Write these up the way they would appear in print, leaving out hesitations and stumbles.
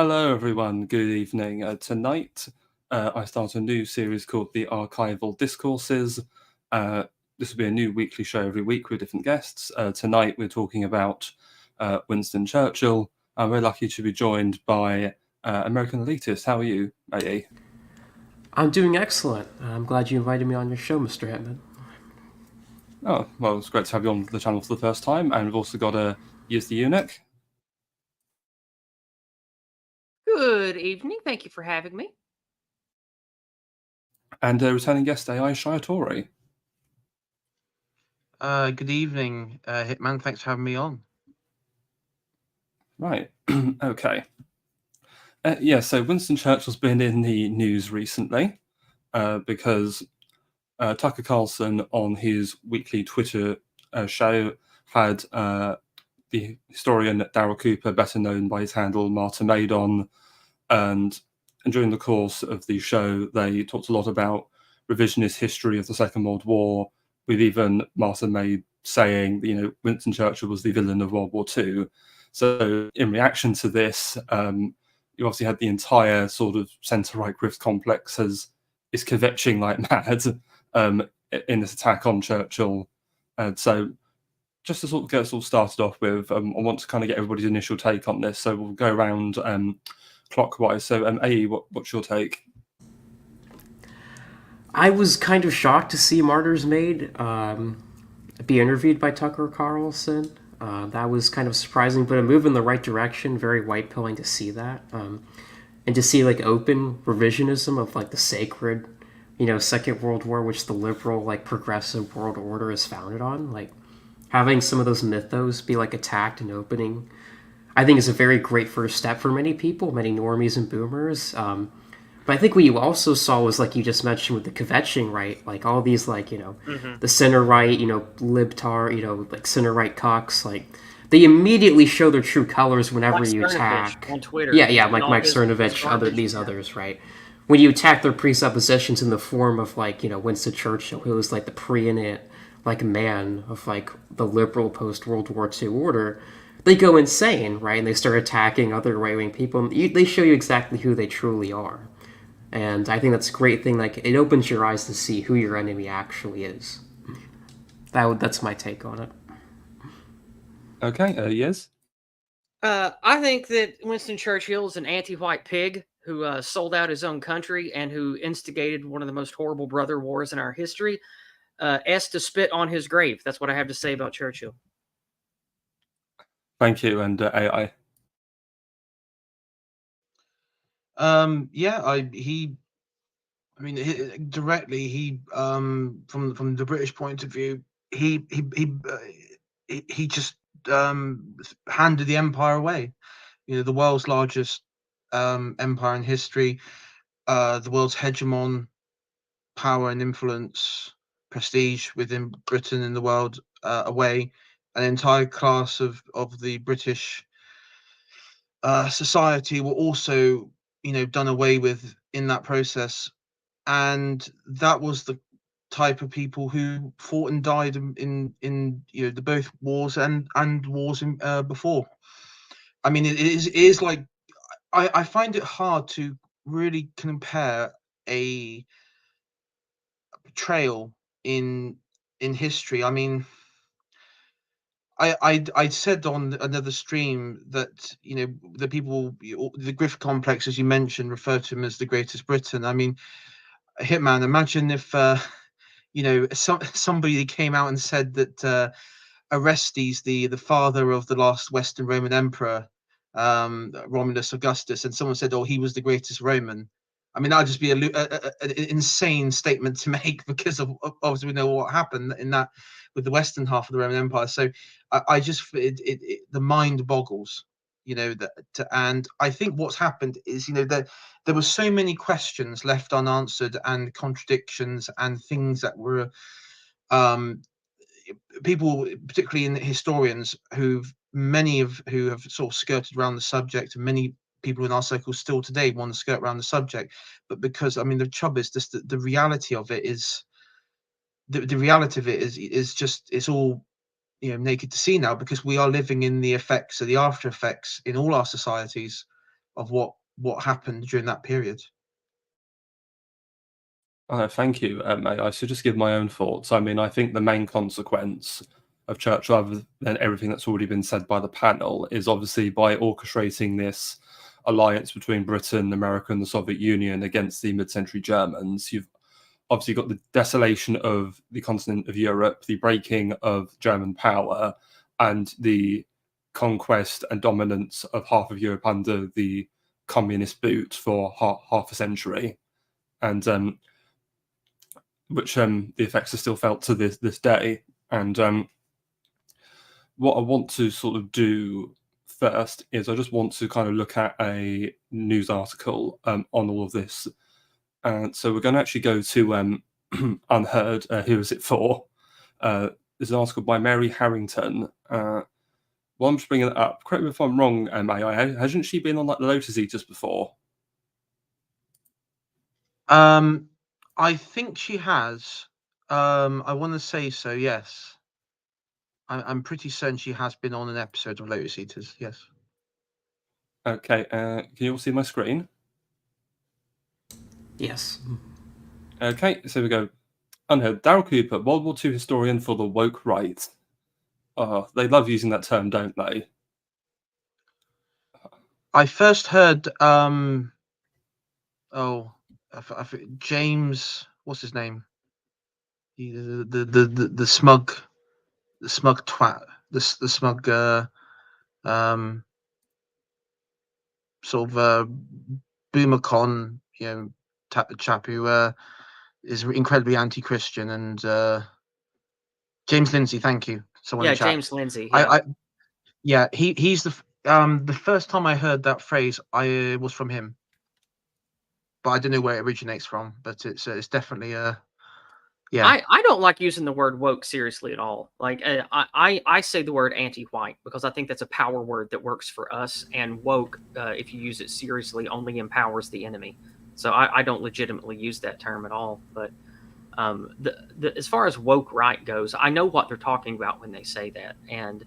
Hello, everyone. Good evening. Tonight, I start a new series called the Archival Discourses. This will be a new weekly show every week with different guests. Tonight, we're talking about Winston Churchill, and we're lucky to be joined by American Elitist. How are you, A.E.? I'm doing excellent. I'm glad you invited me on your show, Mr. Hitman. Oh, well, it's great to have you on the channel for the first time. And we've also got Yizz the Eunuch. Good evening. Thank you for having me. And returning guest AI, Shire Tory. Good evening, Hitman. Thanks for having me on. Right. Okay. So Winston Churchill's been in the news recently because Tucker Carlson on his weekly Twitter show had the historian Daryl Cooper, better known by his handle Martin Maid, on, and during the course of the show they talked a lot about revisionist history of the Second World War, with even Martin Maid saying, Winston Churchill was the villain of World War II. So in reaction to this, you obviously had the entire sort of centre-right grift complex is kvetching like mad in this attack on Churchill. So just to sort of get us all started off with, I want to kind of get everybody's initial take on this. So we'll go around clockwise. So A.E., what's your take? I was kind of shocked to see Martyrs Made be interviewed by Tucker Carlson. That was kind of surprising, but a move in the right direction. Very white pilling to see that, and to see like open revisionism of like the sacred, Second World War, which the liberal like progressive world order is founded on. Like having some of those mythos be like attacked and opening, I think is a very great first step for many people, many normies and boomers. But I think what you also saw was, like you just mentioned, with the kvetching, right? Like all these, like, the center right, libtard, like center right cocks, like they immediately show their true colors whenever Mike you Cernovich attack. on Twitter. Yeah, like Mike Cernovich, these others, right? When you attack their presuppositions in the form of, like, Winston Churchill, who was like the preeminent, like, man of like the liberal post World War II order, they go insane, right? And they start attacking other right wing people. They show you exactly who they truly are. And I think that's a great thing. Like, it opens your eyes to see who your enemy actually is. That's my take on it. Okay, yes. I think that Winston Churchill is an anti-white pig who sold out his own country and who instigated one of the most horrible brother wars in our history. To spit on his grave. That's what I have to say about Churchill. Thank you, and AI. Directly, from the British point of view, he just handed the empire away. The world's largest empire in history, the world's hegemon, power and influence, prestige within Britain and the world, away. An entire class of the British society were also, done away with in that process. And that was the type of people who fought and died in the both wars and wars before. I mean, it is like, I find it hard to really compare a betrayal in history. I mean, I said on another stream that the people, the Griffith complex, as you mentioned, refer to him as the greatest Briton. I mean, Hitman, imagine if somebody came out and said that Orestes, the father of the last Western Roman emperor, Romulus Augustus, and someone said, oh, he was the greatest Roman. I mean, that'd just be an insane statement to make, because of obviously we know what happened in that with the Western half of the Roman Empire. So I just the mind boggles, and I think what's happened is, that there were so many questions left unanswered and contradictions and things that were people, particularly in historians, who have sort of skirted around the subject, and many people in our circles still today want to skirt around the subject. But because, I mean, the trouble is just the reality of it is the reality of it is just, it's all naked to see now, because we are living in the effects of the after effects in all our societies what happened during that period. Thank you. I should just give my own thoughts. I mean, I think the main consequence of Churchill, other than everything that's already been said by the panel, is obviously by orchestrating this alliance between Britain, America, and the Soviet Union against the mid-century Germans. You've obviously got the desolation of the continent of Europe, the breaking of German power, and the conquest and dominance of half of Europe under the communist boot for half a century. And which the effects are still felt to this day. And what I want to sort of do first is I just want to kind of look at a news article on all of this. And so we're going to actually go to Unheard, Who Is It For? There's an article by Mary Harrington. Well, I'm just bringing it up. Correct me if I'm wrong, AI. Hasn't she been on like the Lotus Eaters before? I think she has. I want to say so. Yes, I'm pretty certain she has been on an episode of Lotus Eaters. Yes. Okay. Can you all see my screen? Yes. Okay. So we go. Unheard. Darryl Cooper, World War II historian for the woke right. They love using that term, don't they? I first heard. James. What's his name? The smug twat. The smug. Sort of boomercon, chap who is incredibly anti-Christian, and James Lindsay. Thank you. Someone in chat. James Lindsay. Yeah. He's the first time I heard that phrase, I was from him, but I don't know where it originates from. But it's definitely yeah. I don't like using the word woke seriously at all. Like I say the word anti-white because I think that's a power word that works for us. And woke, if you use it seriously, only empowers the enemy. So I don't legitimately use that term at all. But as far as woke right goes, I know what they're talking about when they say that. And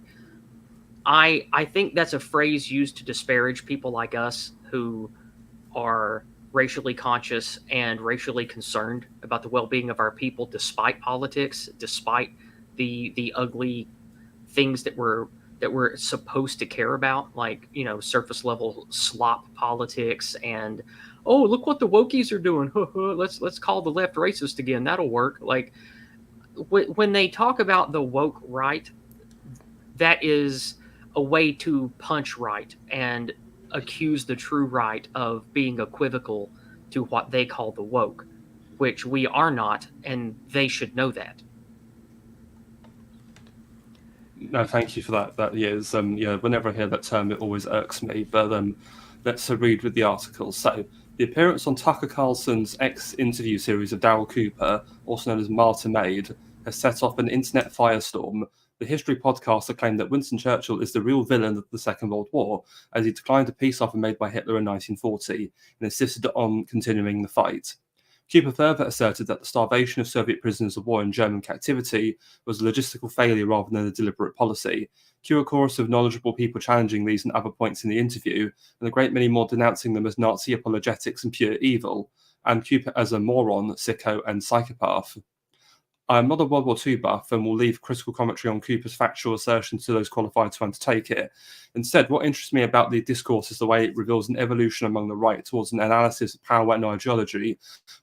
I think that's a phrase used to disparage people like us who are racially conscious and racially concerned about the well-being of our people, despite politics, despite the ugly things that we're supposed to care about, like surface level slop politics and look what the wokies are doing. let's call the left racist again. That'll work. Like when they talk about the woke right, that is a way to punch right and accuse the true right of being equivocal to what they call the woke, which we are not, and they should know that. No, thank you for that. That is, whenever I hear that term, it always irks me. But let's read with the article. So, the appearance on Tucker Carlson's X-interview series of Darryl Cooper, also known as Martyr Made, has set off an internet firestorm. The History podcaster claimed that Winston Churchill is the real villain of the Second World War, as he declined a peace offer made by Hitler in 1940 and insisted on continuing the fight. Cooper further asserted that the starvation of Soviet prisoners of war in German captivity was a logistical failure rather than a deliberate policy. Cue a chorus of knowledgeable people challenging these and other points in the interview, and a great many more denouncing them as Nazi apologetics and pure evil, and Cooper as a moron, sicko, and psychopath. I'm not a World War II buff and will leave critical commentary on Cooper's factual assertions to those qualified to undertake it. Instead, what interests me about the discourse is the way it reveals an evolution among the right towards an analysis of power and ideology,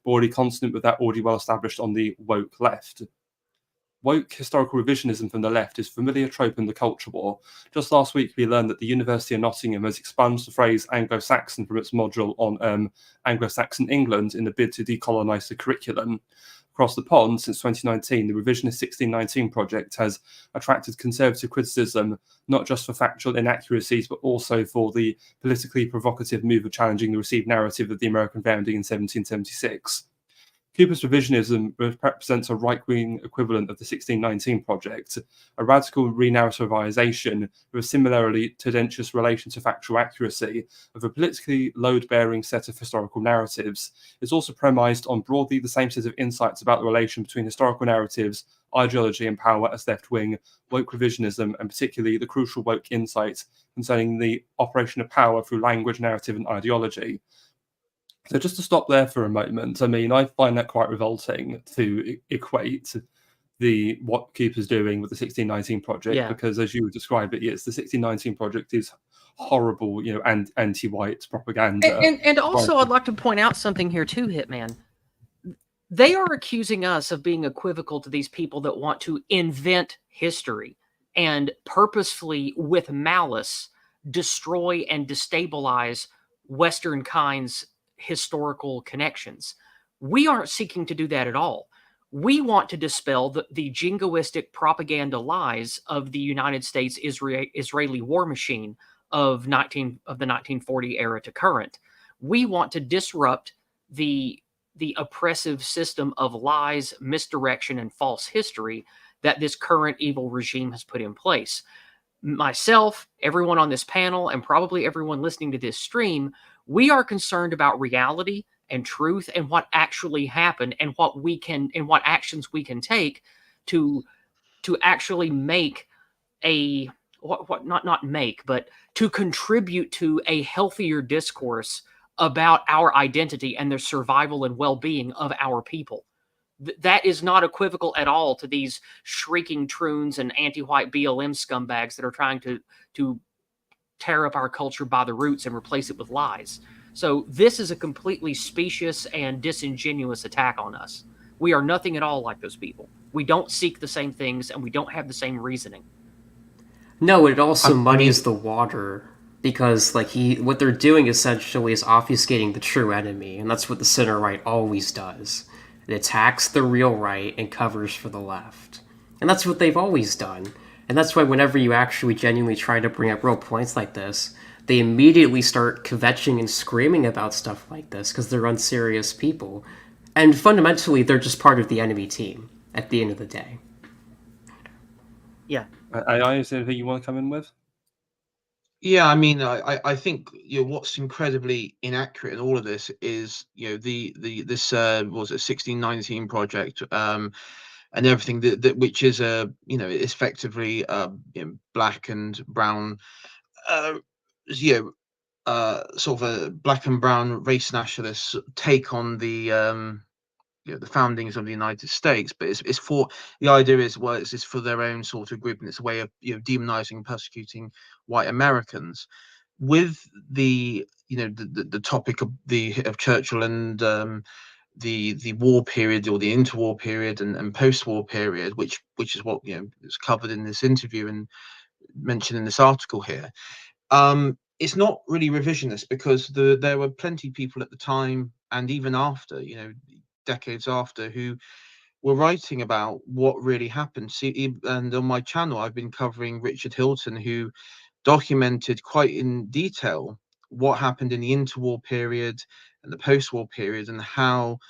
already consonant with that already well established on the woke left. Woke historical revisionism from the left is a familiar trope in the culture war. Just last week, we learned that the University of Nottingham has expunged the phrase Anglo-Saxon from its module on Anglo-Saxon England in the bid to decolonise the curriculum. Across the pond, since 2019, the Revisionist 1619 project has attracted conservative criticism, not just for factual inaccuracies, but also for the politically provocative move of challenging the received narrative of the American founding in 1776. Cooper's revisionism represents a right-wing equivalent of the 1619 project, a radical re-narrativization with a similarly tendentious relation to factual accuracy of a politically load-bearing set of historical narratives. It's also premised on broadly the same set of insights about the relation between historical narratives, ideology and power as left-wing woke revisionism, and particularly the crucial woke insight concerning the operation of power through language, narrative, and ideology. So just to stop there for a moment, I mean, I find that quite revolting to equate what Cooper's doing with the 1619 project, because as you would describe it, yes, the 1619 project is horrible, and anti-white propaganda. And also, I'd like to point out something here too, Hitman. They are accusing us of being equivocal to these people that want to invent history and purposefully, with malice, destroy and destabilize Western kind's historical connections. We aren't seeking to do that at all. We want to dispel the jingoistic propaganda lies of the United States Israeli war machine of the 1940 era to current. We want to disrupt the oppressive system of lies, misdirection, and false history that this current evil regime has put in place. Myself, everyone on this panel, and probably everyone listening to this stream, we are concerned about reality and truth and what actually happened and what actions we can take to actually make but to contribute to a healthier discourse about our identity and the survival and well-being of our people. That is not equivocal at all to these shrieking troons and anti-white BLM scumbags that are trying to tear up our culture by the roots and replace it with lies. So this is a completely specious and disingenuous attack on us. We are nothing at all like those people. We don't seek the same things, and we don't have the same reasoning. No, it also muddies the water, because what they're doing essentially is obfuscating the true enemy, and that's what the center right always does. It attacks the real right and covers for the left. And that's what they've always done. And that's why whenever you actually genuinely try to bring up real points like this, they immediately start kvetching and screaming about stuff like this because they're unserious people. And fundamentally, they're just part of the enemy team at the end of the day. Yeah. AI, is there anything you want to come in with? Yeah, I mean, I think what's incredibly inaccurate in all of this is this was a 1619 project and everything that which is effectively black and brown sort of a black and brown race nationalist take on the foundings of the United States, but it's for the idea is it's for their own sort of group, and it's a way of demonizing and persecuting white Americans. With the the topic of Churchill and the war period or the interwar period and post-war period, which is what is covered in this interview and mentioned in this article here. It's not really revisionist because there were plenty of people at the time and even after, decades after, who were writing about what really happened. See, and on my channel, I've been covering Richard Hilton, who documented quite in detail what happened in the interwar period and the post-war period, and how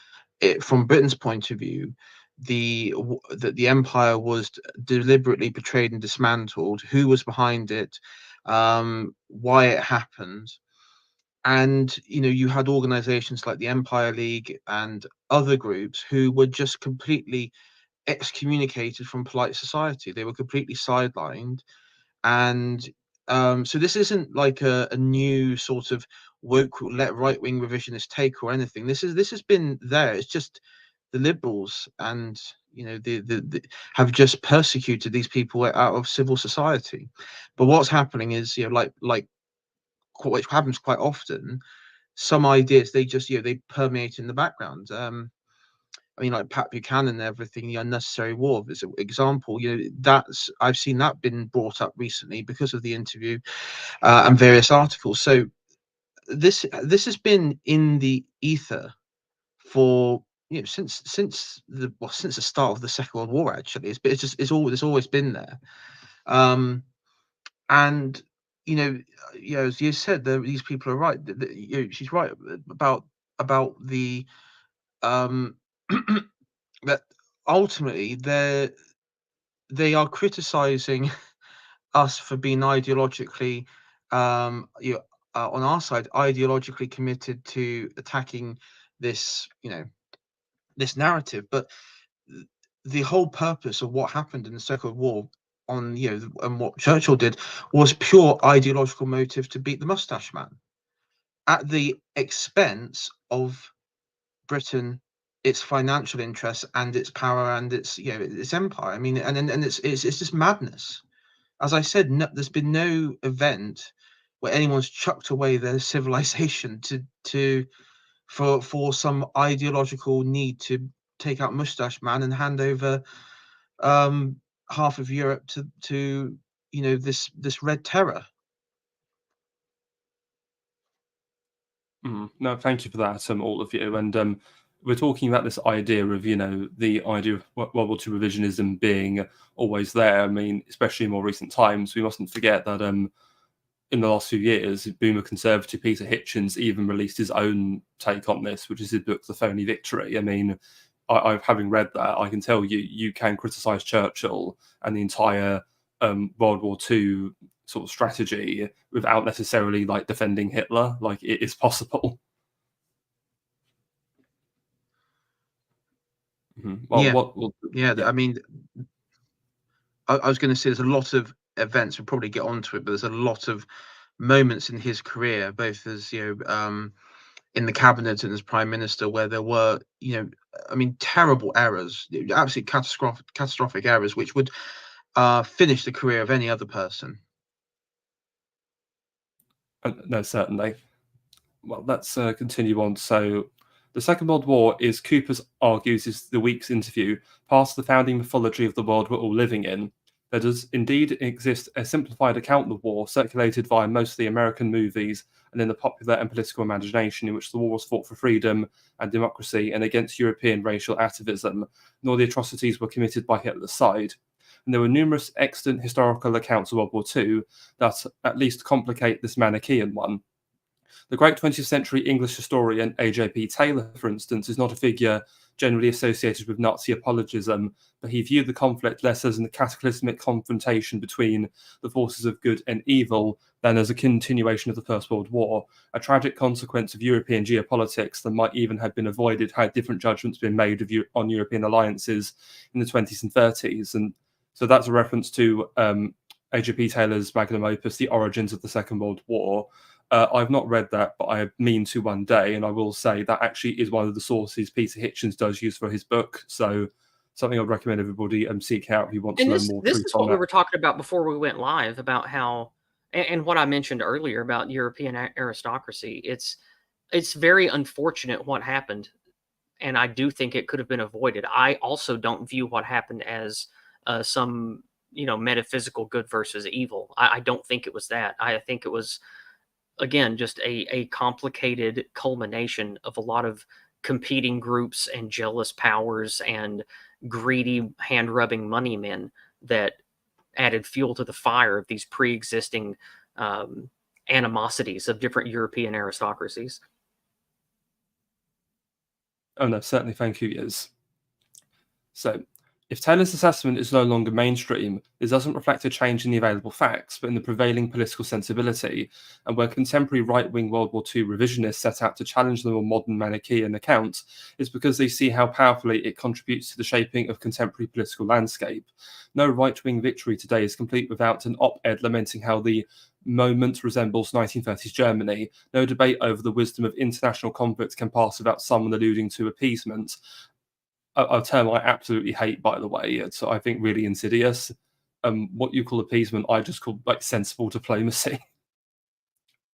from Britain's point of view, the empire was deliberately betrayed and dismantled, who was behind it, why it happened. And you had organizations like the Empire League and other groups who were just completely excommunicated from polite society. They were completely sidelined. And so this isn't like a new sort of woke right-wing revisionist take or anything. This has been there. It's just the liberals and the have just persecuted these people out of civil society. But what's happening is which happens quite often, some ideas they just they permeate in the background. I mean, like Pat Buchanan and everything, the unnecessary war is an example. That's I've seen that been brought up recently because of the interview and various articles. So this has been in the ether for since the start of the Second World War. Actually, it's always been there. And as you said, these people are right. She's right about the that ultimately they are criticizing us for being ideologically on our side, ideologically committed to attacking this this narrative. But the whole purpose of what happened in the Second World War and what Churchill did was pure ideological motive to beat the mustache man at the expense of Britain, its financial interests and its power and its its empire. I mean, and it's just madness. As I said, there's been no event where anyone's chucked away their civilization for some ideological need to take out Mustache Man and hand over half of Europe to this Red Terror. No, thank you for that, all of you. And we're talking about this idea of, the idea of World War II revisionism being always there. I mean, especially in more recent times, we mustn't forget that in the last few years, boomer conservative Peter Hitchens even released his own take on this, which is his book, The Phony Victory. I mean, having read that, I can tell you can criticise Churchill and the entire World War II sort of strategy without necessarily like defending Hitler. Like, it is possible. Well, yeah. I mean, I was going to say there's a lot of events. We'll probably get onto it, but there's a lot of moments in his career, both as in the cabinet and as prime minister, where there were terrible errors, absolutely catastrophic errors, which would finish the career of any other person. No, certainly. Well, let's continue on. So, the Second World War Cooper argues, is the week's interview, part of the founding mythology of the world we're all living in. There does indeed exist a simplified account of the war, circulated via mostly American movies and in the popular and political imagination, in which the war was fought for freedom and democracy and against European racial atavism, nor the atrocities were committed by Hitler's side. And there were numerous extant historical accounts of World War II that at least complicate this Manichaean one. The great 20th century English historian A.J.P. Taylor, for instance, is not a figure generally associated with Nazi apologism, but he viewed the conflict less as a cataclysmic confrontation between the forces of good and evil than as a continuation of the First World War, a tragic consequence of European geopolitics that might even have been avoided had different judgments been made on European alliances in the 20s and 30s. And so that's a reference to A.J.P. Taylor's magnum opus, The Origins of the Second World War. I've not read that, but I mean to one day, and I will say that actually is one of the sources Peter Hitchens does use for his book. So something I'd recommend everybody seek out if you want to learn more. This is what we were talking about before we went live, about how, and what I mentioned earlier about European aristocracy. It's very unfortunate what happened, and I do think it could have been avoided. I also don't view what happened as some metaphysical good versus evil. I don't think it was that. I think it was, again, just a complicated culmination of a lot of competing groups and jealous powers and greedy hand-rubbing money men that added fuel to the fire of these pre-existing animosities of different European aristocracies. Oh no, certainly. Thank you, Yizz. So, if Taylor's assessment is no longer mainstream, this doesn't reflect a change in the available facts, but in the prevailing political sensibility, and where contemporary right-wing World War II revisionists set out to challenge the more modern Manichaean account, is because they see how powerfully it contributes to the shaping of contemporary political landscape. No right-wing victory today is complete without an op-ed lamenting how the moment resembles 1930s Germany. No debate over the wisdom of international conflict can pass without someone alluding to appeasement. A term I absolutely hate, by the way. It's, I think, really insidious. What you call appeasement, I just call sensible diplomacy.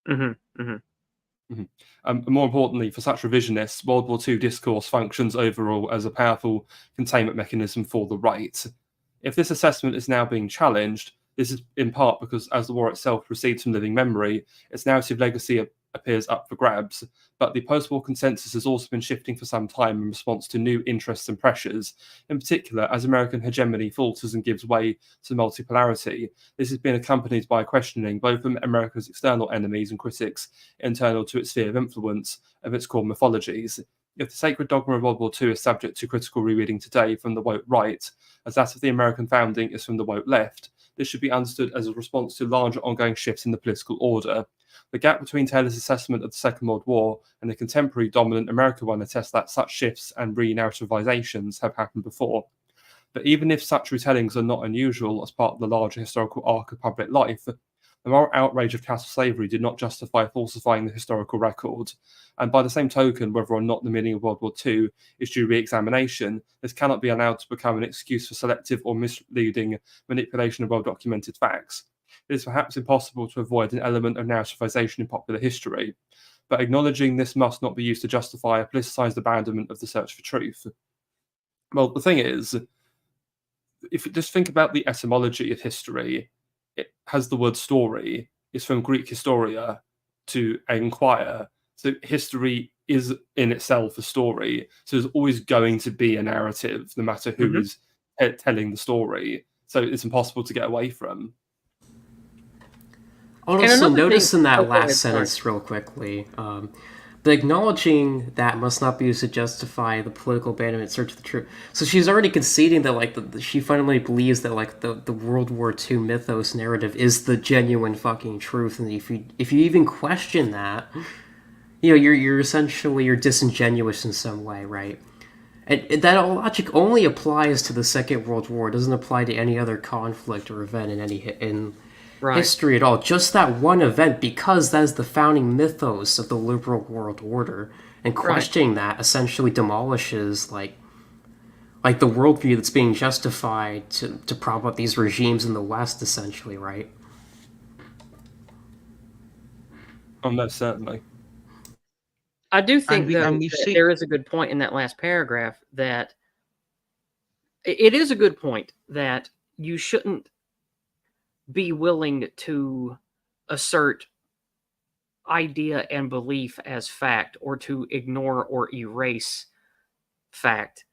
Mm-hmm, mm-hmm. More importantly, for such revisionists, World War II discourse functions overall as a powerful containment mechanism for the right. If this assessment is now being challenged, this is in part because as the war itself recedes from living memory, its narrative legacy appears up for grabs, but the post-war consensus has also been shifting for some time in response to new interests and pressures. In particular, as American hegemony falters and gives way to multipolarity, this has been accompanied by questioning both from America's external enemies and critics internal to its sphere of influence of its core mythologies. If the sacred dogma of World War II is subject to critical rereading today from the woke right, as that of the American founding is from the woke left, this should be understood as a response to larger ongoing shifts in the political order. The gap between Taylor's assessment of the Second World War and the contemporary dominant American one attests that such shifts and re-narrativizations have happened before. But even if such retellings are not unusual as part of the larger historical arc of public life, the moral outrage of chattel slavery did not justify falsifying the historical record. And by the same token, whether or not the meaning of World War II is due re-examination, this cannot be allowed to become an excuse for selective or misleading manipulation of well-documented facts. It is perhaps impossible to avoid an element of narrativization in popular history, but acknowledging this must not be used to justify a politicized abandonment of the search for truth. Well, the thing is, if you just think about the etymology of history, it has the word story. It's from Greek historia, to inquire. So history is in itself a story. So there's always going to be a narrative, no matter who is telling the story. So it's impossible to get away from. Also, notice in that last sentence, real quickly, the acknowledging that must not be used to justify the political abandonment search for the truth. So she's already conceding that, like, she fundamentally believes that, like, the World War II mythos narrative is the genuine fucking truth, and if you even question that, you know, you're essentially disingenuous in some way, right? And that logic only applies to the Second World War. It doesn't apply to any other conflict or event in history at all. Just that one event, because that is the founding mythos of the liberal world order, and questioning that essentially demolishes like the worldview that's being justified to prop up these regimes in the West, essentially, right? Oh no, certainly. I do think that there is a good point in that last paragraph, that it is a good point that you shouldn't be willing to assert idea and belief as fact, or to ignore or erase fact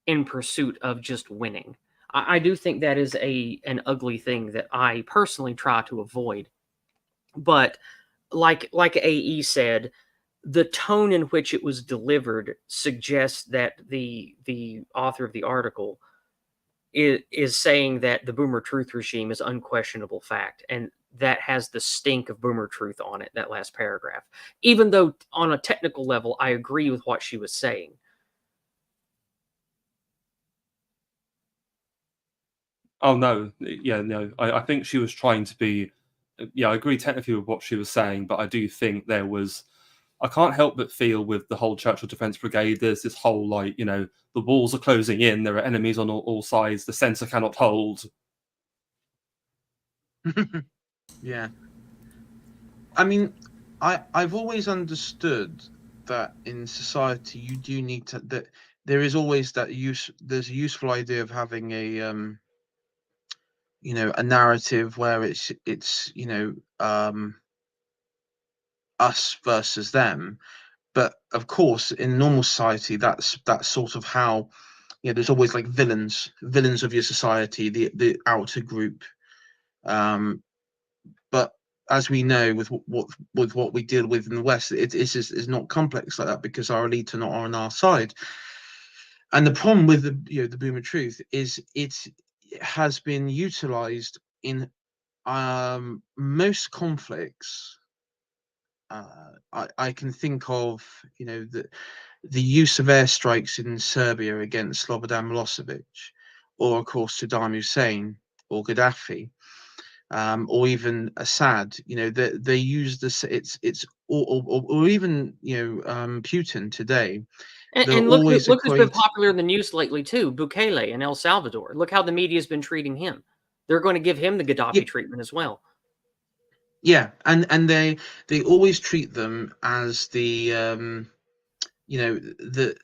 in pursuit of just winning. I do think that is an ugly thing that I personally try to avoid. But like AE said, the tone in which it was delivered suggests that the author of the article is saying that the Boomer Truth regime is unquestionable fact, and that has the stink of Boomer Truth on it, that last paragraph. Even though on a technical level, I agree with what she was saying. Oh no, yeah, no. I think she was trying to be. Yeah, I agree technically with what she was saying, but I do think there was. I can't help but feel with the whole Churchill Defence Brigade, there's this whole, like, you know, the walls are closing in, there are enemies on all sides, the centre cannot hold. Yeah. I mean, I've always understood that in society you do need to, that there is always that there's a useful idea of having a you know, a narrative where it's you know, us versus them. But of course, in normal society, that's sort of how, you know, there's always like villains of your society, the outer group. But as we know, with what we deal with in the West, it's not complex like that, because our elite are not on our side. And the problem with the Boomer Truth is it has been utilized in most conflicts. I can think of, you know, the use of airstrikes in Serbia against Slobodan Milosevic, or of course Saddam Hussein or Gaddafi, or even Assad. You know, they use this. Or even, you know, Putin today. And look who's been popular in the news lately too, Bukele in El Salvador. Look how the media's been treating him. They're going to give him the Gaddafi treatment as well. Yeah, and they always treat them as the you know, the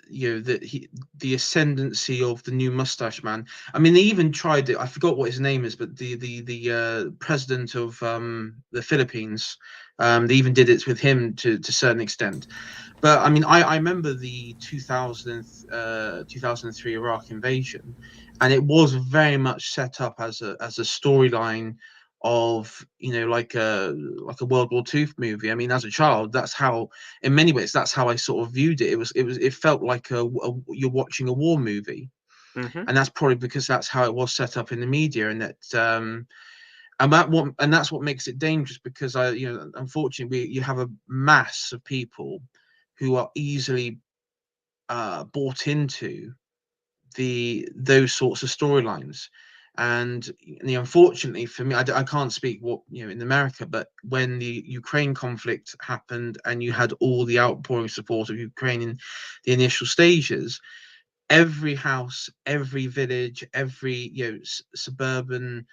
ascendancy of the new mustache man. I mean, they even tried it. I forgot what his name is, but the president of the Philippines, they even did it with him to a certain extent. But I mean, I remember the 2003 Iraq invasion, and it was very much set up as a storyline of, you know, like a World War II movie. I mean, as a child, that's how, in many ways, that's how I sort of viewed it. It felt like you're watching a war movie, and that's probably because that's how it was set up in the media, and that and that's what makes it dangerous, because you know, unfortunately, you have a mass of people who are easily bought into those sorts of storylines. And unfortunately for me, I can't speak what in America, but when the Ukraine conflict happened and you had all the outpouring support of Ukraine in the initial stages, every house, every village, every suburban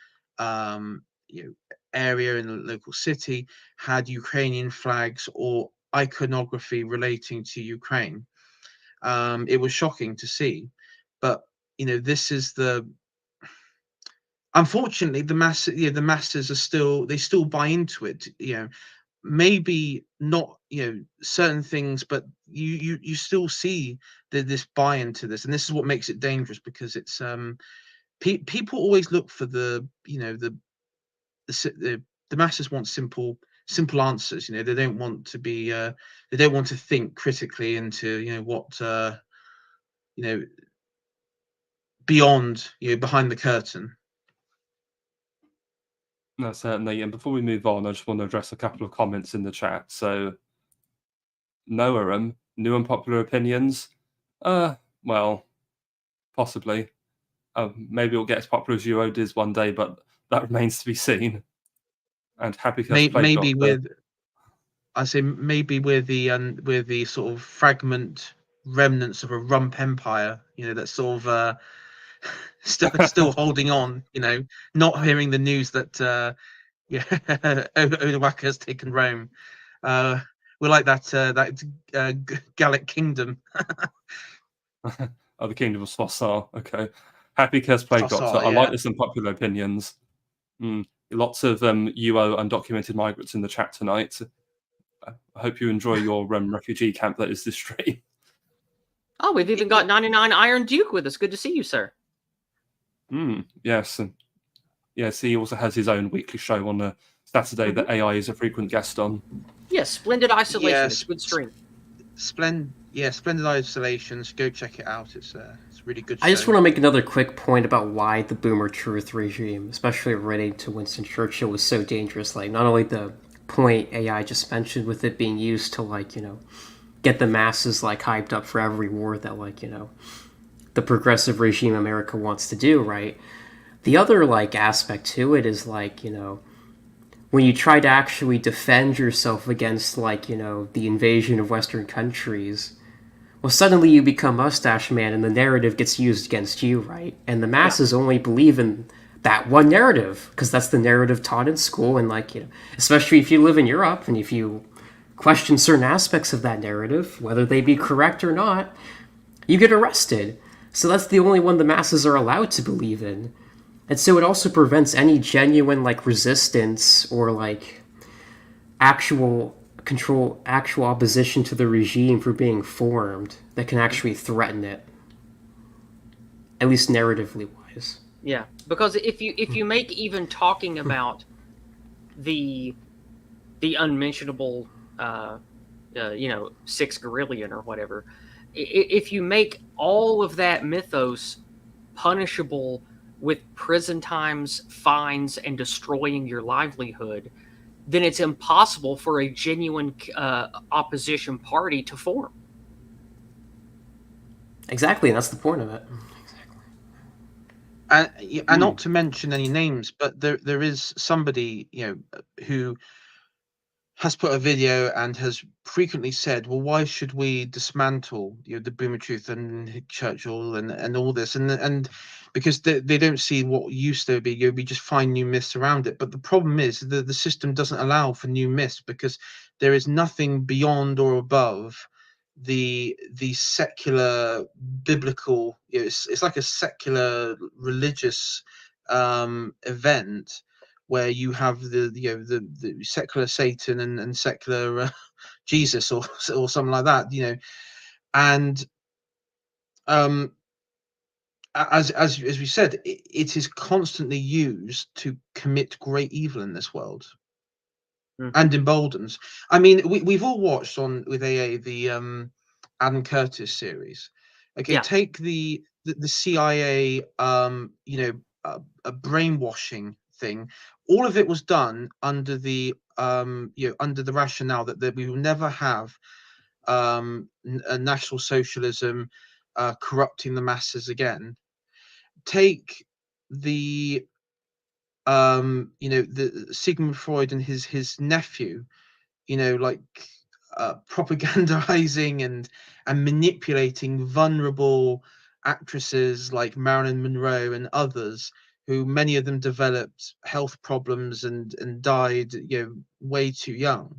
area in the local city had Ukrainian flags or iconography relating to Ukraine. It was shocking to see, but this is unfortunately the masses are still buy into it. Maybe not certain things, but you still see this buy into this, and this is what makes it dangerous, because it's people always look for the masses want simple answers. They don't want to be they don't want to think critically into what beyond behind the curtain. No, certainly. And before we move on, I just want to address a couple of comments in the chat. So, Noarum, new unpopular opinions. Well, possibly. Maybe it'll get as popular as Euodiz one day, but that remains to be seen. And Happy Maybe with, I say maybe with the sort of fragment remnants of a rump empire, that's sort of still holding on, not hearing the news that Odoacer has taken Rome. We're like that Gallic kingdom. Oh, the kingdom of Swassar. Okay. Happy Curse Plague Swassar, Doctor. I yeah. like this unpopular opinions. Lots of UO undocumented migrants in the chat tonight. I hope you enjoy your refugee camp that is this stream. Oh, we've even got 99 Iron Duke with us. Good to see you, sir. Yes. And yes, he also has his own weekly show on a Saturday that AI is a frequent guest on. Yes, Splendid Isolation. Yes. It's a good stream. Splendid Isolations. Go check it out. It's a really good show. I just want to make another quick point about why the Boomer Truth regime, especially relating to Winston Churchill, was so dangerous. Like, not only the point AI just mentioned with it being used to, get the masses, hyped up for every war that, the progressive regime America wants to do, right? The other, aspect to it is, when you try to actually defend yourself against, the invasion of Western countries, well, suddenly you become Mustache Man and the narrative gets used against you, right? And the masses only believe in that one narrative because that's the narrative taught in school. And, especially if you live in Europe and if you question certain aspects of that narrative, whether they be correct or not, you get arrested. So that's the only one the masses are allowed to believe in. And so it also prevents any genuine, resistance or, actual opposition to the regime for being formed that can actually threaten it, at least narratively wise. Yeah, because if you make even talking about the unmentionable, 6 Gorillion or whatever, if you make all of that mythos punishable with prison times, fines, and destroying your livelihood, then it's impossible for a genuine opposition party to form. Exactly, and that's the point of it. Exactly. And not to mention any names, but there is somebody who has put a video and has frequently said, well, why should we dismantle the Boomer Truth and Churchill and all this, and because they don't see what used to be, we just find new myths around it. But the problem is the system doesn't allow for new myths, because there is nothing beyond or above the secular biblical, it's like a secular religious event, where you have the secular Satan and secular Jesus or something like that, and as we said, it is constantly used to commit great evil in this world. And emboldens. I mean, we've all watched with AA the Adam Curtis series. Okay, take the CIA, a brainwashing thing. All of it was done under the under the rationale that we will never have a National Socialism, corrupting the masses again. Take the the Sigmund Freud and his nephew, like propagandizing and manipulating vulnerable actresses like Marilyn Monroe and others, who many of them developed health problems and died way too young.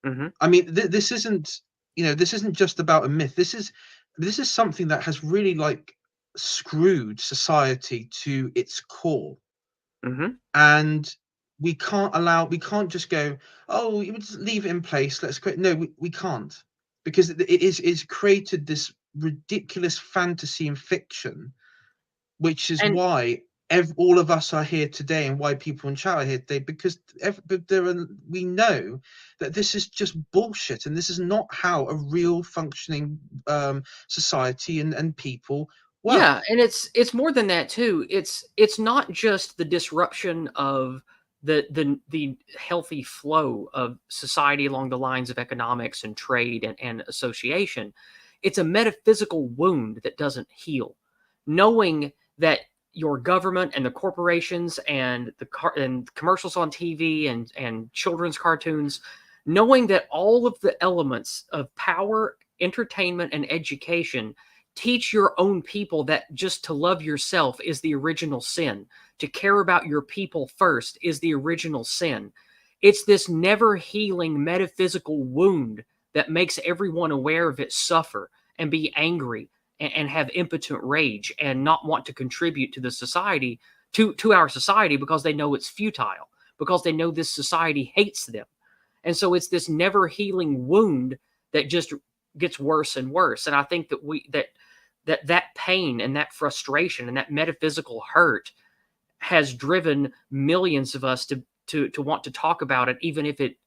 Mm-hmm. I mean, this isn't just about a myth. This is something that has really like screwed society to its core. Mm-hmm. And we can't just go, oh, you would just leave it in place, let's create. No, we can't, because it's created this ridiculous fantasy and fiction, which is And why all of us are here today, and why people in chat are here today, because we know that this is just bullshit, and this is not how a real functioning society and people work. yeah, and it's more than that too. It's not just the disruption of the healthy flow of society along the lines of economics and trade and association. It's a metaphysical wound that doesn't heal. Knowing that your government and the corporations and and commercials on TV and children's cartoons, knowing that all of the elements of power, entertainment, and education teach your own people that just to love yourself is the original sin. To care about your people first is the original sin. It's this never healing metaphysical wound that makes everyone aware of it suffer and be angry and have impotent rage and not want to contribute to the society, to our society, because they know it's futile, because they know this society hates them. And so it's this never healing wound that just gets worse and worse. And I think that that pain and that frustration and that metaphysical hurt has driven millions of us to want to talk about it, even if it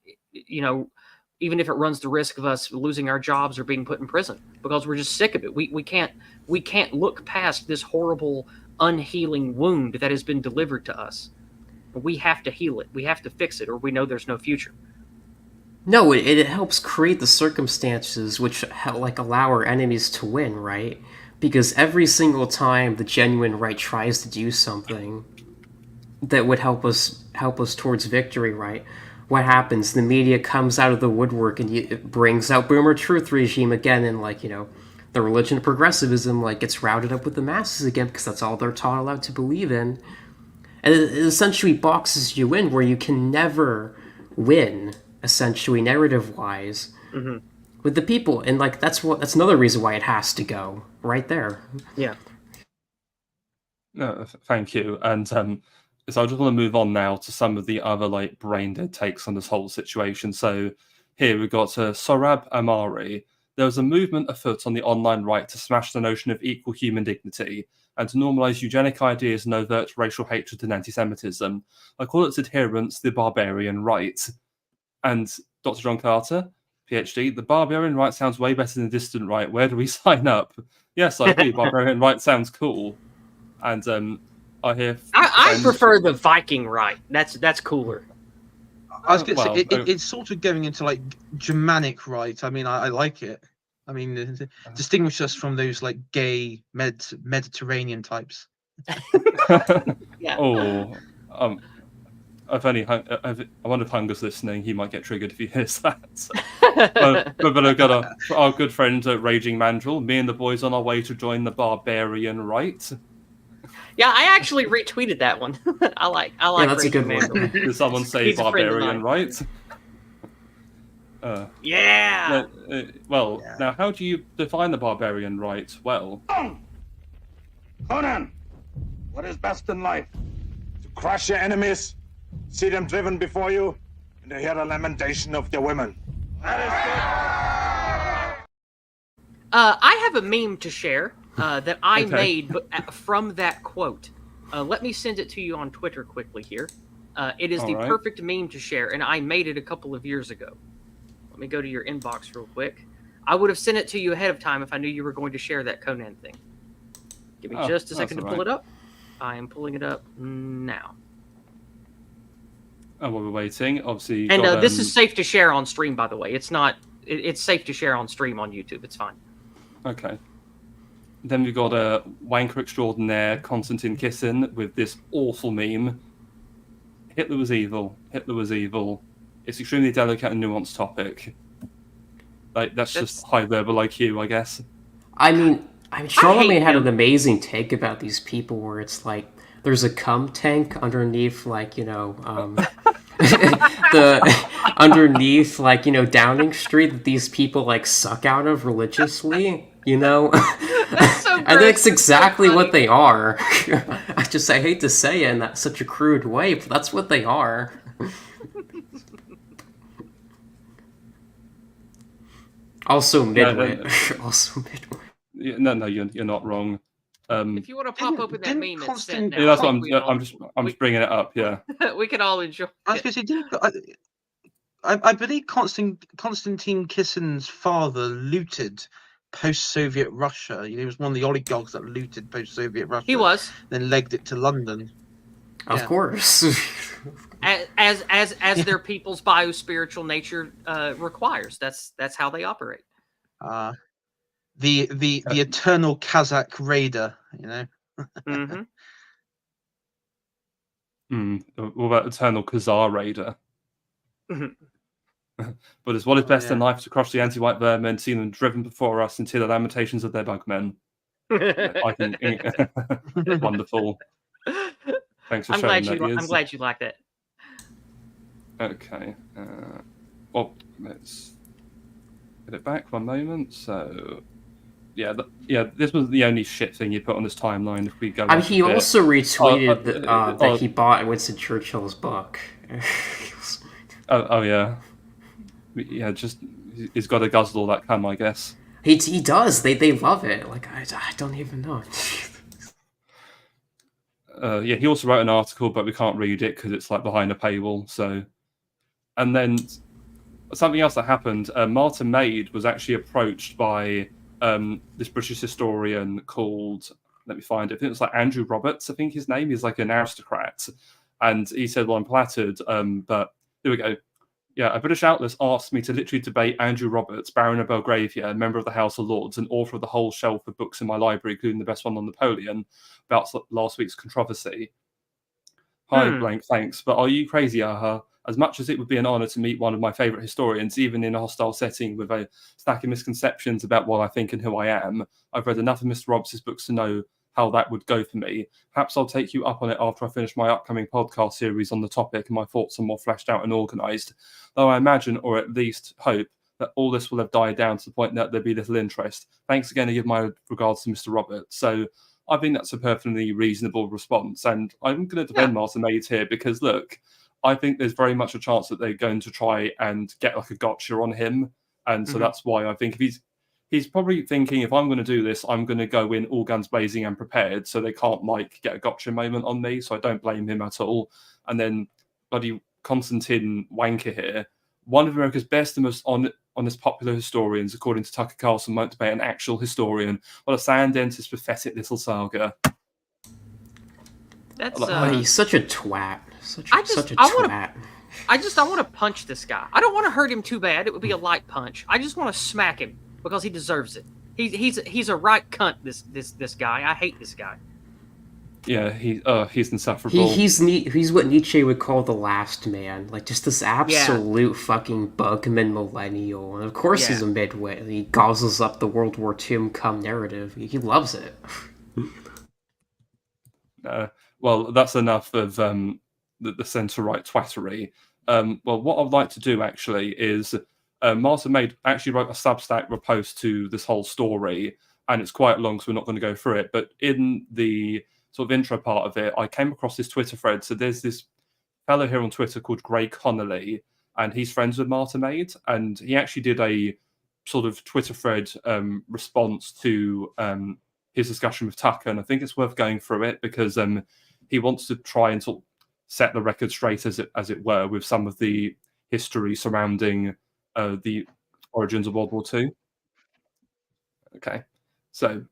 runs the risk of us losing our jobs or being put in prison, because we're just sick of it. We can't look past this horrible, unhealing wound that has been delivered to us. We have to heal it. We have to fix it, or we know there's no future. No, it helps create the circumstances which allow our enemies to win, right? Because every single time the genuine right tries to do something that would help us towards victory, right? What happens? The media comes out of the woodwork and it brings out Boomer Truth regime again, and the religion of progressivism gets routed up with the masses again, because that's all they're taught, allowed to believe in, and it essentially boxes you in where you can never win, essentially narrative wise, with the people, and that's another reason why it has to go right there. Yeah. No, thank you. And so I just want to move on now to some of the other brain dead takes on this whole situation. So here we've got Sorab Amari. There was a movement afoot on the online right to smash the notion of equal human dignity and to normalize eugenic ideas and overt racial hatred and anti-Semitism. I call its adherents the barbarian right. And Dr. John Carter, PhD, the barbarian right sounds way better than the distant right. Where do we sign up? Yes, I agree. Barbarian right sounds cool. And I hear. I prefer the Viking right. That's cooler. I was going to say it's sort of going into Germanic right. I mean, I like it. I mean, distinguish us from those gay Mediterranean types. Yeah. Oh, I wonder if Hunger's listening. He might get triggered if he hears that. But I've got our good friend Raging Mandrill. Me and the boys on our way to join the barbarian right. Yeah, I actually retweeted that one. I like. Yeah, that's a good one. Did someone say barbarian right? Yeah. Now how do you define the barbarian right? Well, Conan, what is best in life? To crush your enemies, see them driven before you, and to hear the lamentation of their women. That is good. I have a meme to share that I made from that quote. Let me send it to you on Twitter quickly here. It is perfect meme to share, and I made it a couple of years ago. Let me go to your inbox real quick. I would have sent it to you ahead of time if I knew you were going to share that Conan thing. Give me just a second to pull it up. I am pulling it up now. And while we're waiting, obviously... And this is safe to share on stream, by the way. It's not... It's safe to share on stream on YouTube. It's fine. Okay. Then we've got a wanker extraordinaire, Konstantin Kisin, with this awful meme. Hitler was evil. Hitler was evil. It's extremely delicate and nuanced topic. Like that's just high verbal IQ, I guess. I mean, Charlemagne had him. an amazing take about these people where it's like there's a cum tank underneath, like, underneath, like, Downing Street that these people like suck out of religiously, That's so And that's gross. exactly So what funny. they are. I hate to say it in that such a crude way, but that's what they are. Also midwit. Also midwit. Yeah, no, you're not wrong. If you want to pop open that didn't meme, it's set Constant- now. Yeah, that's I what think I'm just bringing it up. Yeah. we can all enjoy. I was going to say, I believe Konstantin Kissin's father looted post-Soviet Russia. He was one of the oligarchs that looted post-Soviet Russia. He was, Then legged it to London. Of Yeah. course. as their people's biospiritual nature requires. That's how they operate. The eternal Kazakh raider. Mm-hmm. What about Eternal Khazar Raider? But it's what is best in life to crush the anti-white vermin, see them driven before us into the lamentations of their bugmen. I can. Wonderful. Thanks for I'm showing glad that. I'm glad you like that. Okay. Well, let's get it back 1 moment. So, yeah, this was the only shit thing you put on this timeline. If we go, I mean, he also retweeted that he oh. bought Winston Churchill's book. Oh yeah, yeah. Just he's got to guzzle all that cum, I guess. He does. They love it. Like I don't even know. Yeah, he also wrote an article, but we can't read it because it's like behind a paywall. So, and then something else that happened. Martin Maid was actually approached by this British historian called, let me find it. I think it's like Andrew Roberts. I think his name is like an aristocrat, and he said, "Well, I'm flattered, but here we go." Yeah, a British outlet asked me to literally debate Andrew Roberts, Baron of Belgravia, member of the House of Lords, and author of the whole shelf of books in my library, including the best one on Napoleon, about last week's controversy. Hi, blank, thanks. But are you crazy, Aha? As much as it would be an honour to meet one of my favourite historians, even in a hostile setting with a stack of misconceptions about what I think and who I am, I've read enough of Mr. Roberts' books to know how that would go for me. Perhaps I'll take you up on it after I finish my upcoming podcast series on the topic and my thoughts are more fleshed out and organised. Though I imagine, or at least hope, that all this will have died down to the point that there'd be little interest. Thanks again and give my regards to Mr. Roberts. So I think that's a perfectly reasonable response. And I'm going to defend Martin Maid here because, look, I think there's very much a chance that they're going to try and get like a gotcha on him. And so that's why I think if he's probably thinking, if I'm going to do this, I'm going to go in all guns blazing and prepared, so they can't like get a gotcha moment on me. So I don't blame him at all. And then bloody Konstantin Wanker here, one of America's best and most honest popular historians, according to Tucker Carlson, won't debate an actual historian. What a sand dentist, pathetic little saga. That's He's such a twat. Such a twat. I want to punch this guy. I don't want to hurt him too bad. It would be a light punch. I just want to smack him because he deserves it. He's a right cunt. This guy. I hate this guy. Yeah, he's insufferable. He's what Nietzsche would call the last man. Like just this absolute fucking bugman millennial. And of course he's a midwit. He guzzles up the World War II cum narrative. He loves it. Well, that's enough of the centre-right twattery. Well, what I'd like to do actually is Martin Maid actually wrote a Substack post to this whole story, and it's quite long, so we're not going to go through it. But in the sort of intro part of it, I came across this Twitter thread. So there's this fellow here on Twitter called Gray Connolly, and he's friends with Martin Maid, and he actually did a sort of Twitter thread response to his discussion with Tucker, and I think it's worth going through it because he wants to try and sort of set the record straight, as it were, with some of the history surrounding the origins of World War II. Okay, so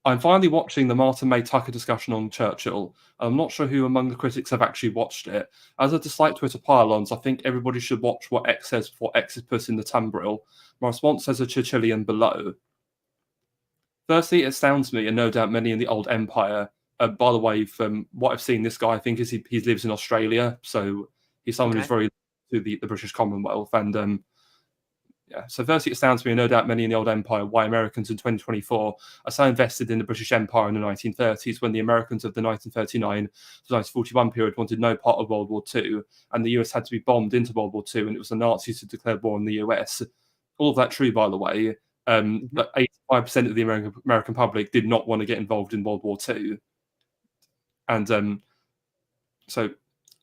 I'm finally watching the Martin Maid Tucker discussion on Churchill. I'm not sure who among the critics have actually watched it. As I dislike Twitter pylons, I think everybody should watch what X says before X is put in the tumbril. My response says a Churchillian below. Firstly, it astounds me, and no doubt many in the old empire. By the way, from what I've seen, this guy, I think, he lives in Australia, so he's someone who's Okay. very to the British Commonwealth. And yeah, so firstly, it astounds me, and no doubt many in the old empire, why Americans in 2024 are so invested in the British Empire in the 1930s, when the Americans of the 1939 to 1941 period wanted no part of World War II, and the US had to be bombed into World War II, and it was the Nazis who declared war on the US. All of that true, by the way. But 85% of the American public did not want to get involved in World War II. And so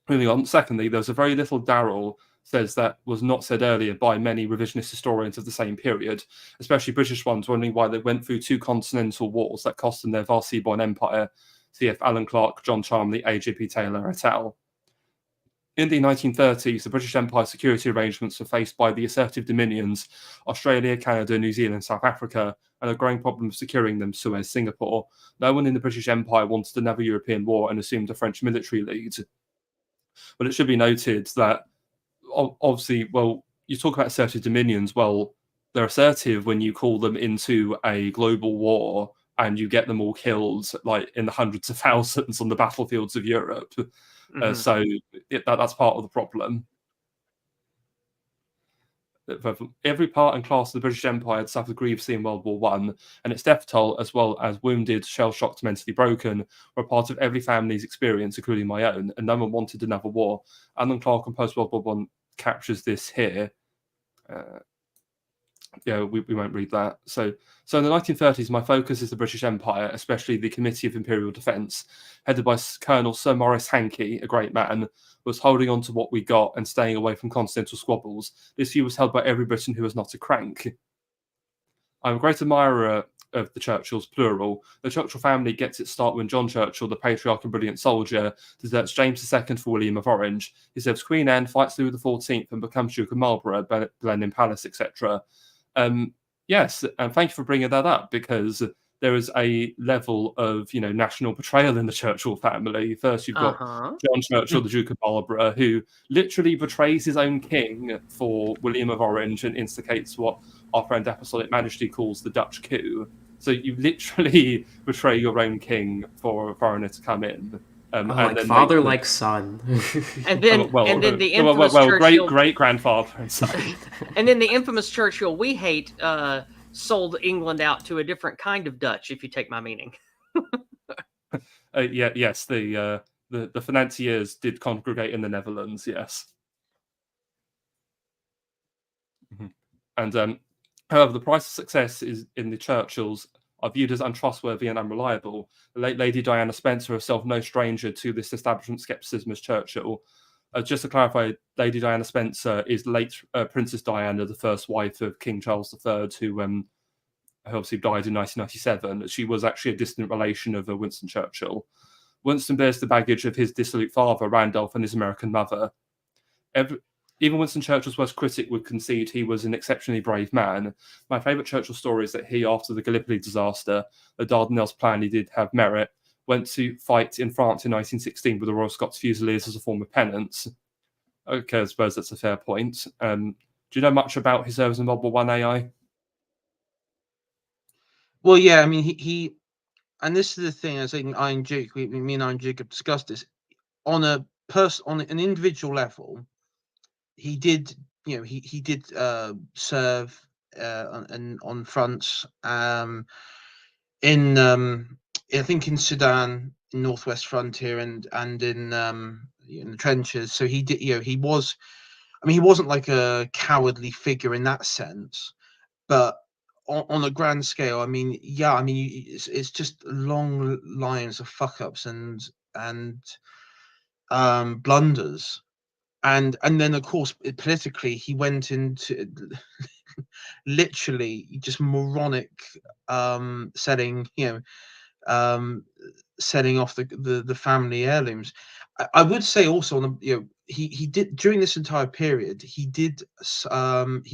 moving on. Secondly, there's a very little Darrell says that was not said earlier by many revisionist historians of the same period, especially British ones, wondering why they went through 2 continental wars that cost them their vast seaborne empire. CF Alan Clark, John Charmley, A.J.P. Taylor et al. In the 1930s, the British Empire security arrangements were faced by the assertive dominions Australia, Canada, New Zealand, South Africa, and a growing problem of securing them, Suez, Singapore. No one in the British Empire wanted another European war and assumed a French military lead. But it should be noted that obviously, well, you talk about assertive dominions. Well, they're assertive when you call them into a global war and you get them all killed, like in the hundreds of thousands on the battlefields of Europe. So that's part of the problem. Every part and class of the British Empire had suffered grievously in World War I, and its death toll, as well as wounded, shell-shocked, mentally broken, were a part of every family's experience, including my own, and no one wanted another war. Alan Clark on post-World War I captures this here. Yeah, we won't read that. So in the 1930s, my focus is the British Empire, especially the Committee of Imperial Defence, headed by Colonel Sir Maurice Hankey, a great man, was holding on to what we got and staying away from continental squabbles. This view was held by every Briton who was not a crank. I'm a great admirer of the Churchills, plural. The Churchill family gets its start when John Churchill, the patriarch and brilliant soldier, deserts James II for William of Orange. He serves Queen Anne, fights Louis XIV, and becomes Duke of Marlborough, Blenheim Palace, etc. Yes, and thank you for bringing that up, because there is a level of, national betrayal in the Churchill family. First, you've got John Churchill, the Duke of Marlborough, who literally betrays his own king for William of Orange and instigates what our friend Apostolic Majesty calls the Dutch coup. So you literally betray your own king for a foreigner to come in. Like father, like son. And then the infamous Churchill, great grandfather and son. And then the infamous Churchill we hate sold England out to a different kind of Dutch, if you take my meaning. Yes, the financiers did congregate in the Netherlands. Yes, and however, the price of success is in the Churchills are viewed as untrustworthy and unreliable. The late Lady Diana Spencer, herself no stranger to this establishment scepticism as Churchill. Just to clarify, Lady Diana Spencer is late Princess Diana, the first wife of King Charles III, who obviously died in 1997. She was actually a distant relation of Winston Churchill. Winston bears the baggage of his dissolute father, Randolph, and his American mother. Even Winston Churchill's worst critic would concede he was an exceptionally brave man. My favourite Churchill story is that he, after the Gallipoli disaster, the Dardanelles plan, he did have merit, went to fight in France in 1916 with the Royal Scots Fusiliers as a form of penance. Okay, I suppose that's a fair point. Do you know much about his service in World War I, AI? Well, yeah, I mean, he and this is the thing. I think me and Iron Duke have discussed this on an individual level. He did, he did serve on fronts in I think in Sudan, in Northwest Frontier, and in the trenches. So he did, he was. I mean, he wasn't like a cowardly figure in that sense, but on a grand scale, I mean, yeah, I mean, it's just long lines of fuck ups and blunders. And then, of course, politically, he went into literally just moronic setting off the family heirlooms. I would say also on the he did during this entire period he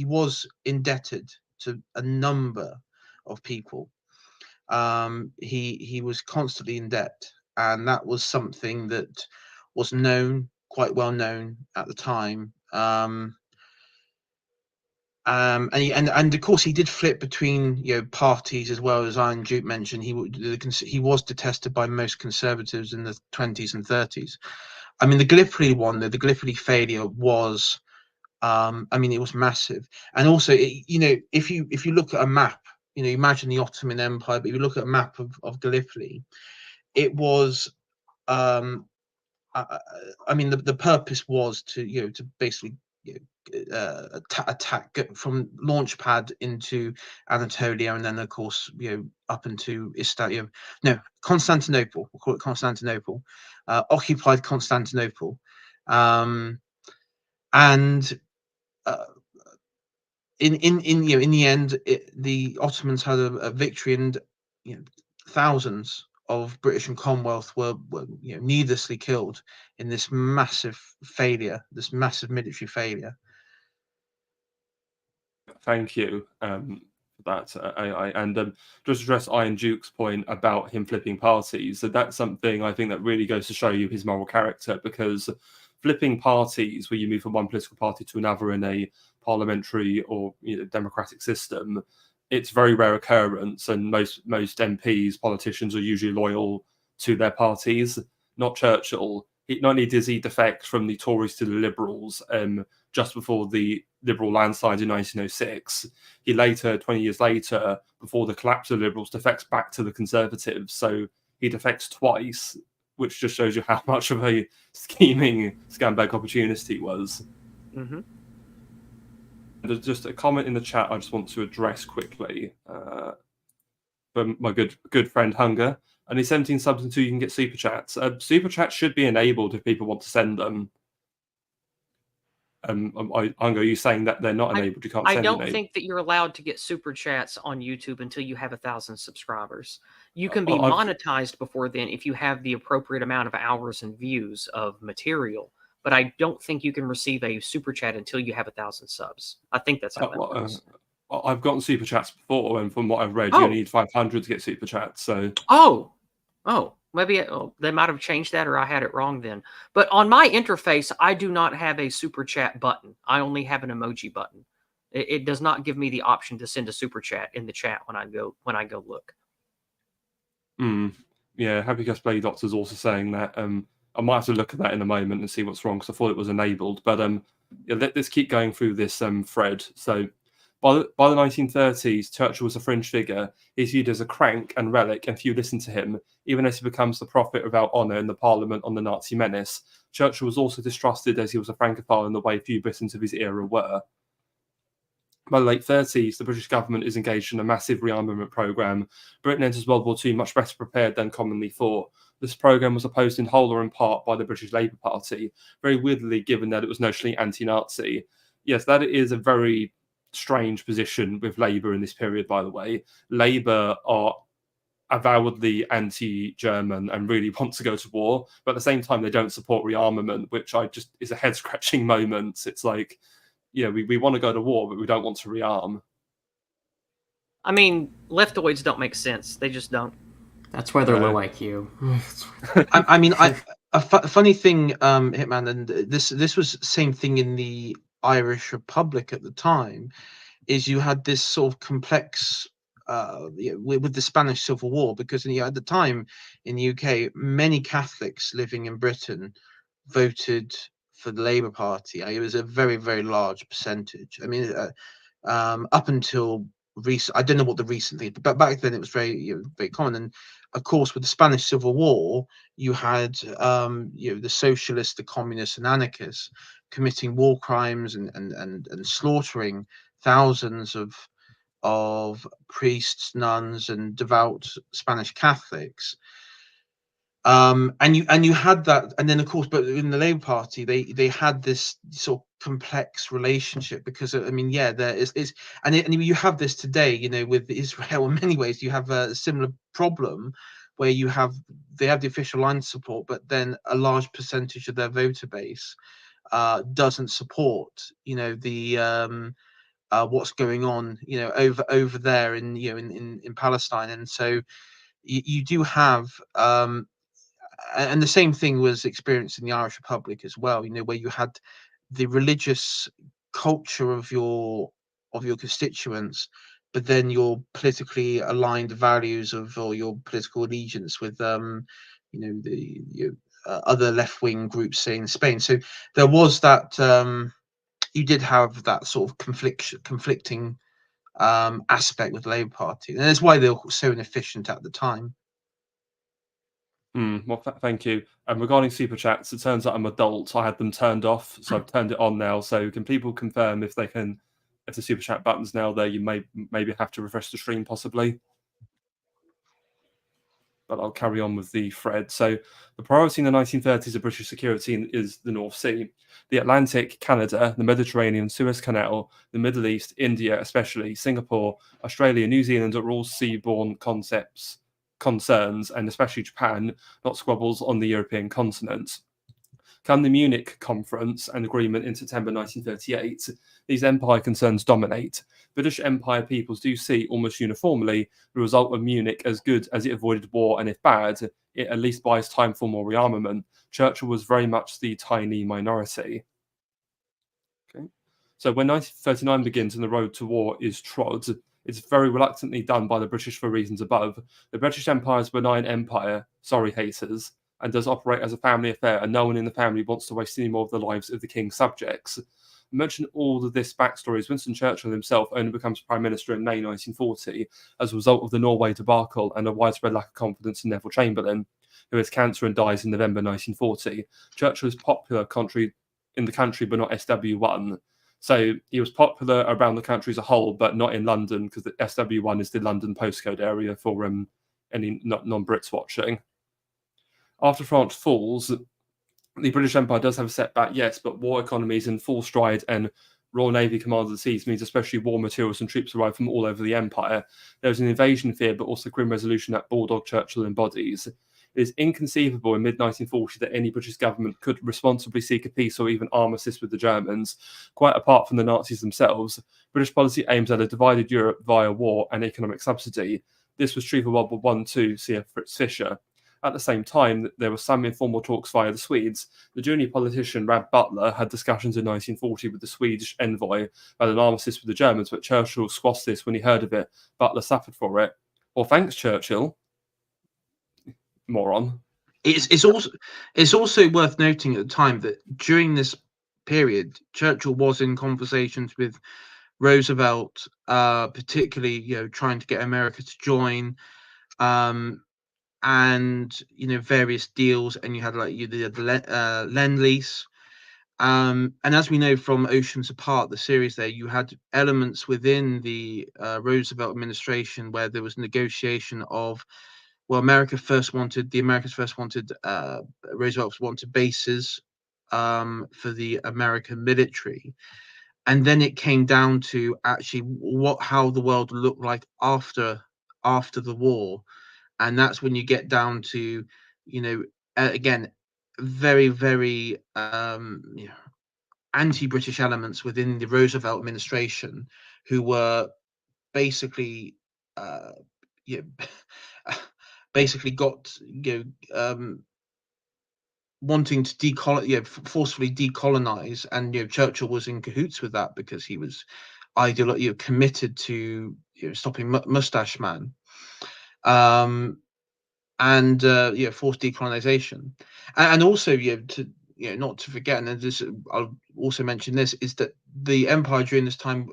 was indebted to a number of people. He was constantly in debt, and that was something that was quite well known at the time. and of course he did flip between parties as well. As Iron Duke mentioned, he was detested by most conservatives in the 20s and 30s. I mean, the Gallipoli one, the Gallipoli failure was, I mean, it was massive. And also, if you look at a map, imagine the Ottoman Empire, but if you look at a map of Gallipoli, it was, I mean, the purpose was to to basically attack from Launchpad into Anatolia, and then of course up into Istanbul. No, Constantinople. We'll call it Constantinople. Occupied Constantinople, and in the end, the Ottomans had a victory, and thousands of British and Commonwealth were needlessly killed in this massive failure, this massive military failure. Thank you for that. And just address Iron Duke's point about him flipping parties. So that's something I think that really goes to show you his moral character, because flipping parties, where you move from one political party to another in a parliamentary or democratic system, it's very rare occurrence, and most MPs, politicians, are usually loyal to their parties. Not Churchill. Not only does he defect from the Tories to the Liberals just before the Liberal landslide in 1906, he later, 20 years later, before the collapse of the Liberals, defects back to the Conservatives. So he defects twice, which just shows you how much of a scheming scumbag opportunist he was. Mm-hmm. There's just a comment in the chat I just want to address quickly from my good friend Hunger. Only 17 subs and 2 you can get super chats. Super chats should be enabled if people want to send them. Hunger, are you saying that they're not enabled? You can't send them? I don't think that you're allowed to get super chats on YouTube until you have 1,000 subscribers. You can be monetized before then if you have the appropriate amount of hours and views of material. But I don't think you can receive a super chat until you have 1,000 subs. I think that's how that works. I've gotten super chats before, and from what I've read, you need 500 to get super chats. So maybe they might have changed that, or I had it wrong then. But on my interface, I do not have a super chat button. I only have an emoji button. It does not give me the option to send a super chat in the chat when I go look. Yeah, Happy Cosplay Doctor's also saying that. I might have to look at that in a moment and see what's wrong, because I thought it was enabled. But let's keep going through this thread. So by the 1930s, Churchill was a fringe figure. He's viewed as a crank and relic, and few listen to him, even as he becomes the prophet without honour in the Parliament on the Nazi menace. Churchill was also distrusted, as he was a Francophile in the way few Britons of his era were. By the late 30s, the British government is engaged in a massive rearmament programme. Britain enters World War II much better prepared than commonly thought. This programme was opposed in whole or in part by the British Labour Party, very weirdly given that it was notionally anti-Nazi. Yes, that is a very strange position with Labour in this period, by the way. Labour are avowedly anti-German and really want to go to war, but at the same time they don't support rearmament, which is a head-scratching moment. It's like, we want to go to war, but we don't want to rearm. I mean, leftoids don't make sense. They just don't. That's why they're low IQ. I mean, a funny thing, Hitman, and this was the same thing in the Irish Republic at the time, is you had this sort of complex with the Spanish Civil War, because at the time in the UK, many Catholics living in Britain voted for the Labour Party. It was a very, very large percentage. I mean, up until recent, I don't know what the recent thing, but back then it was very, very common. And of course, with the Spanish Civil War, you had, the socialists, the communists, and anarchists committing war crimes and slaughtering thousands of priests, nuns, and devout Spanish Catholics. And you had that, and then of course, but in the Labour Party, they had this sort of complex relationship, because I mean, there is, and you have this today, with Israel. In many ways, you have a similar problem where they have the official line support, but then a large percentage of their voter base doesn't support, the what's going on, over there in Palestine, and so you do have. And the same thing was experienced in the Irish Republic as well, where you had the religious culture of your your constituents, but then your politically aligned values or your political allegiance with the other left-wing groups, say in Spain. So there was that you did have that sort of conflicting aspect with the Labour Party, and that's why they were so inefficient at the time. Well, thank you. And regarding super chats, it turns out I'm adult. I had them turned off, so I've turned it on now. So can people confirm if the super chat button's now there? You maybe have to refresh the stream possibly. But I'll carry on with the thread. So the priority in the 1930s of British security is the North Sea, the Atlantic, Canada, the Mediterranean, Suez Canal, the Middle East, India, especially Singapore, Australia, New Zealand are all seaborne concerns, and especially Japan, not squabbles on the European continent. Come the Munich Conference and agreement in September 1938, these empire concerns dominate. British Empire peoples do see almost uniformly the result of Munich as good as it avoided war, and if bad, it at least buys time for more rearmament. Churchill was very much the tiny minority. Okay. So when 1939 begins and the road to war is trod, it's very reluctantly done by the British for reasons above. The British Empire is a benign empire, sorry haters, and does operate as a family affair, and no one in the family wants to waste any more of the lives of the king's subjects. I mentioned all of this backstory as Winston Churchill himself only becomes Prime Minister in May 1940 as a result of the Norway debacle and a widespread lack of confidence in Neville Chamberlain, who has cancer and dies in November 1940. Churchill is popular in the country, but not SW1. So he was popular around the country as a whole, but not in London, because the SW1 is the London postcode area for any non-Brits watching. After France falls, the British Empire does have a setback, yes, but war economy is in full stride, and Royal Navy command of the seas means especially war materials and troops arrive from all over the empire. There is an invasion fear, but also grim resolution that Bulldog Churchill embodies. It is inconceivable in mid-1940 that any British government could responsibly seek a peace or even armistice with the Germans. Quite apart from the Nazis themselves, British policy aims at a divided Europe via war and economic subsidy. This was true for World War I too, C.F. Fritz Fischer. At the same time, there were some informal talks via the Swedes. The junior politician Rab Butler had discussions in 1940 with the Swedish envoy about an armistice with the Germans, but Churchill squashed this when he heard of it. Butler suffered for it. Well, thanks, Churchill. Moron. It's also worth noting at the time that during this period, Churchill was in conversations with Roosevelt, particularly trying to get America to join, and various deals, and you had the Lend-Lease, and as we know from Oceans Apart, the series there, you had elements within the Roosevelt administration where there was negotiation of, well, the Americans first wanted Roosevelt wanted bases for the American military, and then it came down to actually how the world looked like after the war. And that's when you get down to, again, very, very anti-British elements within the Roosevelt administration, who were basically, basically got, wanting to forcefully decolonize, and Churchill was in cahoots with that because he was committed to stopping Mustache Man. And forced decolonization, and also not to forget, and this I'll also mention this, is that the empire during this time,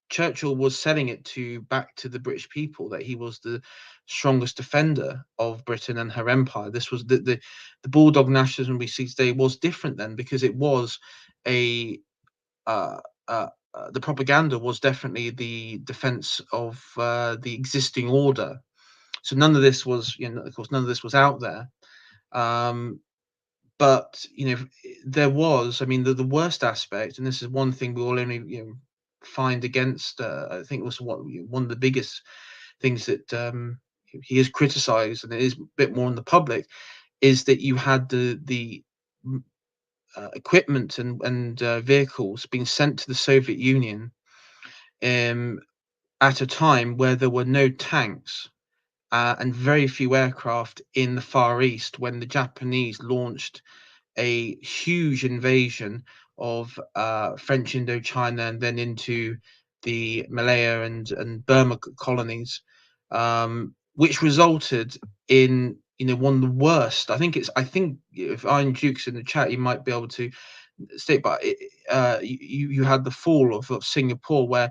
Churchill was selling it back to the British people that he was the strongest defender of Britain and her empire. This was the Bulldog nationalism we see today was different then, because it was the propaganda was definitely the defense of the existing order. So none of this was, of course, none of this was out there. But there was, the worst aspect, and this is one thing we all only find against. I think it was one of the biggest things that he has criticised, and it is a bit more in the public, is that you had the equipment and vehicles being sent to the Soviet Union at a time where there were no tanks. And very few aircraft in the Far East, when the Japanese launched a huge invasion of French Indochina and then into the Malaya and Burma colonies, which resulted in one of the worst. I think if Iron Duke's in the chat, he might be able to state, but you had the fall of Singapore, where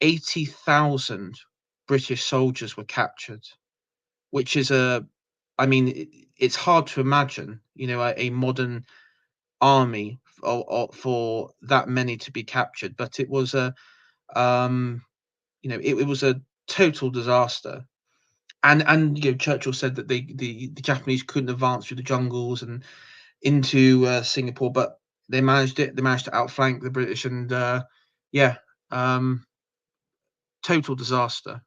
80,000 British soldiers were captured, which is it's hard to imagine, a modern army for that many to be captured, but it was it was a total disaster. And Churchill said that the Japanese couldn't advance through the jungles and into Singapore, but they managed it. They managed to outflank the British, and total disaster.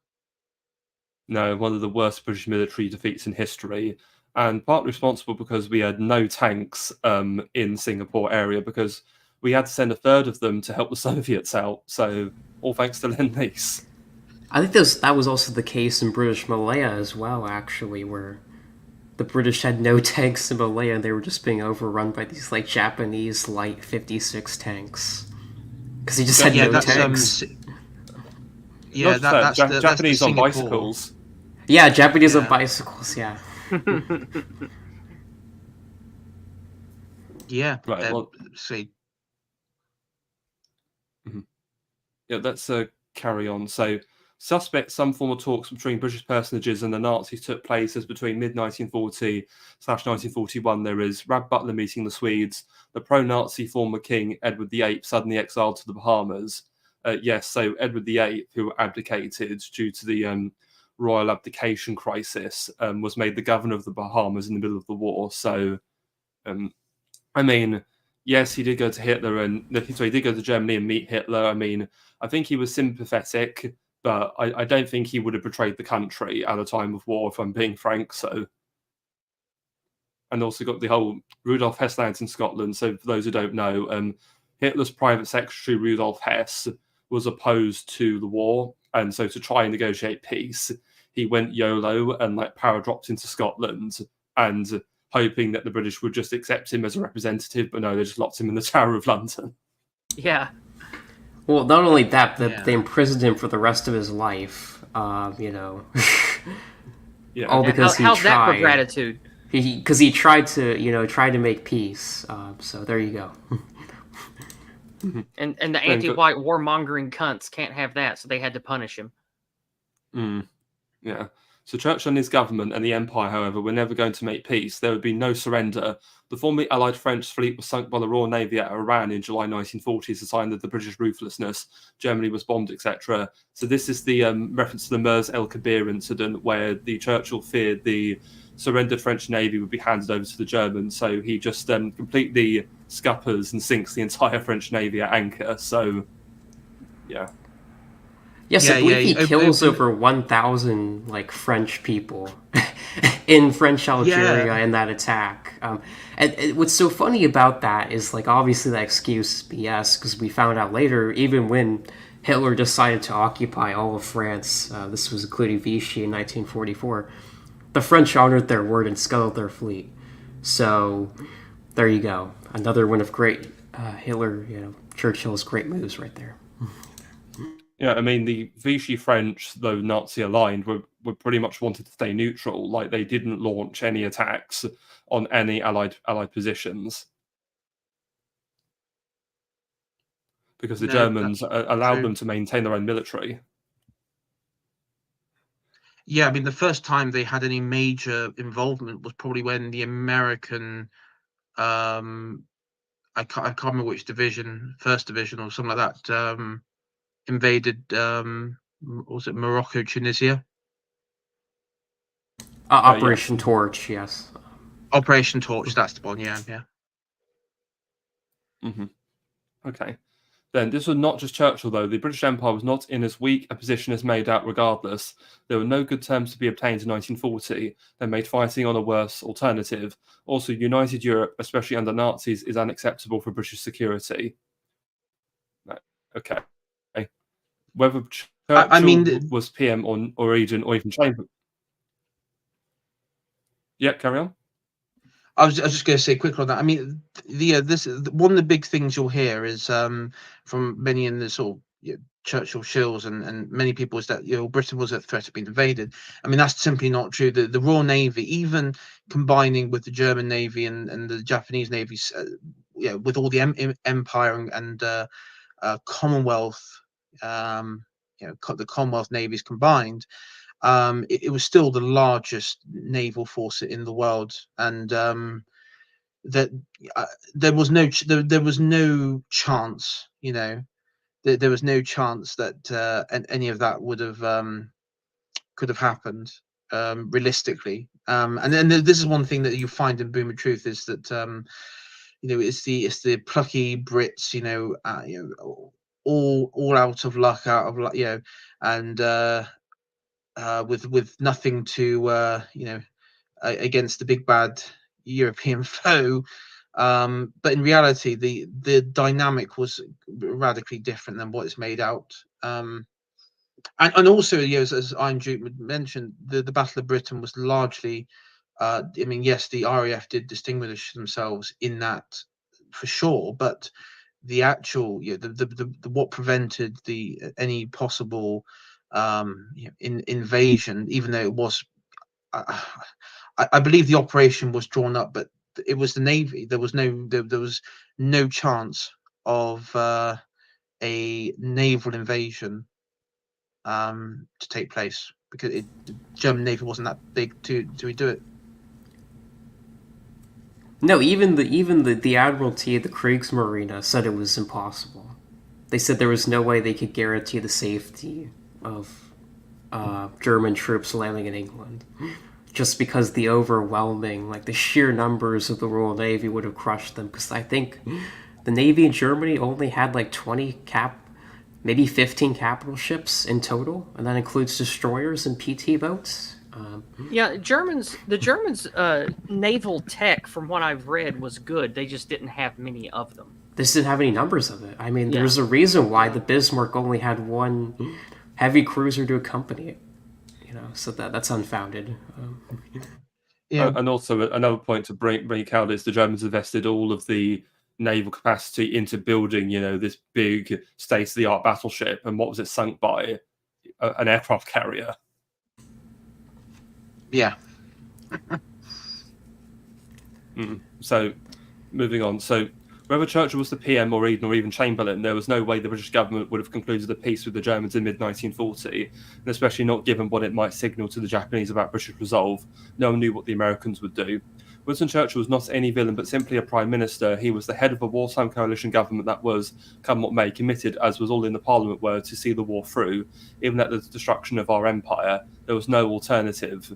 No, one of the worst British military defeats in history, and partly responsible because we had no tanks in Singapore area, because we had to send a third of them to help the Soviets out. So all thanks to Lend-Lease. I think that was also the case in British Malaya as well, actually, where the British had no tanks in Malaya and they were just being overrun by these like Japanese light 56 tanks because he just had no tanks. That's Japanese on bicycles. Yeah, Japanese on bicycles. Yeah. Yeah. Right. Well, see. Yeah, let's carry on. So, suspect some form of talks between British personages and the Nazis took place as between mid-1940/1941. There is Rab Butler meeting the Swedes, the pro-Nazi former king Edward VIII suddenly exiled to the Bahamas. Yes, so Edward VIII, who abdicated due to the royal abdication crisis, was made the governor of the Bahamas in the middle of the war. So, I mean, yes, he did go to Hitler, and so he did go to Germany and meet Hitler. I mean, I think he was sympathetic, but I don't think he would have betrayed the country at a time of war, if I'm being frank. So, and also got the whole Rudolf Hess lands in Scotland. So, for those who don't know, Hitler's private secretary Rudolf Hess was opposed to the war, and so to try and negotiate peace, he went YOLO and paradropped into Scotland, and hoping that the British would just accept him as a representative, but no, they just locked him in the Tower of London. Yeah. Well, not only that, they imprisoned him for the rest of his life. Yeah. All because how's that for gratitude? Because he tried to make peace. So there you go. And the anti-white warmongering cunts can't have that, so they had to punish him. Yeah. So Churchill and his government and the Empire, however, were never going to make peace. There would be no surrender. The formerly Allied French fleet was sunk by the Royal Navy at Iran in July 1940 as a sign of the British ruthlessness. Germany was bombed, etc. So this is the reference to the Mers El Kabir incident, where the Churchill feared the surrendered French Navy would be handed over to the Germans. So he just completely scuppers and sinks the entire French Navy at anchor. So, yeah. Yes, I believe he kills over 1,000 French people in French Algeria in that attack. And what's so funny about that is obviously that excuse is BS, because we found out later, even when Hitler decided to occupy all of France, this was including Vichy in 1944, the French honored their word and scuttled their fleet. So there you go, another one of great Hitler, Churchill's great moves right there. Yeah, I mean, the Vichy French, though Nazi aligned, were pretty much wanted to stay neutral. They didn't launch any attacks on any Allied positions, because the Germans allowed them to maintain their own military. Yeah, I mean, the first time they had any major involvement was probably when the American, I can't remember which division, First Division or something like that, invaded, was it Morocco, Tunisia? Operation Torch, yes. Operation Torch, that's the one, yeah. Okay. Then this was not just Churchill, though. The British Empire was not in as weak a position as made out regardless. There were no good terms to be obtained in 1940. They made fighting on a worse alternative. Also, united Europe, especially under Nazis, is unacceptable for British security. Okay. Whether Churchill was PM or Regent or even Chamberlain. Yeah, carry on. I was just going to say quickly on that. I mean, this one of the big things you'll hear is from many in the sort of Churchill shills and many people is that Britain was at threat of being invaded. I mean, that's simply not true. The Royal Navy, even combining with the German Navy and the Japanese Navy, with all the Empire and Commonwealth, the Commonwealth navies combined, it was still the largest naval force in the world, and that there was no chance, there was no chance that any of that would have could have happened realistically. And then this is one thing that you find in Boom of Truth is that it's the plucky Brits, all out of luck, and with nothing to against the big bad European foe. But in reality, the dynamic was radically different than what it's made out. And also, as Iron Duke mentioned, the Battle of Britain was largely, I mean, yes, the RAF did distinguish themselves in that for sure, but the actual, the what prevented any possible invasion, even though it was, I believe the operation was drawn up, but it was the Navy. There was no chance of a naval invasion to take place because the German Navy wasn't that big to do it. No, even the Admiralty, the Kriegsmarine said it was impossible. They said there was no way they could guarantee the safety of German troops landing in England, just because the overwhelming, the sheer numbers of the Royal Navy would have crushed them. Because I think the Navy in Germany only had 20 maybe 15 capital ships in total, and that includes destroyers and PT boats. The Germans' naval tech, from what I've read, was good. They just didn't have many of them. They just didn't have any numbers of it. I mean, there's a reason why the Bismarck only had one heavy cruiser to accompany it. So that's unfounded. And also another point to break out is the Germans invested all of the naval capacity into building, this big state-of-the-art battleship, and what was it sunk by? An aircraft carrier. Yeah. So, moving on. So, whether Churchill was the PM or Eden or even Chamberlain, there was no way the British government would have concluded a peace with the Germans in mid-1940, and especially not given what it might signal to the Japanese about British resolve. No one knew what the Americans would do. Winston Churchill was not any villain, but simply a prime minister. He was the head of a wartime coalition government that was, come what may, committed, as was all in the parliament were, to see the war through, even at the destruction of our empire. There was no alternative.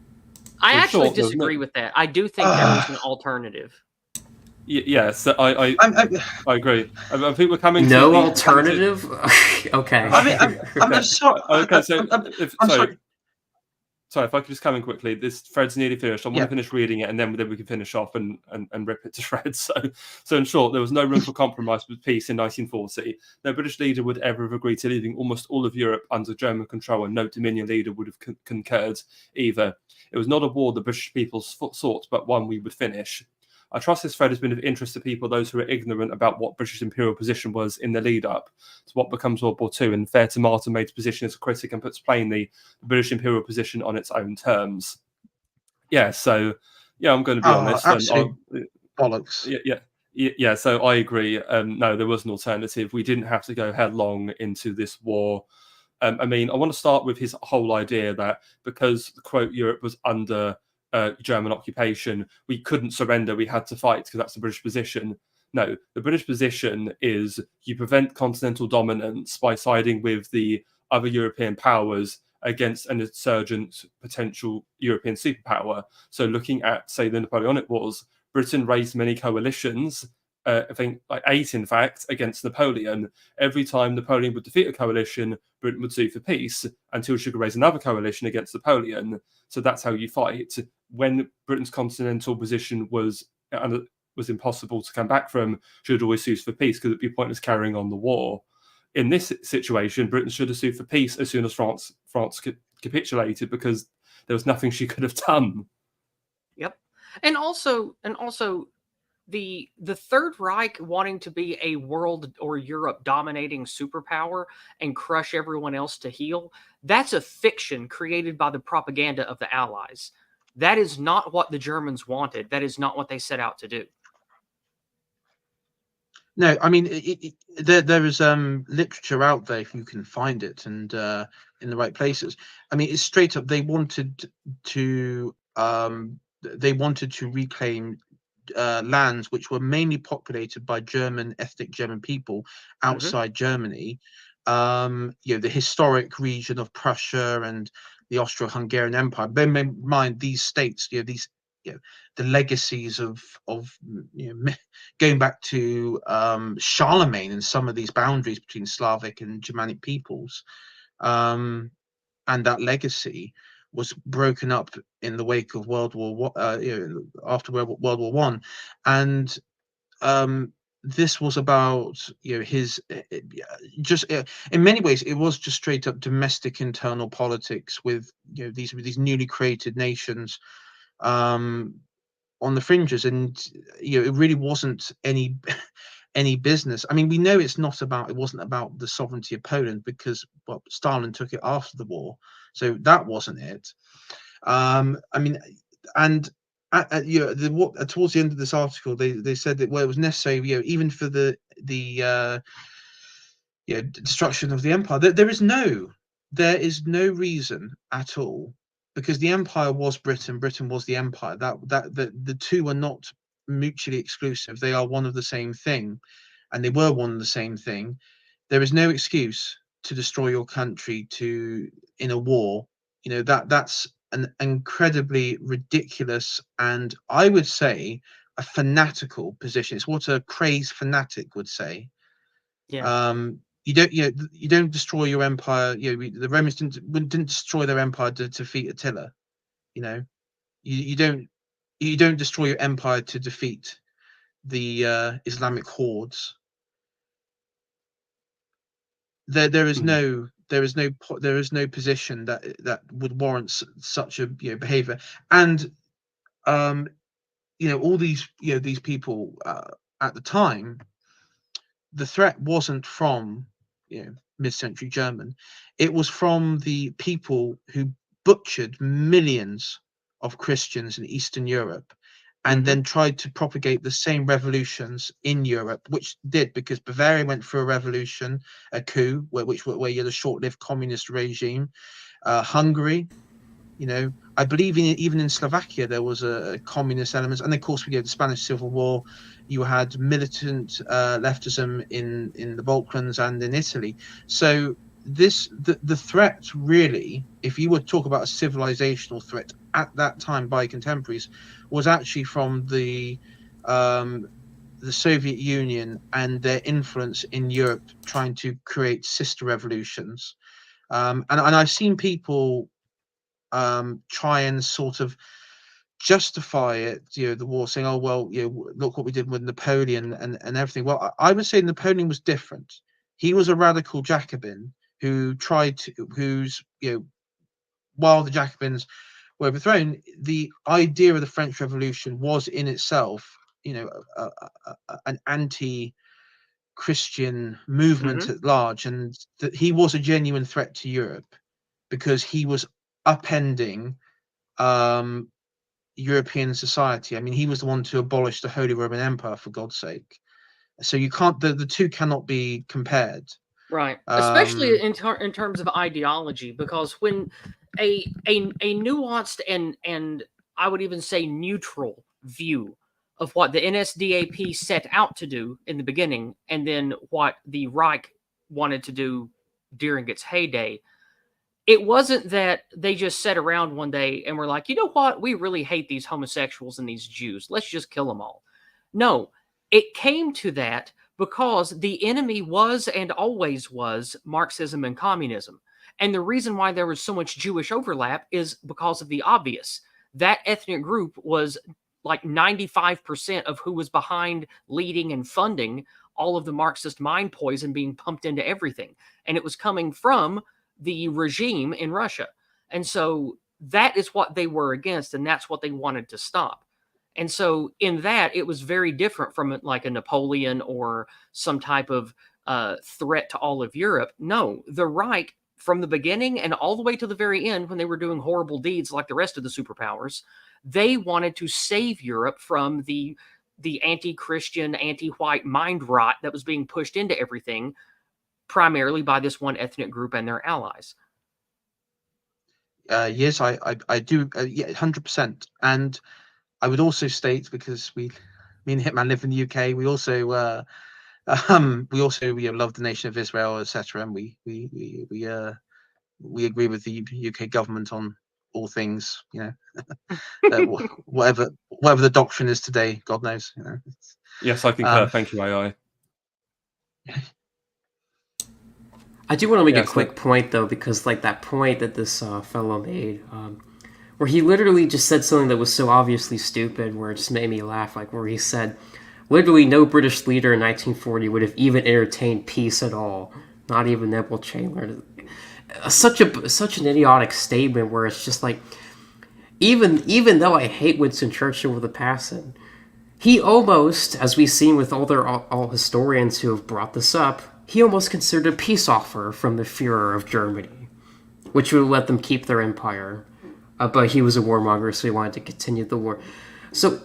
I actually disagree with that. I do think there was an alternative. Yes, I agree. I think we're coming no to alternative. Okay. I'm sorry. Okay, so I'm sorry. Sorry, if I could just come in quickly. This thread's nearly finished. I want to finish reading it, and then we can finish off and rip it to shreds. So in short, there was no room for compromise with peace in 1940. No British leader would ever have agreed to leaving almost all of Europe under German control, and no Dominion leader would have concurred either. It was not a war the British people sought, but one we would finish. I trust this thread has been of interest to people, those who are ignorant about what British imperial position was in the lead-up to what becomes World War II, and fair to Martin Maid's position as a critic and puts plainly the British imperial position on its own terms. I'm going to be honest. Absolute bollocks. Yeah, so I agree. No, there was an alternative. We didn't have to go headlong into this war. I mean, I want to start with his whole idea that because, quote, Europe was under German occupation, we couldn't surrender, we had to fight because that's the British position. No, the British position is you prevent continental dominance by siding with the other European powers against an insurgent potential European superpower. So looking at, say, the Napoleonic Wars, Britain raised many coalitions, I think 8 in fact, against Napoleon. Every time Napoleon would defeat a coalition, Britain would sue for peace until she could raise another coalition against Napoleon. So that's how you fight. When Britain's continental position was impossible to come back from, she would always sue for peace because it'd be pointless carrying on the war. In this situation, Britain should have sued for peace as soon as France capitulated, because there was nothing she could have done. Yep, and also, the Third Reich wanting to be a world or Europe dominating superpower and crush everyone else to heel, that's a fiction created by the propaganda of the Allies. That is not what the Germans wanted. That is not what they set out to do. No, I mean there is literature out there if you can find it, and in the right places. I mean, it's straight up. They wanted to reclaim lands which were mainly populated by ethnic German people outside Germany. The historic region of Prussia and the Austro-Hungarian Empire. Bear in mind these states, the legacies of going back to Charlemagne and some of these boundaries between Slavic and Germanic peoples, and that legacy was broken up in the wake of World War after World War One, and this was about his just in many ways it was just straight up domestic internal politics with these newly created nations on the fringes, and it really wasn't any business. I mean, we know it wasn't about the sovereignty of Poland because Stalin took it after the war, so that wasn't it. I mean, and towards the end of this article, they said that it was necessary, even for the destruction of the empire. There is no reason at all, because the empire was Britain was the empire. That the two are not mutually exclusive. They are one of the same thing, and they were one of the same thing. There is no excuse to destroy your country in a war. That's an incredibly ridiculous, and I would say a fanatical position. It's what a crazed fanatic would say. Yeah. You don't destroy your empire. The Romans didn't destroy their empire to defeat Attila. You don't destroy your empire to defeat the Islamic hordes. There is no position that would warrant such a behavior. And all these people at the time, the threat wasn't from mid-century German. It was from the people who butchered millions of Christians in Eastern Europe, and then tried to propagate the same revolutions in Europe, which did, because Bavaria went through a revolution, a coup, where you had a short-lived communist regime. Hungary, I believe even in Slovakia there was a communist element, and of course we had the Spanish Civil War. You had militant leftism in the Balkans and in Italy. So the threat, really, if you were to talk about a civilizational threat at that time by contemporaries, was actually from the Soviet Union and their influence in Europe, trying to create sister revolutions. And I've seen people try and sort of justify it, the war, saying, oh well, look what we did with Napoleon and everything. Well, I would say Napoleon was different. He was a radical Jacobin who's while the Jacobins were overthrown, the idea of the French Revolution was in itself an anti-Christian movement at large, and that he was a genuine threat to Europe because he was upending European society. I mean, he was the one to abolish the Holy Roman Empire, for God's sake. So you can't, the two cannot be compared. Right. Especially in terms of ideology, because when a nuanced and I would even say neutral view of what the NSDAP set out to do in the beginning, and then what the Reich wanted to do during its heyday, it wasn't that they just sat around one day and were like, you know what, we really hate these homosexuals and these Jews, let's just kill them all. No, it came to that because the enemy was and always was Marxism and communism. And the reason why there was so much Jewish overlap is because of the obvious. That ethnic group was like 95% of who was behind leading and funding all of the Marxist mind poison being pumped into everything. And it was coming from the regime in Russia. And so that is what they were against, and that's what they wanted to stop. And so in that, it was very different from like a Napoleon or some type of threat to all of Europe. No, the Reich, from the beginning and all the way to the very end, when they were doing horrible deeds like the rest of the superpowers, they wanted to save Europe from the anti-Christian, anti-white mind rot that was being pushed into everything, primarily by this one ethnic group and their allies. Yes, I do. Yeah, 100%. And I would also state, because me and Hitman live in the UK, we also love the nation of Israel, etc. And we agree with the UK government on all things. Whatever the doctrine is today, God knows. Yes, I concur. Thank you, AI. I do want to make a quick point, though, because like that point that this fellow made, where he literally just said something that was so obviously stupid, where it just made me laugh, like where he said, literally no British leader in 1940 would have even entertained peace at all, not even Neville Chamberlain. Such an idiotic statement, where it's just like, even though I hate Winston Churchill with a passion, he almost, as we've seen with all historians who have brought this up, he almost considered a peace offer from the Führer of Germany, which would let them keep their empire. But he was a warmonger, so he wanted to continue the war. So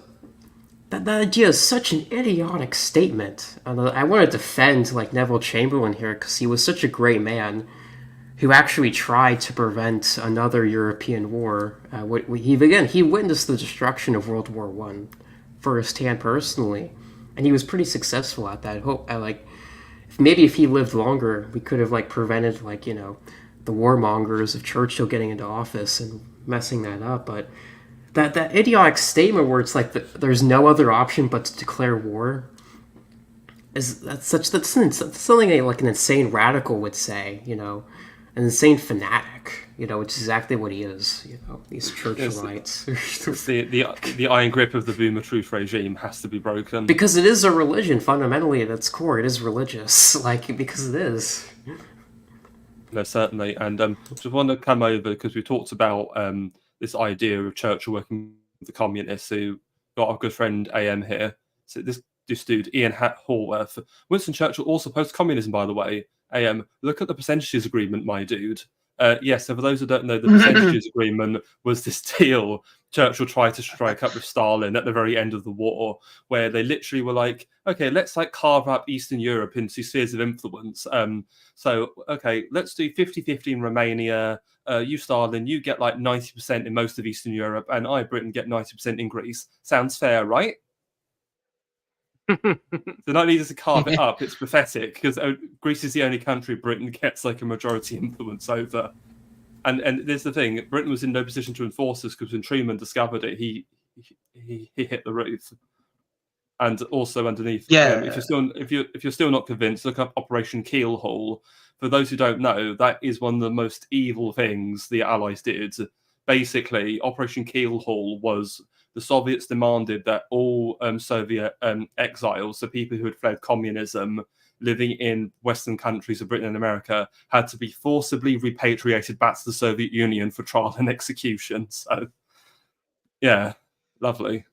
that idea is such an idiotic statement. I want to defend like Neville Chamberlain here, because he was such a great man who actually tried to prevent another European war. He witnessed the destruction of World War I firsthand, personally, and he was pretty successful at that. Maybe if he lived longer, we could have prevented the warmongers of Churchill getting into office and messing that up. But that idiotic statement where it's like there's no other option but to declare war that's something like an insane radical would say, an insane fanatic, which is exactly what he is, these Churchillites. The iron grip of the Boomer Truth regime has to be broken. Because it is a religion, fundamentally, at its core. It is religious, because it is. No, certainly. And just want to come over, because we talked about this idea of Churchill working with the communists, who got our good friend AM here. So this dude, Ian Hallworth. Winston Churchill also opposed communism, by the way. AM, look at the percentages agreement, my dude. Yes, so for those who don't know, the percentages agreement was this deal Churchill tried to strike up with Stalin at the very end of the war, where they literally were like, okay, let's carve up Eastern Europe into spheres of influence. So, okay, let's do 50-50 in Romania. You, Stalin, you get 90% in most of Eastern Europe, and I, Britain, get 90% in Greece. Sounds fair, right? So not needed to carve it up. It's pathetic, because Greece is the only country Britain gets a majority influence over. And there's the thing: Britain was in no position to enforce this, because when Truman discovered it, he hit the roof. And also underneath, if you're still not convinced, look up Operation Keelhaul. For those who don't know, that is one of the most evil things the Allies did. Basically, Operation Keelhaul was the Soviets demanded that all Soviet exiles, so people who had fled communism, living in Western countries of Britain and America, had to be forcibly repatriated back to the Soviet Union for trial and execution. So, yeah, lovely.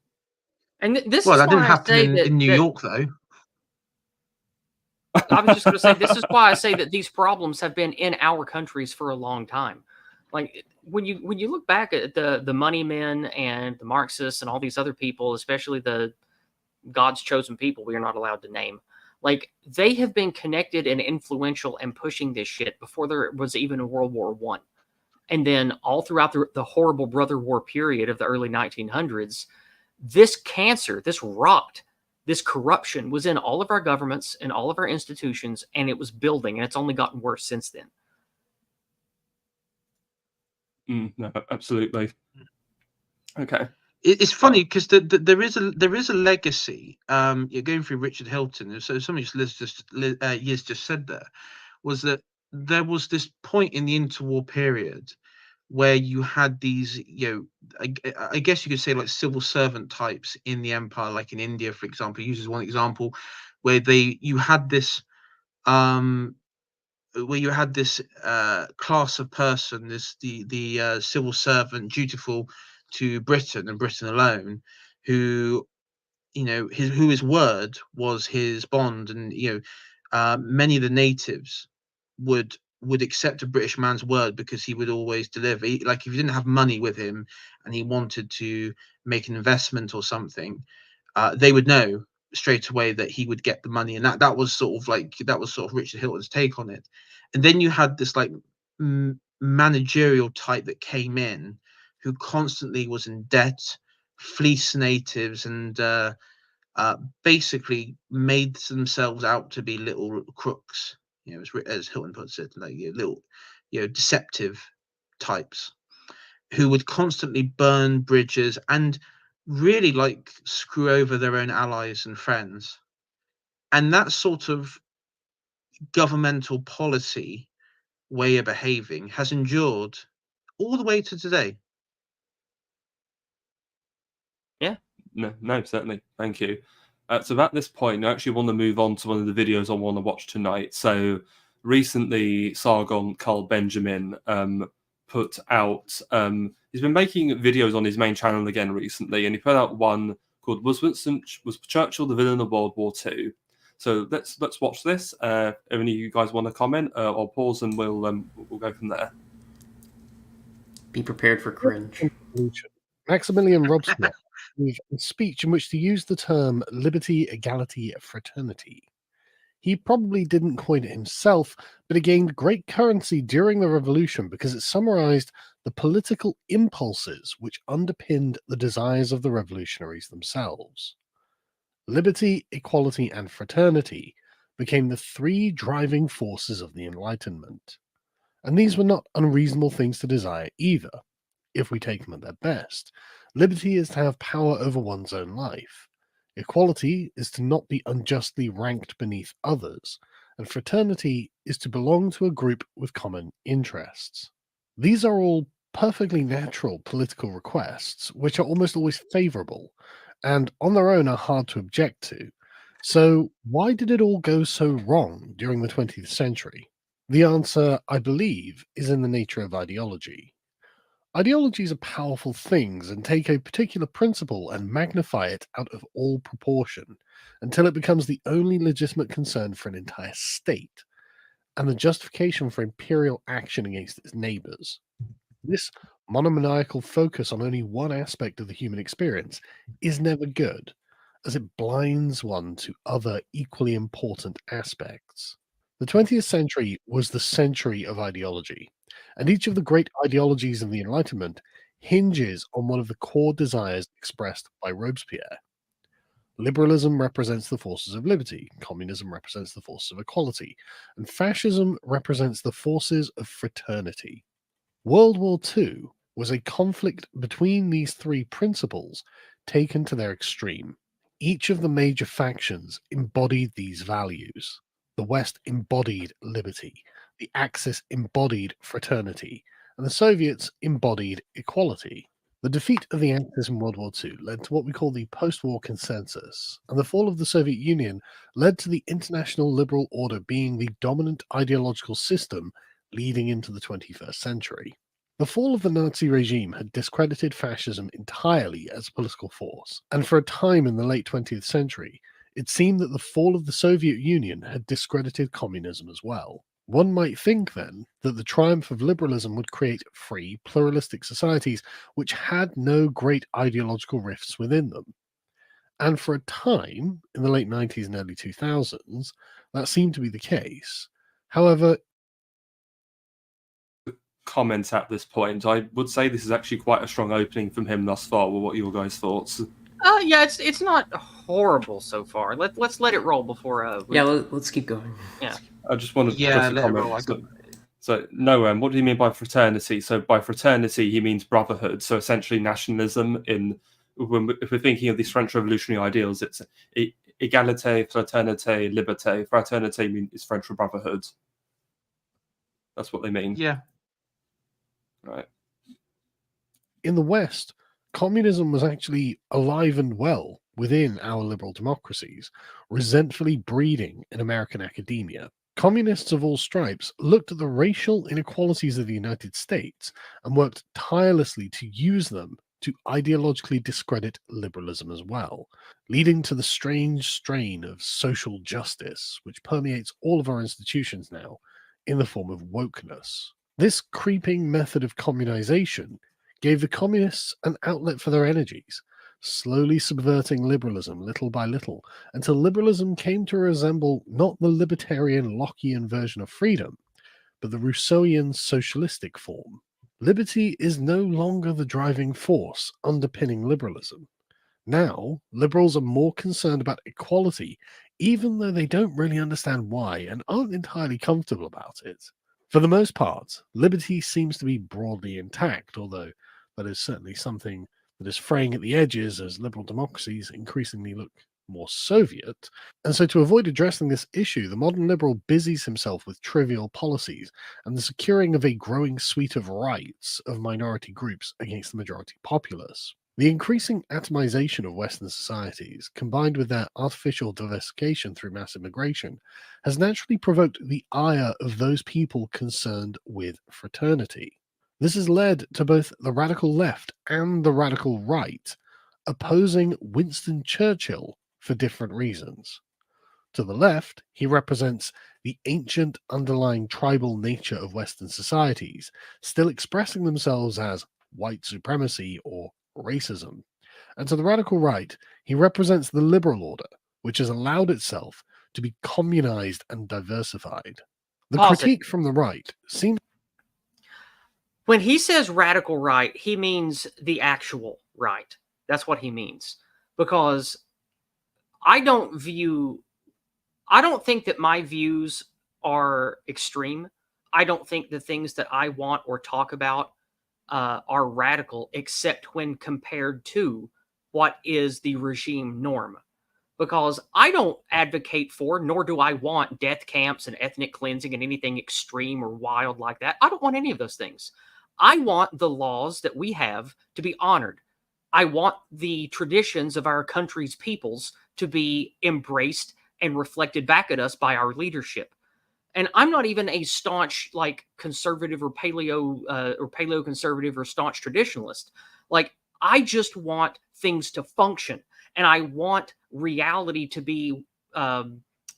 And this that didn't happen in New York, though. I was just going to say, this is why I say that these problems have been in our countries for a long time. When you look back at the money men and the Marxists and all these other people, especially the God's chosen people we are not allowed to name, they have been connected and influential and pushing this shit before there was even a World War I. And then all throughout the horrible brother war period of the early 1900s, this cancer, this rot, this corruption was in all of our governments and all of our institutions, and it was building, and it's only gotten worse since then. No, absolutely. Okay. It's funny because there is a legacy. You're going through Richard Hilton. So something Yizz just said there was that there was this point in the interwar period where you had these, I guess you could say civil servant types in the empire, like in India, for example. He uses one example where you had this class of person, the civil servant dutiful to Britain and Britain alone, who, his word was his bond, and many of the natives would accept a British man's word because he would always deliver. Like if you didn't have money with him and he wanted to make an investment or something, they would know straight away that he would get the money, and that was sort of Richard Hilton's take on it. And then you had this like managerial type that came in, who constantly was in debt, fleeced natives, and basically made themselves out to be little crooks. As Hilton puts it, like little, deceptive types who would constantly burn bridges and really like screw over their own allies and friends. And that sort of governmental policy way of behaving has endured all the way to today. Yeah. No, certainly. Thank you. So at this point, I actually want to move on to one of the videos I want to watch tonight. So recently, Sargon Carl Benjamin put out. He's been making videos on his main channel again recently, and he put out one called "Was Churchill the Villain of World War II?" So let's watch this. If any of you guys want to comment, I'll pause and we'll go from there. Be prepared for cringe. Maximilian Robespierre gave a speech in which to use the term liberty, equality, fraternity. He probably didn't coin it himself, but it gained great currency during the revolution because it summarized the political impulses which underpinned the desires of the revolutionaries themselves. Liberty, equality, and fraternity became the three driving forces of the Enlightenment. And these were not unreasonable things to desire either, if we take them at their best. Liberty is to have power over one's own life. Equality is to not be unjustly ranked beneath others, and fraternity is to belong to a group with common interests. These are all perfectly natural political requests, which are almost always favorable, and on their own are hard to object to. So why did it all go so wrong during the 20th century? The answer, I believe, is in the nature of ideology. Ideologies are powerful things and take a particular principle and magnify it out of all proportion until it becomes the only legitimate concern for an entire state and the justification for imperial action against its neighbors. This monomaniacal focus on only one aspect of the human experience is never good, as it blinds one to other equally important aspects. The 20th century was the century of ideology, and each of the great ideologies of the Enlightenment hinges on one of the core desires expressed by Robespierre. Liberalism represents the forces of liberty, communism represents the forces of equality, and fascism represents the forces of fraternity. World War II was a conflict between these three principles taken to their extreme. Each of the major factions embodied these values. The West embodied liberty, the Axis embodied fraternity, and the Soviets embodied equality. The defeat of the Axis in World War II led to what we call the post-war consensus, and the fall of the Soviet Union led to the international liberal order being the dominant ideological system leading into the 21st century. The fall of the Nazi regime had discredited fascism entirely as a political force, and for a time in the late 20th century, it seemed that the fall of the Soviet Union had discredited communism as well. One might think, then, that the triumph of liberalism would create free, pluralistic societies which had no great ideological rifts within them. And for a time, in the late 90s and early 2000s, that seemed to be the case. However, comments at this point, I would say this is actually quite a strong opening from him thus far. Well, what are your guys' thoughts? Yeah, it's not horrible so far. Let's let it roll before. Let's keep going. Yeah. I just want to Yeah, just let it roll. comment. So Noam, what do you mean by fraternity? So by fraternity, he means brotherhood. So essentially nationalism. If we're thinking of these French revolutionary ideals, it's égalité, fraternité, liberté. Fraternité is French for brotherhood. That's what they mean. Yeah. Right. In the West, communism was actually alive and well within our liberal democracies, resentfully breeding in American academia. Communists of all stripes looked at the racial inequalities of the United States and worked tirelessly to use them to ideologically discredit liberalism as well, leading to the strange strain of social justice which permeates all of our institutions now in the form of wokeness. This creeping method of communization gave the communists an outlet for their energies, slowly subverting liberalism little by little until liberalism came to resemble not the libertarian Lockean version of freedom, but the Rousseauian socialistic form. Liberty is no longer the driving force underpinning liberalism. Now, liberals are more concerned about equality, even though they don't really understand why and aren't entirely comfortable about it. For the most part, liberty seems to be broadly intact, although that is certainly something that is fraying at the edges as liberal democracies increasingly look more Soviet. And so to avoid addressing this issue, the modern liberal busies himself with trivial policies and the securing of a growing suite of rights of minority groups against the majority populace. The increasing atomization of Western societies, combined with their artificial diversification through mass immigration, has naturally provoked the ire of those people concerned with fraternity. This has led to both the radical left and the radical right opposing Winston Churchill for different reasons. To the left, he represents the ancient underlying tribal nature of Western societies, still expressing themselves as white supremacy or racism. And to the radical right, he represents the liberal order, which has allowed itself to be communized and diversified. The Pause it. critique from the right seems... When he says radical right, he means the actual right. That's what he means. Because I don't think that my views are extreme. I don't think the things that I want or talk about are radical, except when compared to what is the regime norm. Because I don't advocate for, nor do I want death camps and ethnic cleansing and anything extreme or wild like that. I don't want any of those things. I want the laws that we have to be honored. I want the traditions of our country's peoples to be embraced and reflected back at us by our leadership. And I'm not even a staunch conservative or paleo conservative or staunch traditionalist. I just want things to function, and I want reality to be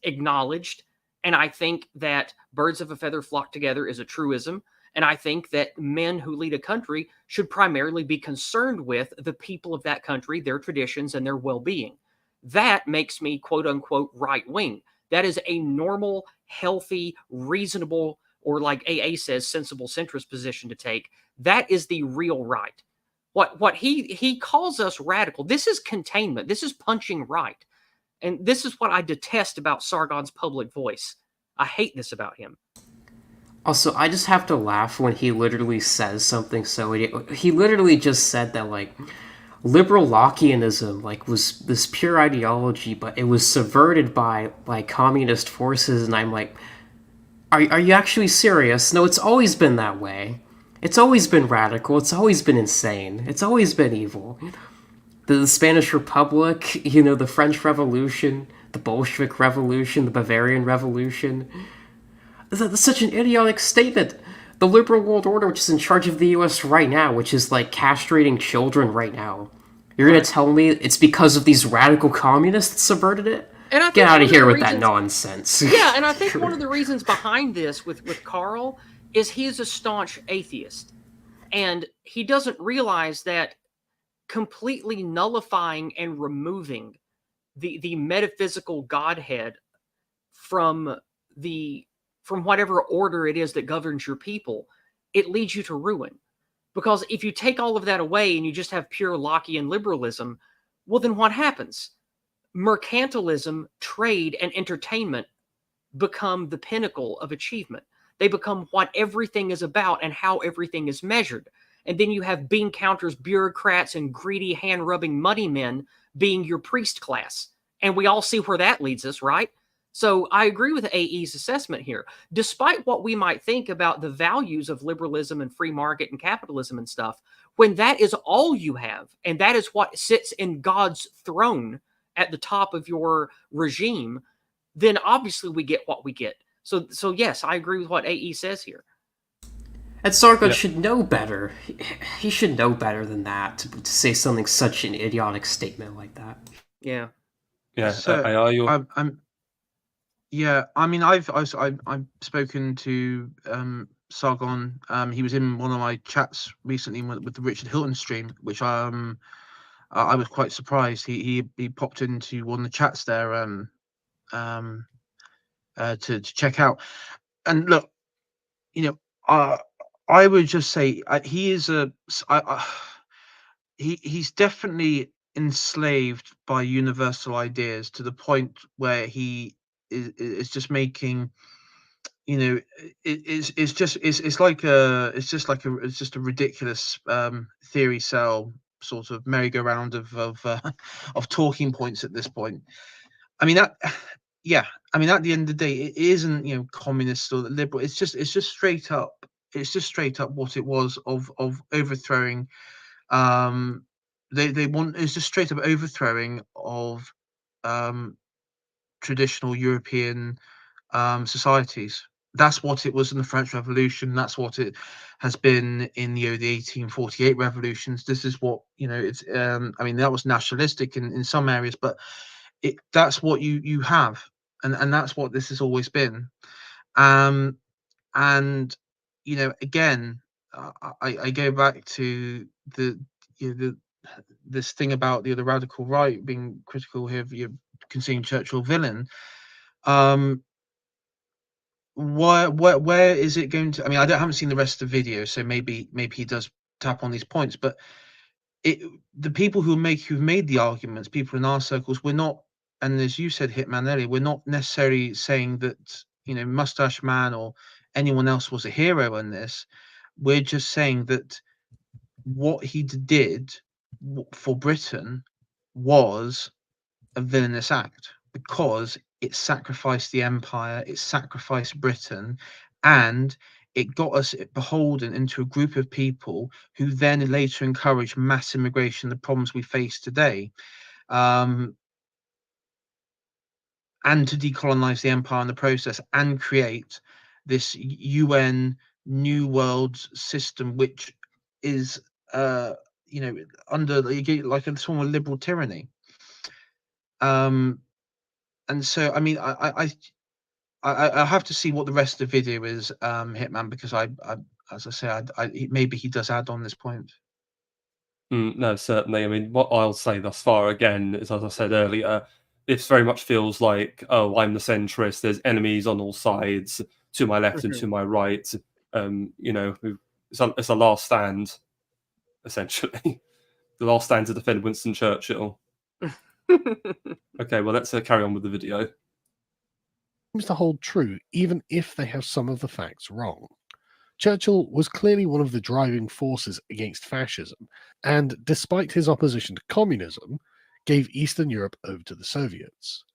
acknowledged. And I think that birds of a feather flock together is a truism. And I think that men who lead a country should primarily be concerned with the people of that country, their traditions, and their well-being. That makes me, quote unquote, right-wing. That is a normal, healthy, reasonable, or like AA says, sensible centrist position to take. That is the real right. What he calls us radical, this is containment. This is punching right. And this is what I detest about Sargon's public voice. I hate this about him. Also, I just have to laugh when he literally says something so idiot. He literally just said that, liberal Lockeanism, was this pure ideology, but it was subverted by, communist forces, and I'm like, are you actually serious? No, it's always been that way. It's always been radical. It's always been insane. It's always been evil. The Spanish Republic, the French Revolution, the Bolshevik Revolution, the Bavarian Revolution... That's such an idiotic statement. The liberal world order, which is in charge of the U.S. right now, which is castrating children right now. You're going to tell me it's because of these radical communists subverted it? And I Get out of here with that nonsense. Yeah, and I think one of the reasons behind this with Carl is he's a staunch atheist. And he doesn't realize that completely nullifying and removing the metaphysical Godhead from whatever order it is that governs your people, it leads you to ruin. Because if you take all of that away and you just have pure Lockean liberalism, well, then what happens? Mercantilism, trade, and entertainment become the pinnacle of achievement. They become what everything is about and how everything is measured. And then you have bean counters, bureaucrats, and greedy hand-rubbing money men being your priest class. And we all see where that leads us, right? So I agree with AE's assessment here. Despite what we might think about the values of liberalism and free market and capitalism and stuff, when that is all you have, and that is what sits in God's throne at the top of your regime, then obviously we get what we get. So yes, I agree with what AE says here. And Sargon Yeah. should know better. He should know better than that to say something such an idiotic statement like that. Yeah. Yeah, So AI, you're I'm yeah. I mean, I've spoken to Sargon. He was in one of my chats recently with the Richard Hilton stream, which I was quite surprised. He popped into one of the chats there to check out. And look, you know, I would just say he is he's definitely enslaved by universal ideas to the point where he is just making, you know, it's just it's just a ridiculous theory cell sort of merry-go-round of talking points at this point. I mean that yeah, I mean at the end of the day it isn't, you know, communist or liberal. It's just straight up what it was of overthrowing. They want it's just straight up overthrowing of um traditional European societies. That's what it was in the French Revolution. That's what it has been in the 1848 revolutions. This is what, you know, it's I mean that was nationalistic in some areas, but that's what you have, and that's what this has always been. um and you know, again, I go back to the, you know, this thing about the radical right being critical here of you considering Churchill villain. um where is it going to, I mean, haven't seen the rest of the video, so maybe he does tap on these points, but it the people who've made the arguments, people in our circles, we're not, and as you said, Hitman, earlier, we're not necessarily saying that, you know, Mustache Man or anyone else was a hero in this. We're just saying that what he did for Britain was a villainous act because it sacrificed the empire, it sacrificed Britain, and it got us beholden into a group of people who then later encouraged mass immigration, the problems we face today, and to decolonize the empire in the process and create this UN New World system, which is, you know, under like a form of liberal tyranny. And so, I mean, I have to see what the rest of the video is, Hitman, because I as I say, maybe he does add on this point. No, certainly. I mean, what I'll say thus far, again, is as I said earlier, this very much feels like, oh, I'm the centrist. There's enemies on all sides, to my left and to my right. You know, it's a last stand, essentially. The last stand to defend Winston Churchill. Okay, well, let's carry on with the video. Seems to hold true, even if they have some of the facts wrong. Churchill was clearly one of the driving forces against fascism, and despite his opposition to communism, gave Eastern Europe over to the Soviets.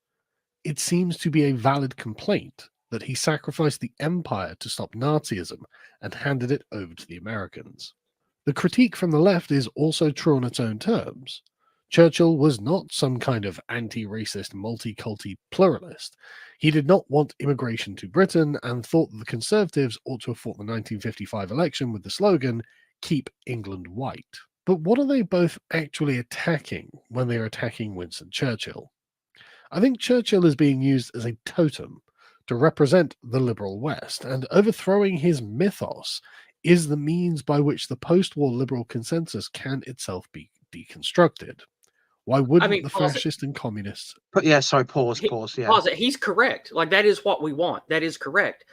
It seems to be a valid complaint that he sacrificed the empire to stop Nazism and handed it over to the Americans. The critique from the left is also true on its own terms. Churchill was not some kind of anti-racist, multi-culti pluralist. He did not want immigration to Britain and thought that the Conservatives ought to have fought the 1955 election with the slogan, "Keep England White." But what are they both actually attacking when they are attacking Winston Churchill? I think Churchill is being used as a totem to represent the liberal West, and overthrowing his mythos is the means by which the post-war liberal consensus can itself be deconstructed. Why wouldn't the fascists and communists? But yeah, sorry, pause. Yeah, Pause it. He's correct. Like, that is what we want. That is correct.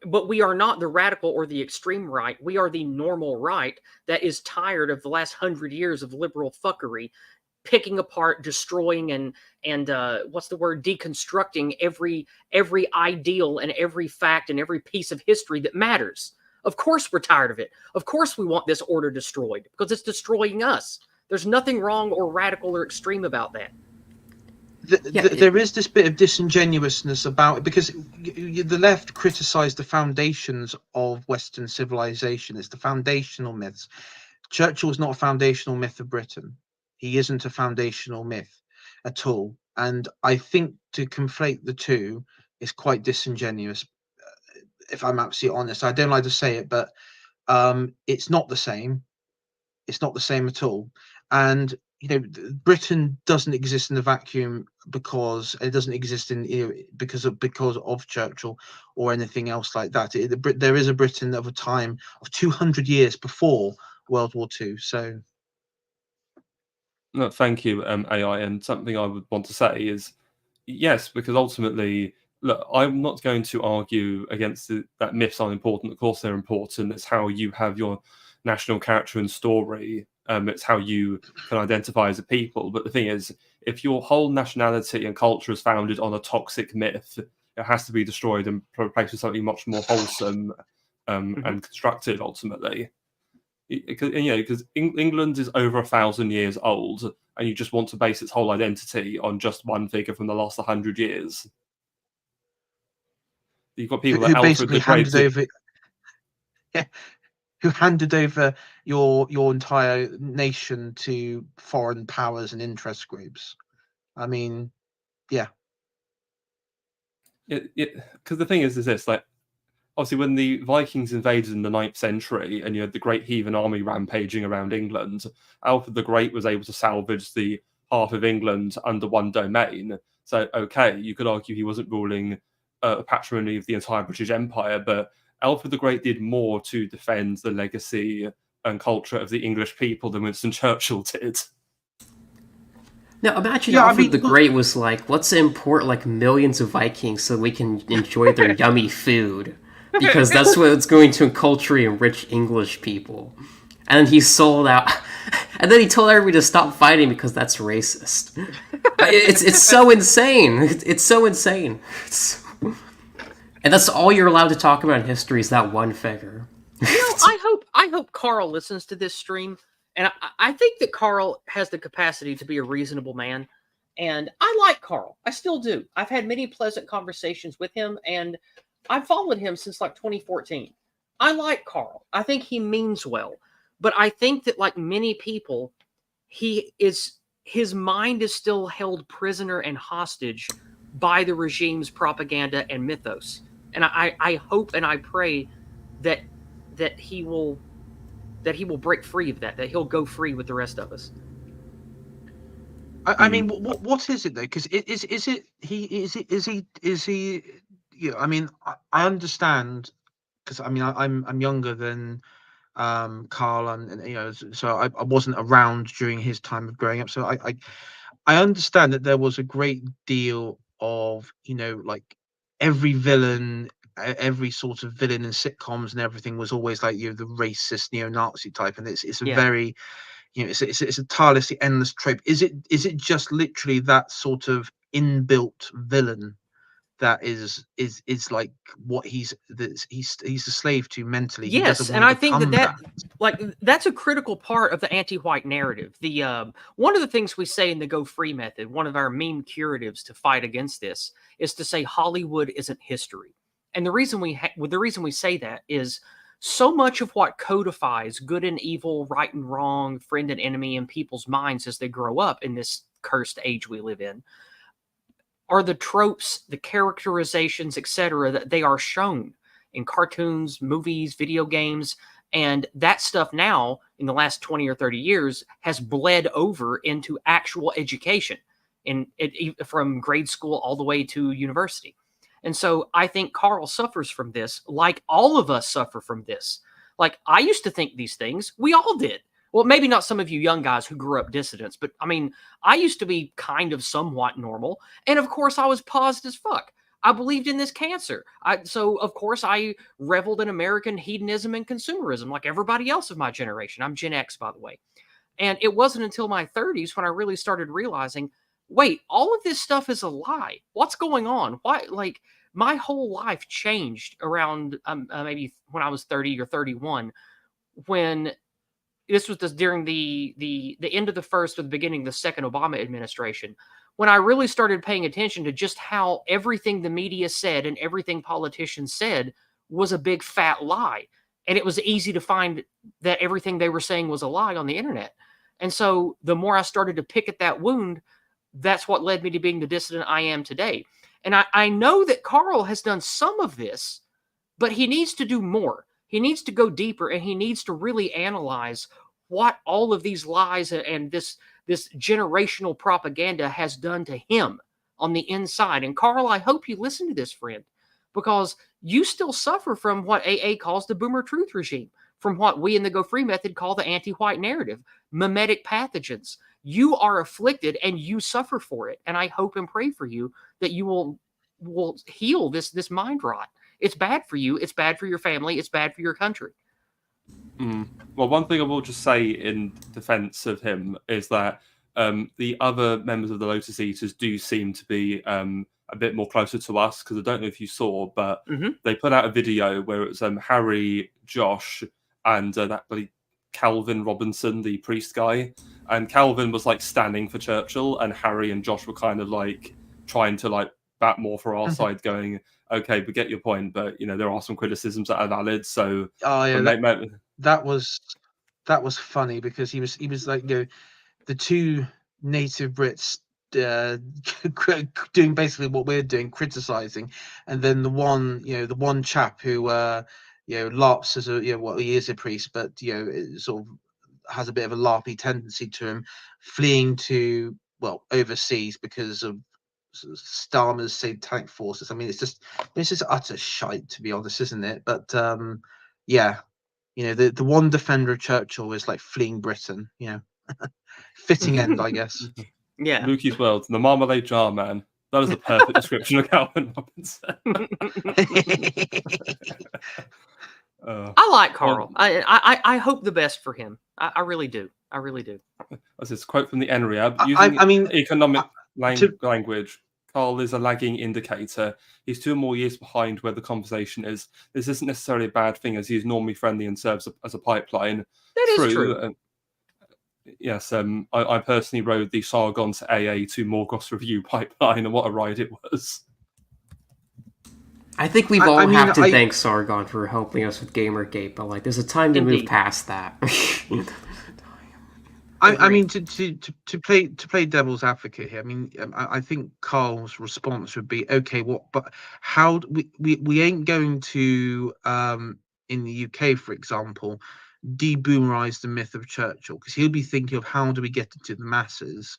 But we are not the radical or the extreme right. We are the normal right that is tired of the last 100 years of liberal fuckery, picking apart, destroying, and what's the word? Deconstructing every ideal and every fact and every piece of history that matters. Of course we're tired of it. Of course we want this order destroyed because it's destroying us. There's nothing wrong or radical or extreme about that. There is this bit of disingenuousness about it because the left criticized the foundations of Western civilization. It's the foundational myths. Churchill is not a foundational myth of Britain. He isn't a foundational myth at all. And I think to conflate the two is quite disingenuous, if I'm absolutely honest. I don't like to say it, but It's not the same. It's not the same at all. And Britain doesn't exist in a vacuum because it doesn't exist because of Churchill or anything else like that. There is a Britain of a time of 200 years before World War II. So No, thank you, AI. And something I would want to say is yes, because ultimately, look, I'm not going to argue against that myths aren't important. Of course, they're important. It's how you have your national character and story. It's how you can identify as a people. But the thing is, if your whole nationality and culture is founded on a toxic myth, it has to be destroyed and replaced with something much more wholesome and constructive, ultimately. Because England is over 1,000 years old, and you just want to base its whole identity on just one figure from the last 100 years. You've got people like who Alfred basically the Great. handed over, yeah, who handed over your entire nation to foreign powers and interest groups. I mean, yeah. Because the thing is this, like, obviously when the Vikings invaded in the 9th century and you had the Great Heathen Army rampaging around England, Alfred the Great was able to salvage the half of England under one domain. So, okay, you could argue he wasn't ruling a patrimony of the entire British Empire, but Alfred the Great did more to defend the legacy and culture of the English people than Winston Churchill did. Now imagine Alfred the Great was like, let's import like millions of Vikings so we can enjoy their yummy food. Because that's what's going to culturally enrich English people. And he sold out. And then he told everybody to stop fighting because that's racist. It's so insane. It's so insane. And that's all you're allowed to talk about in history is that one figure. I hope Carl listens to this stream. And I think that Carl has the capacity to be a reasonable man. And I like Carl. I still do. I've had many pleasant conversations with him, and I've followed him since like 2014. I like Carl. I think he means well. But I think that, like many people, his mind is still held prisoner and hostage by the regime's propaganda and mythos. And I hope and I pray that he will break free of that he'll go free with the rest of us. I mean, what is it though? Because is he? I mean, I understand because I mean I'm younger than Carl, and so I wasn't around during his time of growing up. So I understand that there was a great deal of like every villain. Every sort of villain in sitcoms and everything was always like the racist neo-Nazi type, and it's a very it's a tirelessly endless trope. Is it just literally that sort of inbuilt villain that is like what he's a slave to mentally? Yes, and I think that's a critical part of the anti-white narrative. The one of the things we say in the Go Free method, one of our meme curatives to fight against this, is to say Hollywood isn't history. And the reason we say that is so much of what codifies good and evil, right and wrong, friend and enemy in people's minds as they grow up in this cursed age we live in are the tropes, the characterizations, etc., that they are shown in cartoons, movies, video games. And that stuff now, in the last 20 or 30 years, has bled over into actual education from grade school all the way to university. And so I think Carl suffers from this, like all of us suffer from this. Like, I used to think these things. We all did. Well, maybe not some of you young guys who grew up dissidents, but I mean, I used to be kind of somewhat normal. And of course, I was paused as fuck. I believed in this cancer. So, of course, I reveled in American hedonism and consumerism like everybody else of my generation. I'm Gen X, by the way. And it wasn't until my 30s when I really started realizing, wait, all of this stuff is a lie. What's going on? Why? Like, my whole life changed around maybe when I was 30 or 31, when this was during the end of the first or the beginning of the second Obama administration, when I really started paying attention to just how everything the media said and everything politicians said was a big fat lie. And it was easy to find that everything they were saying was a lie on the internet. And so the more I started to pick at that wound, that's what led me to being the dissident I am today. And I know that Carl has done some of this, but he needs to do more. He needs to go deeper, and he needs to really analyze what all of these lies and this generational propaganda has done to him on the inside. And Carl, I hope you listen to this, friend, because you still suffer from what AA calls the boomer truth regime, from what we in the Go Free method call the anti-white narrative, mimetic pathogens. You are afflicted and you suffer for it. And I hope and pray for you that you will heal this mind rot. It's bad for you. It's bad for your family. It's bad for your country. Well, one thing I will just say in defense of him is that the other members of the Lotus Eaters do seem to be a bit more closer to us, because I don't know if you saw, but they put out a video where it was Harry, Josh, and that bloody Calvin Robinson, the priest guy. And Calvin was like standing for Churchill, and Harry and Josh were kind of like trying to like bat more for our side, going, okay, we get your point, but you know, there are some criticisms that are valid. So that was funny, because he was like, you know, the two native Brits doing basically what we're doing, criticizing, and then the one chap who LARPs as a, well, he is a priest, but it sort of has a bit of a LARPy tendency to him, fleeing to overseas because of Starmer's satanic forces. I mean, it's just utter shite, to be honest, isn't it? But the one defender of Churchill is like fleeing Britain. Fitting end, I guess. Yeah, Lukey's World, the marmalade jar man. That is a perfect description of Calvin Robinson. I like Carl. I hope the best for him. I really do. I really do. That's this quote from the NREAB. Using economic language, Carl is a lagging indicator. He's 2 more years behind where the conversation is. This isn't necessarily a bad thing, as he's normally friendly and serves as a pipeline. That is true. Yes, I personally rode the Sargon to AA to Morgoth's review pipeline, and what a ride it was. I think we've all have to thank Sargon for helping us with Gamergate, but like, there's a time to move past that. I mean, to play devil's advocate here, I mean, I think Carl's response would be, okay, but how we ain't going to in the UK, for example, de-boomerize the myth of Churchill, because he'll be thinking of how do we get it to the masses,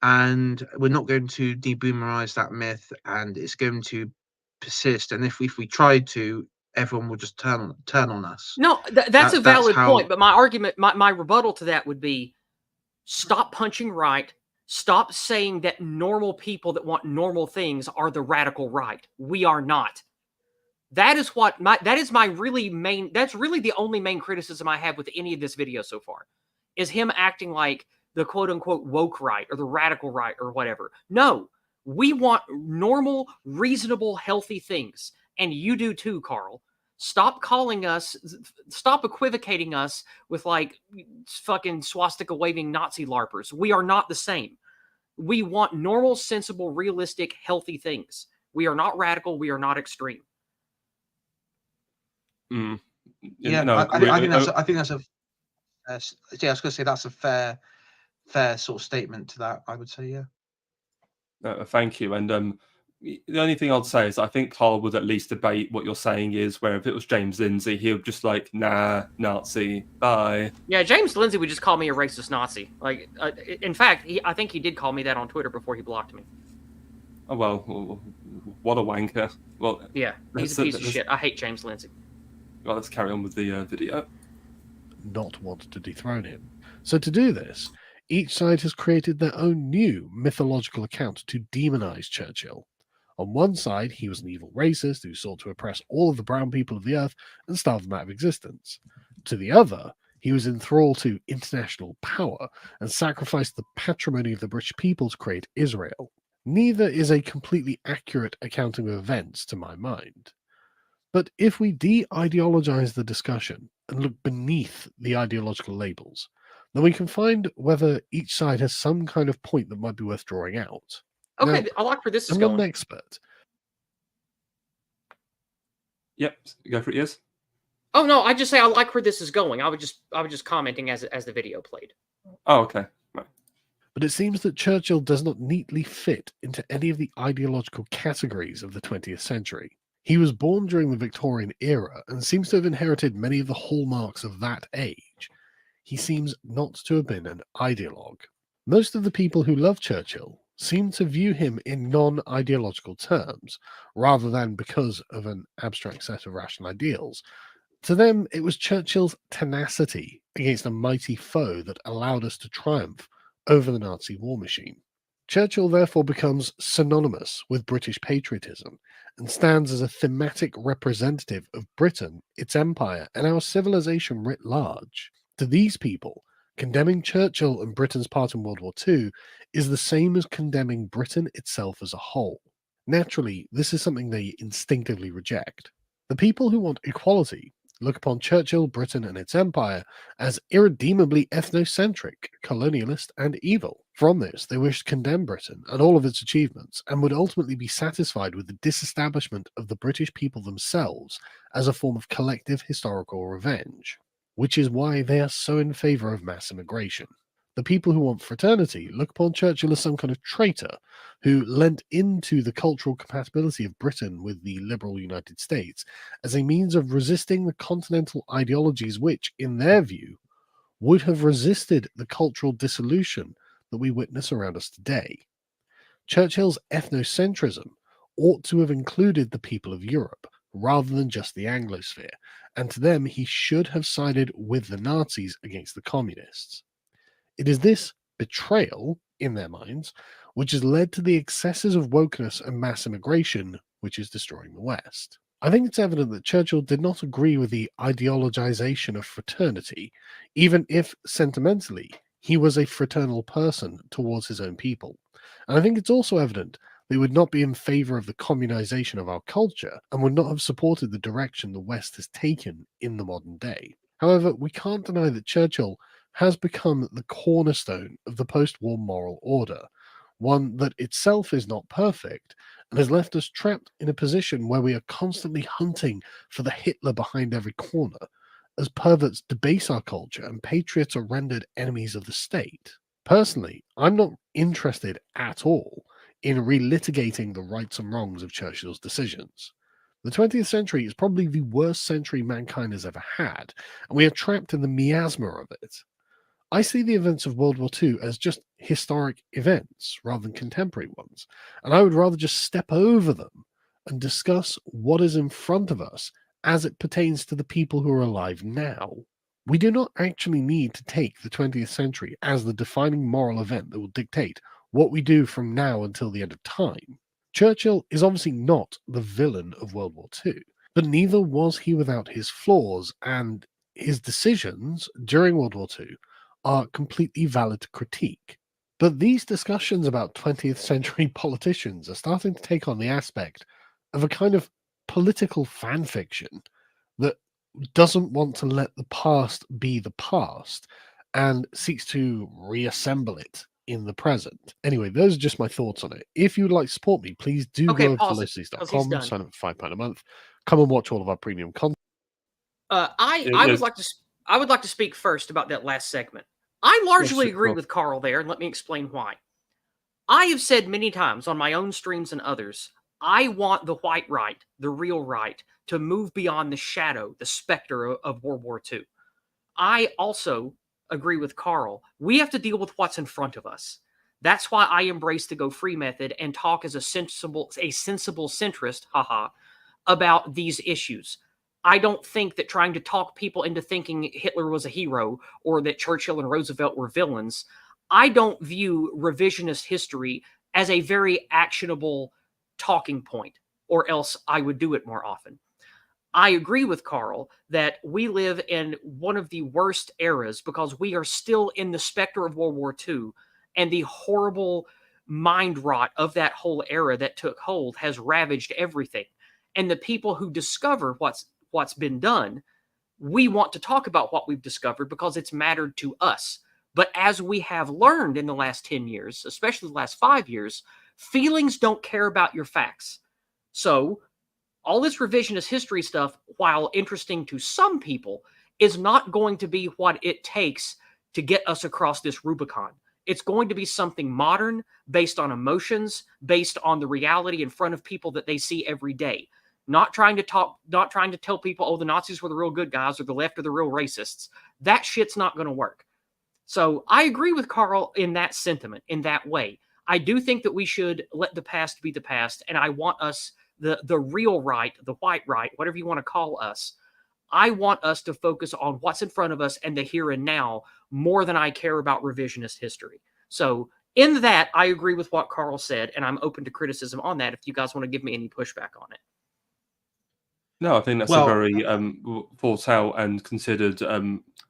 and we're not going to de-boomerize that myth, and it's going to persist. And if we try to, everyone will just turn on us. No, that's a valid point. But my argument, my rebuttal to that would be: stop punching right. Stop saying that normal people that want normal things are the radical right. We are not. That's really the only main criticism I have with any of this video so far, is him acting like the quote unquote woke right or the radical right or whatever. No, we want normal, reasonable, healthy things. And you do too, Carl. Stop equivocating us with like fucking swastika waving Nazi LARPers. We are not the same. We want normal, sensible, realistic, healthy things. We are not radical. We are not extreme. Yeah, no, I think that's a I was going to say that's a fair sort of statement to that. I would say, yeah. Thank you. And the only thing I'd say is I think Carl would at least debate what you're saying is, where if it was James Lindsay, he would just like, nah, Nazi, bye. Yeah, James Lindsay would just call me a racist Nazi. Like, in fact, I think he did call me that on Twitter before he blocked me. Oh well, what a wanker. Well, yeah, he's a piece of shit. I hate James Lindsay. Well, let's carry on with the video. Not want to dethrone him. So to do this, each side has created their own new mythological account to demonize Churchill. On one side, he was an evil racist who sought to oppress all of the brown people of the earth and starve them out of existence. To the other, he was enthralled to international power and sacrificed the patrimony of the British people to create Israel. Neither is a completely accurate accounting of events to my mind. But if we de-ideologize the discussion and look beneath the ideological labels, then we can find whether each side has some kind of point that might be worth drawing out. Okay, now, I like where this is I'm going. not an expert. Yep, go for it, Yizz. Oh no, I just say I like where this is going. I was just commenting as the video played. Oh, okay. Right. But it seems that Churchill does not neatly fit into any of the ideological categories of the 20th century. He was born during the Victorian era and seems to have inherited many of the hallmarks of that age. He seems not to have been an ideologue. Most of the people who love Churchill seem to view him in non-ideological terms, rather than because of an abstract set of rational ideals. To them, it was Churchill's tenacity against a mighty foe that allowed us to triumph over the Nazi war machine. Churchill therefore becomes synonymous with British patriotism and stands as a thematic representative of Britain, its empire, and our civilization writ large. To these people, condemning Churchill and Britain's part in World War II is the same as condemning Britain itself as a whole. Naturally, this is something they instinctively reject. The people who want equality look upon Churchill, Britain, and its empire as irredeemably ethnocentric, colonialist, and evil. From this, they wish to condemn Britain and all of its achievements, and would ultimately be satisfied with the disestablishment of the British people themselves as a form of collective historical revenge, which is why they are so in favour of mass immigration. The people who want fraternity look upon Churchill as some kind of traitor who lent into the cultural compatibility of Britain with the liberal United States as a means of resisting the continental ideologies which, in their view, would have resisted the cultural dissolution that we witness around us today. Churchill's ethnocentrism ought to have included the people of Europe rather than just the Anglosphere, and to them he should have sided with the Nazis against the communists. It is this betrayal, in their minds, which has led to the excesses of wokeness and mass immigration, which is destroying the West. I think it's evident that Churchill did not agree with the ideologization of fraternity, even if, sentimentally, he was a fraternal person towards his own people. And I think it's also evident that he would not be in favor of the communization of our culture and would not have supported the direction the West has taken in the modern day. However, we can't deny that Churchill has become the cornerstone of the post-war moral order, one that itself is not perfect, and has left us trapped in a position where we are constantly hunting for the Hitler behind every corner, as perverts debase our culture and patriots are rendered enemies of the state. Personally, I'm not interested at all in relitigating the rights and wrongs of Churchill's decisions. The 20th century is probably the worst century mankind has ever had, and we are trapped in the miasma of it. I see the events of World War II as just historic events rather than contemporary ones, and I would rather just step over them and discuss what is in front of us as it pertains to the people who are alive now. We do not actually need to take the 20th century as the defining moral event that will dictate what we do from now until the end of time. Churchill is obviously not the villain of World War II, but neither was he without his flaws, and his decisions during World War II are completely valid to critique. But these discussions about 20th century politicians are starting to take on the aspect of a kind of political fan fiction that doesn't want to let the past be the past and seeks to reassemble it in the present. Anyway, those are just my thoughts on it. If you would like to support me, please do go over to losties.com, sign up for £5 a month, come and watch all of our premium content. I would like to speak first about that last segment. I largely agree with Carl there, and let me explain why. I have said many times on my own streams and others, I want the white right, the real right, to move beyond the shadow, the specter of World War II. I also agree with Carl. We have to deal with what's in front of us. That's why I embrace the go free method and talk as a sensible centrist, about these issues. I don't think that trying to talk people into thinking Hitler was a hero or that Churchill and Roosevelt were villains, I don't view revisionist history as a very actionable talking point, or else I would do it more often. I agree with Carl that we live in one of the worst eras because we are still in the specter of World War II, and the horrible mind rot of that whole era that took hold has ravaged everything. And the people who discover what's been done, we want to talk about what we've discovered because it's mattered to us. But as we have learned in the last 10 years, especially the last 5 years, feelings don't care about your facts. So all this revisionist history stuff, while interesting to some people, is not going to be what it takes to get us across this Rubicon. It's going to be something modern, based on emotions, based on the reality in front of people that they see every day. not trying to tell people, oh, the Nazis were the real good guys or the left are the real racists. That shit's not going to work. So I agree with Carl in that sentiment, in that way. I do think that we should let the past be the past, and I want us, the real right, the white right, whatever you want to call us, I want us to focus on what's in front of us and the here and now more than I care about revisionist history. So in that, I agree with what Carl said, and I'm open to criticism on that if you guys want to give me any pushback on it. No, I think that's a very thought out and considered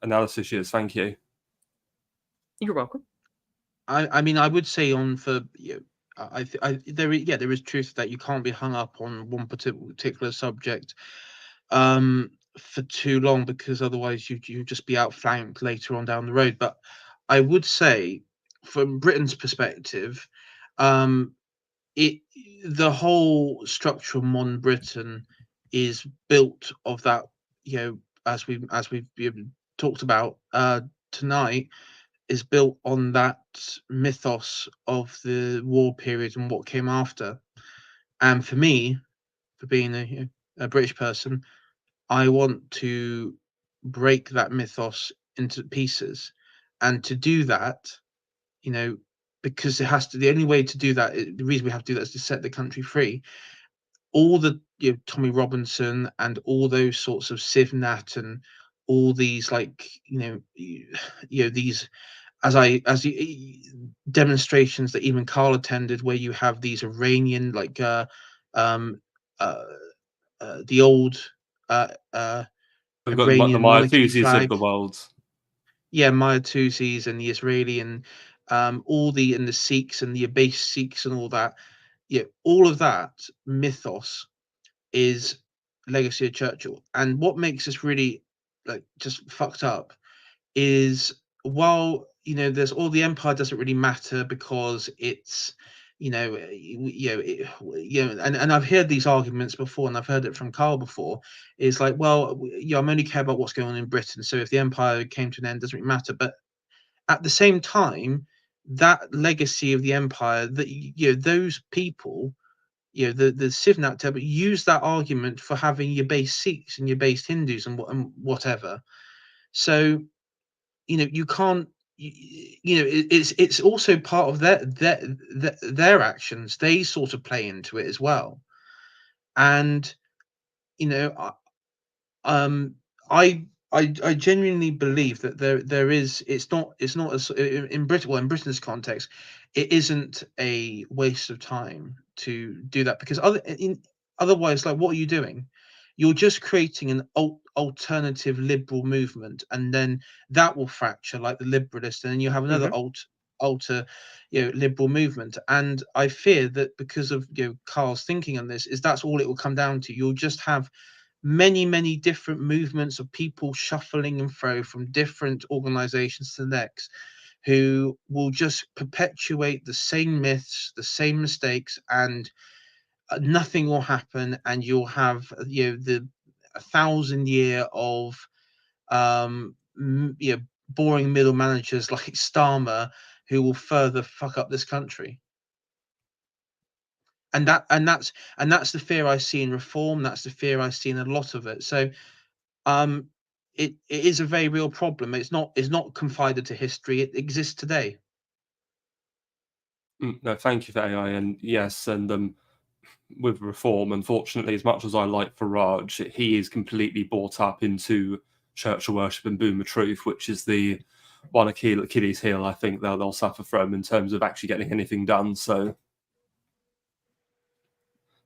analysis. Yes, thank you. You're welcome. I mean, I would say there is truth that you can't be hung up on one particular subject for too long, because otherwise you just be outflanked later on down the road. But I would say, from Britain's perspective, the whole structure of modern Britain is built of that, as we've talked about tonight, is built on that mythos of the war period and what came after. And for me, for being a British person, I want to break that mythos into pieces. And to do that, because the only way to do that, the reason we have to do that is to set the country free. All the Tommy Robinson and all those sorts of Civ Nat and all these these as demonstrations that even Carl attended, where you have these Iranian the old We've got Iranian the monarchy Mayatuzis flag. of the world. Yeah, Mayatuzis and the Israeli and the Sikhs and the abase Sikhs and all that. Yeah, all of that mythos is legacy of Churchill. And what makes us really just fucked up is, while there's all, the empire doesn't really matter because it's and I've heard these arguments before, and I've heard it from Carl before, is like, well, I'm only care about what's going on in Britain, so if the empire came to an end, it doesn't really matter. But at the same time, that legacy of the empire, that those people, the Sivnat Temple, use that argument for having your base Sikhs and your base Hindus and whatever. So you can't, it's also part of their actions. They sort of play into it as well. And I genuinely believe that there is, it's not as in Britain, well, in Britain's context, it isn't a waste of time to do that, because otherwise, like, what are you doing? You're just creating an alternative liberal movement, and then that will fracture like the liberalist, and then you have another alter liberal movement. And I fear that because of Carl's thinking on this, is that's all it will come down to. You'll just have many different movements of people shuffling and fro from different organizations to the next, who will just perpetuate the same myths, the same mistakes, and nothing will happen. And you'll have the 1,000-year of boring middle managers like Starmer, who will further fuck up this country. And that's the fear I see in reform. That's the fear I see in a lot of it. So it is a very real problem. It's not confided to history. It exists today. No, thank you for AI. And yes, and with reform, unfortunately, as much as I like Farage, he is completely brought up into Churchill worship and Boomer Truth, which is the one Achilles heel I think they'll suffer from in terms of actually getting anything done. So,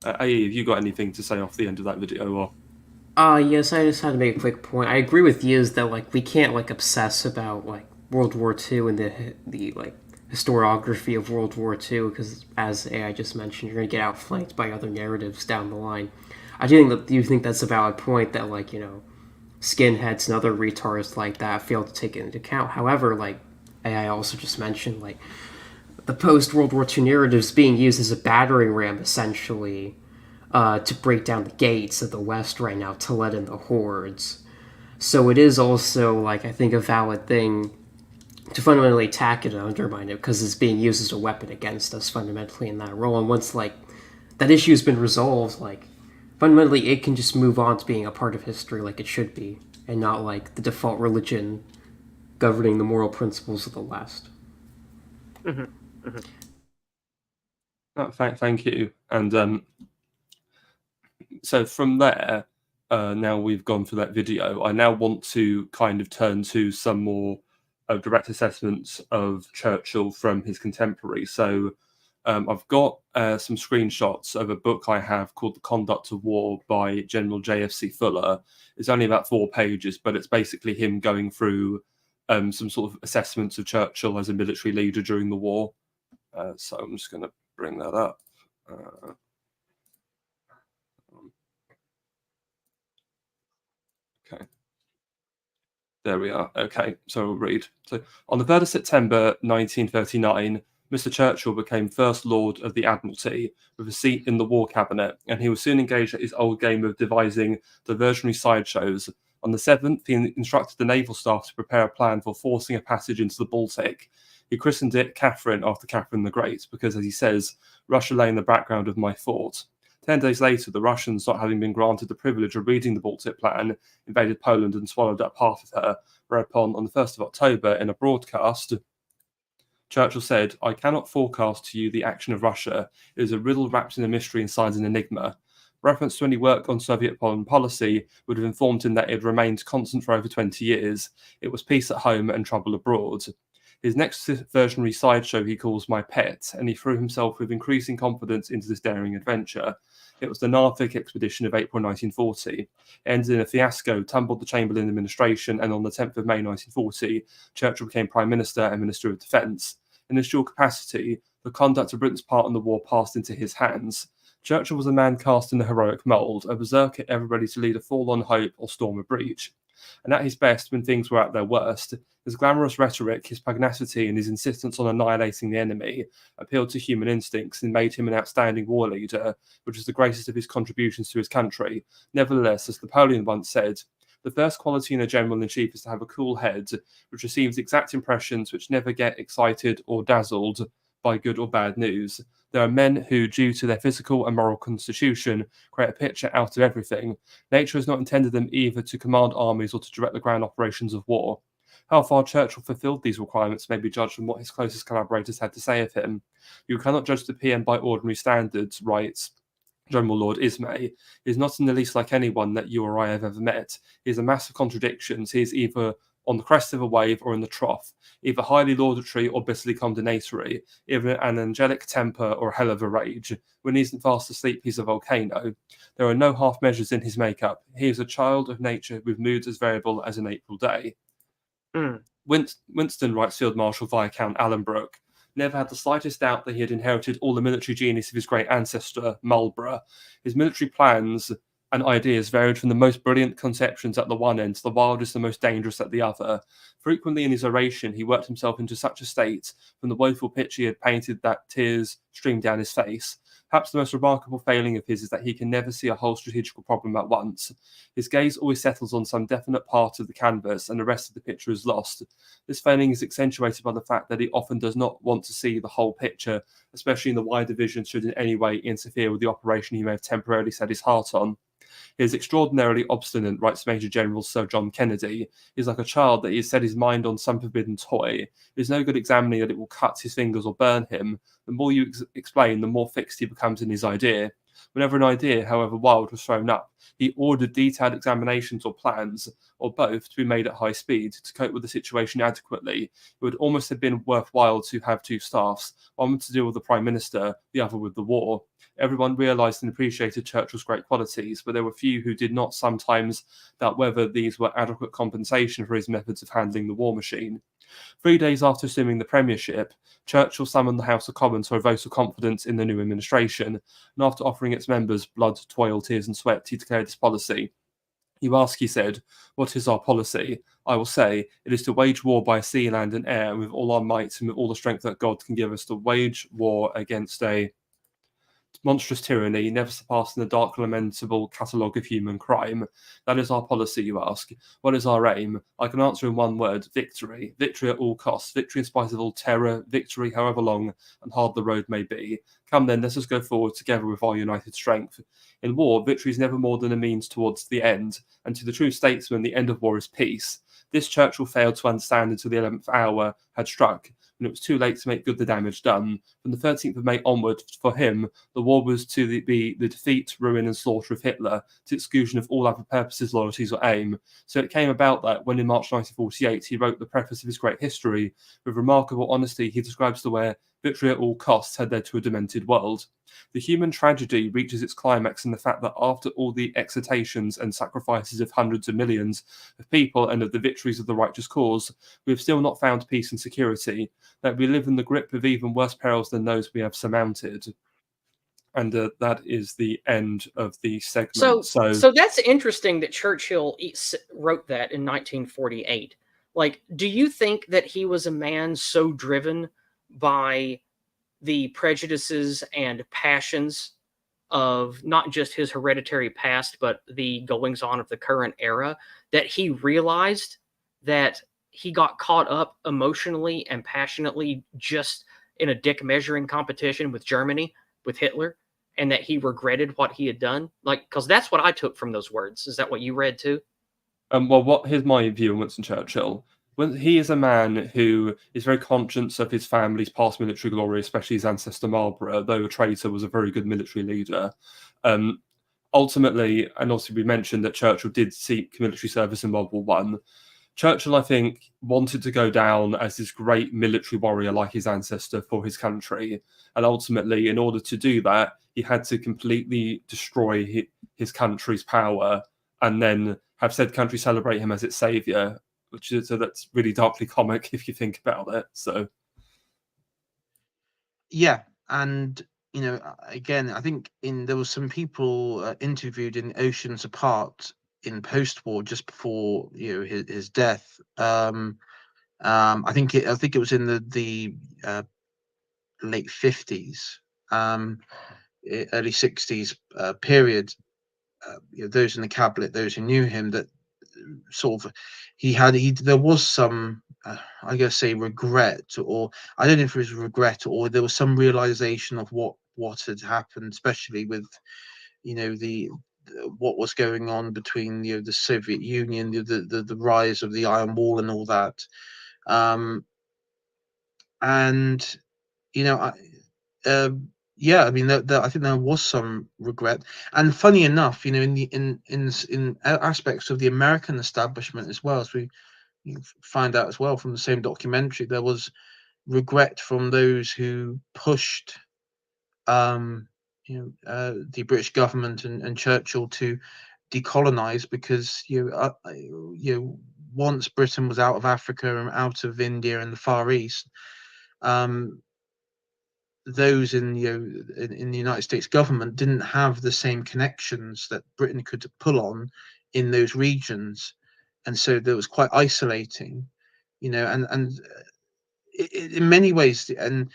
AE, have you got anything to say off the end of that video? Or yes, I just had to make a quick point. I agree with Yizz that we can't obsess about World War II and the historiography of World War II, because as AI just mentioned, you're gonna get outflanked by other narratives down the line. I do think that's a valid point, that skinheads and other retards like that fail to take it into account. However, AI also just mentioned, the post-World War II narrative is being used as a battering ram, essentially, to break down the gates of the West right now, to let in the hordes. So it is also, I think, a valid thing to fundamentally attack it and undermine it, because it's being used as a weapon against us fundamentally in that role. And once, that issue's been resolved, fundamentally it can just move on to being a part of history like it should be, and not like the default religion governing the moral principles of the West. Thank you. And so from there, now we've gone through that video, I now want to kind of turn to some more direct assessments of Churchill from his contemporaries. So I've got some screenshots of a book I have called The Conduct of War by General J.F.C. Fuller. It's only about 4 pages, but it's basically him going through some sort of assessments of Churchill as a military leader during the war. So I'm just going to bring that up. Okay. There we are. Okay, so we'll read. So, on the 3rd of September 1939, Mr. Churchill became First Lord of the Admiralty with a seat in the War Cabinet, and he was soon engaged at his old game of devising diversionary sideshows. On the 7th, he instructed the naval staff to prepare a plan for forcing a passage into the Baltic. He christened it Catherine after Catherine the Great, because, as he says, Russia lay in the background of my thought. 10 days later, the Russians, not having been granted the privilege of reading the Baltic Plan, invaded Poland and swallowed up half of her, whereupon, on the 1st of October, in a broadcast, Churchill said, "I cannot forecast to you the action of Russia. It is a riddle wrapped in a mystery and signs an enigma." Reference to any work on Soviet foreign policy would have informed him that it had remained constant for over 20 years. It was peace at home and trouble abroad. His next versionary sideshow he calls My Pet, and he threw himself with increasing confidence into this daring adventure. It was the Narvik expedition of April 1940. It ended in a fiasco, tumbled the Chamberlain administration, and on the 10th of May 1940, Churchill became Prime Minister and Minister of Defence. In his dual capacity, the conduct of Britain's part in the war passed into his hands. Churchill was a man cast in the heroic mould, a berserker ever ready to lead a forlorn hope or storm a breach. And at his best, when things were at their worst, his glamorous rhetoric, his pugnacity, and his insistence on annihilating the enemy appealed to human instincts and made him an outstanding war leader, which is the greatest of his contributions to his country. Nevertheless, as Napoleon once said, the first quality in a general-in-chief is to have a cool head, which receives exact impressions which never get excited or dazzled by good or bad news. There are men who, due to their physical and moral constitution, create a picture out of everything. Nature has not intended them either to command armies or to direct the grand operations of war. How far Churchill fulfilled these requirements may be judged from what his closest collaborators had to say of him. You cannot judge the PM by ordinary standards, writes General Lord Ismay. He is not in the least like anyone that you or I have ever met. He is a mass of contradictions. He is either on the crest of a wave or in the trough, either highly laudatory or bitterly condemnatory, either an angelic temper or a hell of a rage. When he isn't fast asleep, he's a volcano. There are no half measures in his makeup. He is a child of nature with moods as variable as an April day. Winston, writes Field Marshal Viscount Alan Brooke, never had the slightest doubt that he had inherited all the military genius of his great ancestor, Marlborough. His military plans and ideas varied from the most brilliant conceptions at the one end to the wildest and most dangerous at the other. Frequently in his oration, he worked himself into such a state from the woeful picture he had painted that tears streamed down his face. Perhaps the most remarkable failing of his is that he can never see a whole strategical problem at once. His gaze always settles on some definite part of the canvas, and the rest of the picture is lost. This failing is accentuated by the fact that he often does not want to see the whole picture, especially in the wider vision should in any way interfere with the operation he may have temporarily set his heart on. He is extraordinarily obstinate, writes Major General Sir John Kennedy. He is like a child that he has set his mind on some forbidden toy. It is no good examining that it will cut his fingers or burn him. The more you explain, the more fixed he becomes in his idea. Whenever an idea, however wild, was thrown up, he ordered detailed examinations or plans, or both, to be made at high speed to cope with the situation adequately. It would almost have been worthwhile to have 2 staffs, one to deal with the Prime Minister, the other with the war. Everyone realised and appreciated Churchill's great qualities, but there were few who did not sometimes doubt whether these were adequate compensation for his methods of handling the war machine. 3 days after assuming the premiership, Churchill summoned the House of Commons for a vote of confidence in the new administration, and after offering its members blood, toil, tears and sweat, he declared his policy. "You ask," he said, "what is our policy? I will say, it is to wage war by sea, land and air, and with all our might and with all the strength that God can give us, to wage war against a..." monstrous tyranny, never surpassing the dark, lamentable catalogue of human crime. That is our policy, you ask. What is our aim? I can answer in one word: victory. Victory at all costs. Victory in spite of all terror. Victory however long and hard the road may be. Come then, let us go forward together with our united strength. In war, victory is never more than a means towards the end, and to the true statesman, the end of war is peace. This Churchill failed to understand until the 11th hour had struck, when it was too late to make good the damage done. From the 13th of May onward, for him, the war was to be the defeat, ruin, and slaughter of Hitler, to exclusion of all other purposes, loyalties, or aim. So it came about that when in March 1948 he wrote the preface of his great history, with remarkable honesty he describes the way victory at all costs had led to a demented world. The human tragedy reaches its climax in the fact that after all the excitations and sacrifices of hundreds of millions of people and of the victories of the righteous cause, we have still not found peace and security, that we live in the grip of even worse perils than those we have surmounted. And that is the end of the segment. So that's interesting that Churchill wrote that in 1948. Like, do you think that he was a man so driven by the prejudices and passions of not just his hereditary past, but the goings-on of the current era, that he realized that he got caught up emotionally and passionately just in a dick measuring competition with Germany, with Hitler, and that he regretted what he had done? Like, because that's what I took from those words. Is that what you read too? Well, here's my view on Winston Churchill. When he is a man who is very conscious of his family's past military glory, especially his ancestor Marlborough, though a traitor, was a very good military leader. Ultimately, and also we mentioned that Churchill did seek military service in World War One. Churchill, I think, wanted to go down as this great military warrior like his ancestor for his country. And ultimately, in order to do that, he had to completely destroy his country's power and then have said country celebrate him as its saviour, so that's really darkly comic if you think about it. So, yeah, and again, I think there was some people interviewed in Oceans Apart in post-war, just before his death. I think it was in the late 50s, early 60s period. Those in the cabinet, those who knew him, that sort of there was some I guess say regret, or I don't know if it was regret or there was some realization of what had happened, especially with what was going on between the Soviet Union, the rise of the Iron Wall and all that, and yeah, I mean, I think there was some regret, and funny enough, in aspects of the American establishment as well, as we find out as well from the same documentary, there was regret from those who pushed, the British government and Churchill to decolonize, because once Britain was out of Africa and out of India and the Far East, those in the United States government didn't have the same connections that Britain could pull on in those regions, and so that was quite isolating, and in many ways. And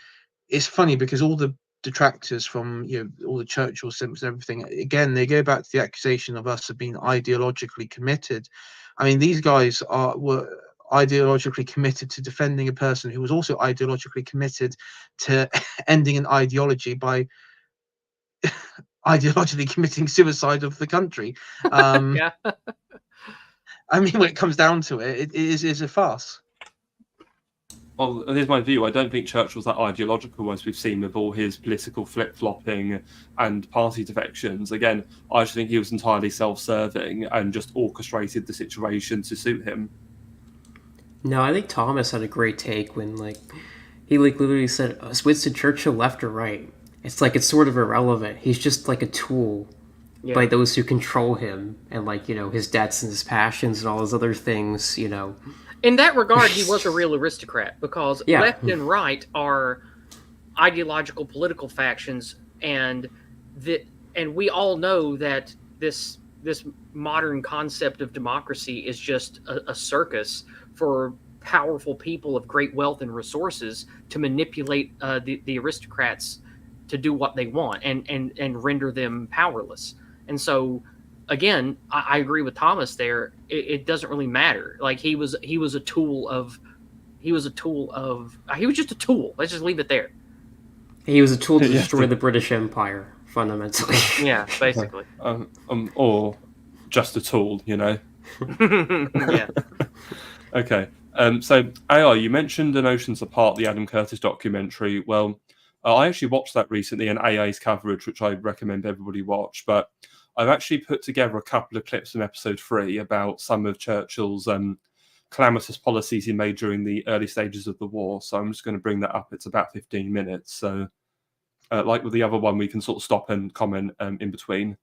it's funny because all the detractors from all the Churchill symptoms and everything, again, they go back to the accusation of us of being ideologically committed. I mean, these guys were ideologically committed to defending a person who was also ideologically committed to ending an ideology by ideologically committing suicide of the country. Yeah. I mean, when it comes down to it, it is a farce. Well, here's my view. I don't think Churchill's that ideological as we've seen with all his political flip-flopping and party defections. Again, I just think he was entirely self-serving and just orchestrated the situation to suit him. No, I think Thomas had a great take when he literally said, "Is Winston Churchill left or right?" It's like it's sort of irrelevant. He's just like a tool by those who control him, and his debts and his passions and all those other things. In that regard, he was a real aristocrat, because left and right are ideological political factions, and we all know that this modern concept of democracy is just a circus for powerful people of great wealth and resources to manipulate the aristocrats to do what they want and render them powerless. And so, again, I agree with Thomas there. It doesn't really matter. Like he was just a tool. Let's just leave it there. He was a tool to destroy the British Empire, fundamentally. Yeah, basically. Or just a tool, you know. Yeah. Okay. So AI, you mentioned An Oceans Apart, the Adam Curtis documentary. Well, I actually watched that recently in AA's coverage, which I recommend everybody watch. But I've actually put together a couple of clips from episode 3 about some of Churchill's calamitous policies he made during the early stages of the war. So I'm just going to bring that up. It's about 15 minutes. So like with the other one, we can sort of stop and comment in between.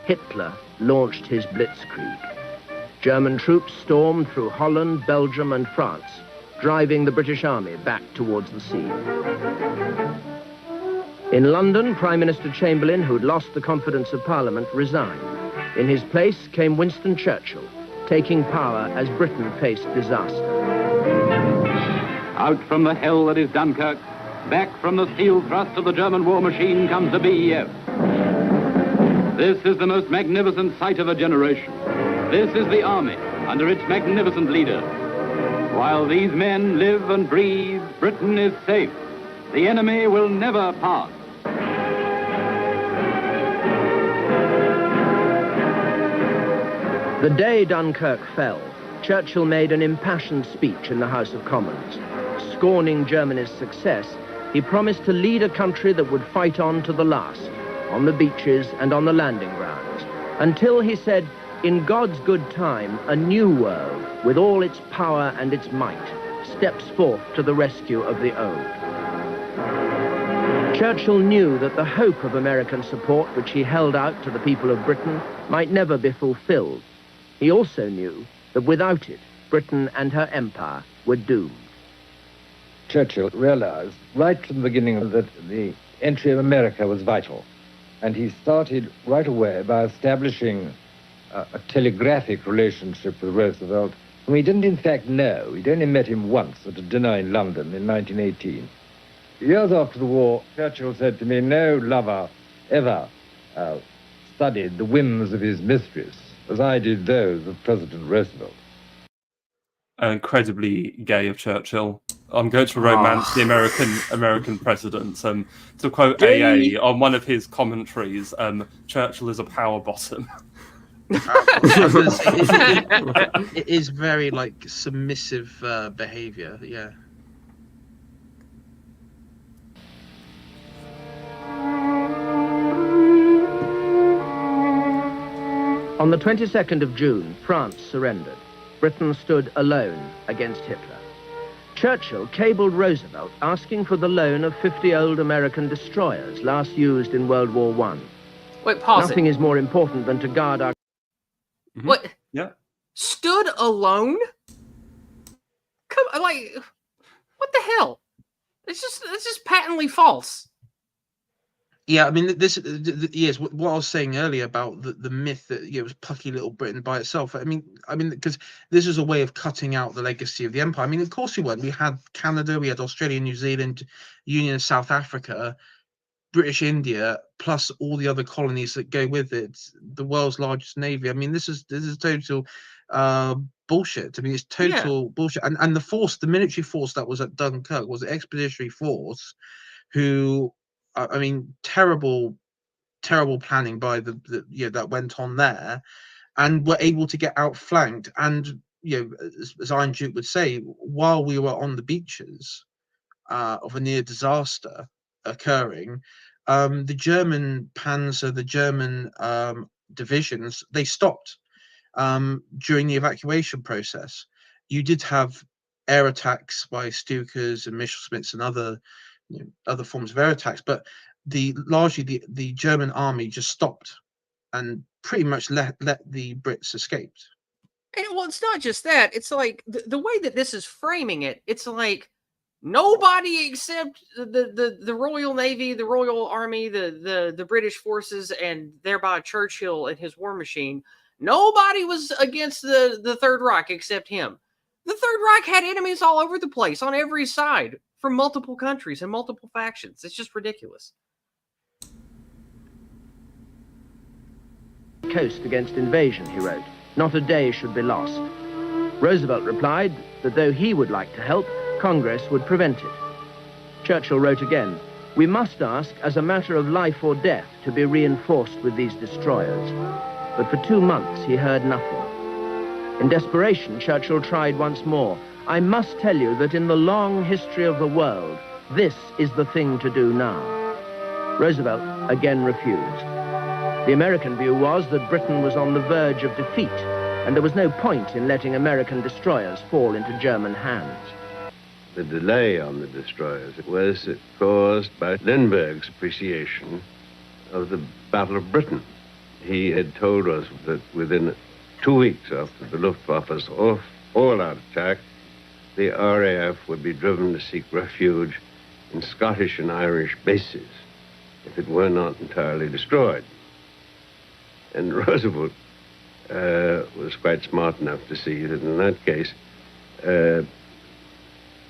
Hitler launched his blitzkrieg. German troops stormed through Holland, Belgium and France, driving the British Army back towards the sea. In London, Prime Minister Chamberlain, who'd lost the confidence of Parliament, resigned. In his place came Winston Churchill, taking power as Britain faced disaster. Out from the hell that is Dunkirk, back from the steel thrust of the German war machine comes the BEF. This is the most magnificent sight of a generation. This is the army under its magnificent leader. While these men live and breathe, Britain is safe. The enemy will never pass. The day Dunkirk fell, Churchill made an impassioned speech in the House of Commons. Scorning Germany's success, he promised to lead a country that would fight on to the last, on the beaches and on the landing grounds, until, he said, in God's good time, a new world, with all its power and its might, steps forth to the rescue of the old. Churchill knew that the hope of American support which he held out to the people of Britain might never be fulfilled. He also knew that without it, Britain and her empire were doomed. Churchill realized right from the beginning that the entry of America was vital. And he started right away by establishing a telegraphic relationship with Roosevelt, whom he didn't in fact know. He'd only met him once at a dinner in London in 1918. Years after the war, Churchill said to me, no lover ever studied the whims of his mistress as I did those of President Roosevelt. Incredibly gay of Churchill. I'm going to romance the American president. To quote AA on one of his commentaries, Churchill is a power bottom. It is very like submissive behavior. Yeah. On the 22nd of June, France surrendered. Britain stood alone against Hitler. Churchill cabled Roosevelt asking for the loan of 50 old American destroyers last used in World War I. Wait, pause Nothing is more important than to guard our... Mm-hmm. What? Yeah. Stood alone? Come, like, what the hell? It's just patently false. Yeah, I mean, yes, what I was saying earlier about the myth that it was plucky little Britain by itself. I mean, because this is a way of cutting out the legacy of the empire. I mean, of course we weren't. We had Canada, we had Australia, New Zealand, Union of South Africa, British India, plus all the other colonies that go with it. The world's largest navy. I mean, this is total bullshit. I mean, it's total bullshit. And the military force that was at Dunkirk was an expeditionary force, who. I mean, terrible planning by that went on there, and were able to get outflanked. And as Iron Duke would say, while we were on the beaches of a near disaster occurring, the German Panzer, the German divisions, they stopped during the evacuation process. You did have air attacks by Stukas and Messerschmitts and other forms of air attacks, but largely the German army just stopped and pretty much let the Brits escape. And well, it's not just that. It's like the way that this is framing it. It's like nobody except the Royal Navy, the Royal Army, the British forces, and thereby Churchill and his war machine. Nobody was against the Third Reich except him. The Third Reich had enemies all over the place on every side. from multiple countries and multiple factions. It's just ridiculous. Coast against invasion, he wrote. Not a day should be lost. Roosevelt replied that though he would like to help, Congress would prevent it. Churchill wrote again, "We must ask, as a matter of life or death, to be reinforced with these destroyers." But for 2 months he heard nothing. In desperation, Churchill tried once more. "I must tell you that in the long history of the world, this is the thing to do now." Roosevelt again refused. The American view was that Britain was on the verge of defeat, and there was no point in letting American destroyers fall into German hands. The delay on the destroyers was caused by Lindbergh's appreciation of the Battle of Britain. He had told us that within 2 weeks after the Luftwaffe's all-out attack, the RAF would be driven to seek refuge in Scottish and Irish bases if it were not entirely destroyed. And Roosevelt was quite smart enough to see that in that case, there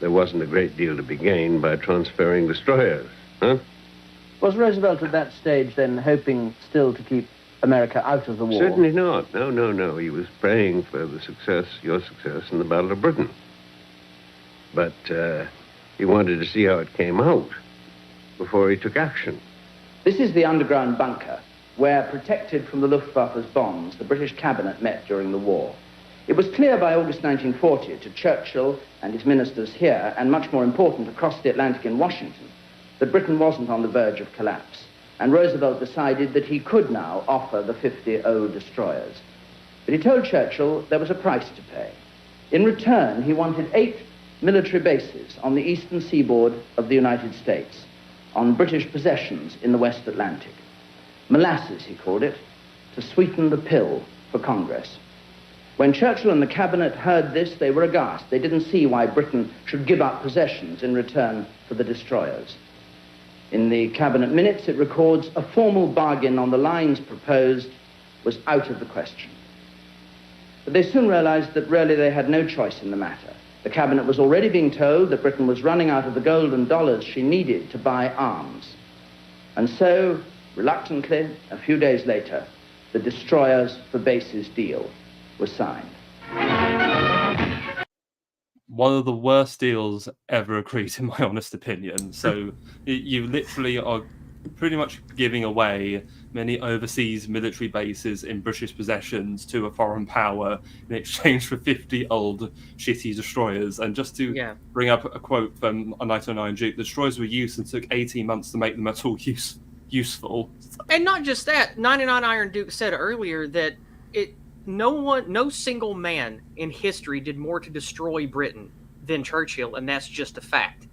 wasn't a great deal to be gained by transferring destroyers, huh? Was Roosevelt at that stage then hoping still to keep America out of the war? Certainly not. No. He was praying for the success, your success in the Battle of Britain. But he wanted to see how it came out before he took action. This is the underground bunker where, protected from the Luftwaffe's bombs, the British cabinet met during the war. It was clear by August 1940 to Churchill and his ministers here, and much more important across the Atlantic in Washington, that Britain wasn't on the verge of collapse. And Roosevelt decided that he could now offer the 50 old destroyers. But he told Churchill there was a price to pay. In return, he wanted 8 military bases on the eastern seaboard of the United States, on British possessions in the West Atlantic. Molasses, he called it, to sweeten the pill for Congress. When Churchill and the cabinet heard this, they were aghast. They didn't see why Britain should give up possessions in return for the destroyers. In the cabinet minutes, it records a formal bargain on the lines proposed was out of the question. But they soon realized that really they had no choice in the matter. The cabinet was already being told that Britain was running out of the gold and dollars she needed to buy arms. And so, reluctantly, a few days later, the destroyers for bases deal was signed. One of the worst deals ever agreed, in my honest opinion. So you literally are pretty much giving away many overseas military bases in British possessions to a foreign power in exchange for 50 old shitty destroyers. And just to bring up a quote from a 1909 Duke, the destroyers were used and took 18 months to make them at all useful. And not just that, 99 Iron Duke said earlier that no single man in history did more to destroy Britain than Churchill, and that's just a fact.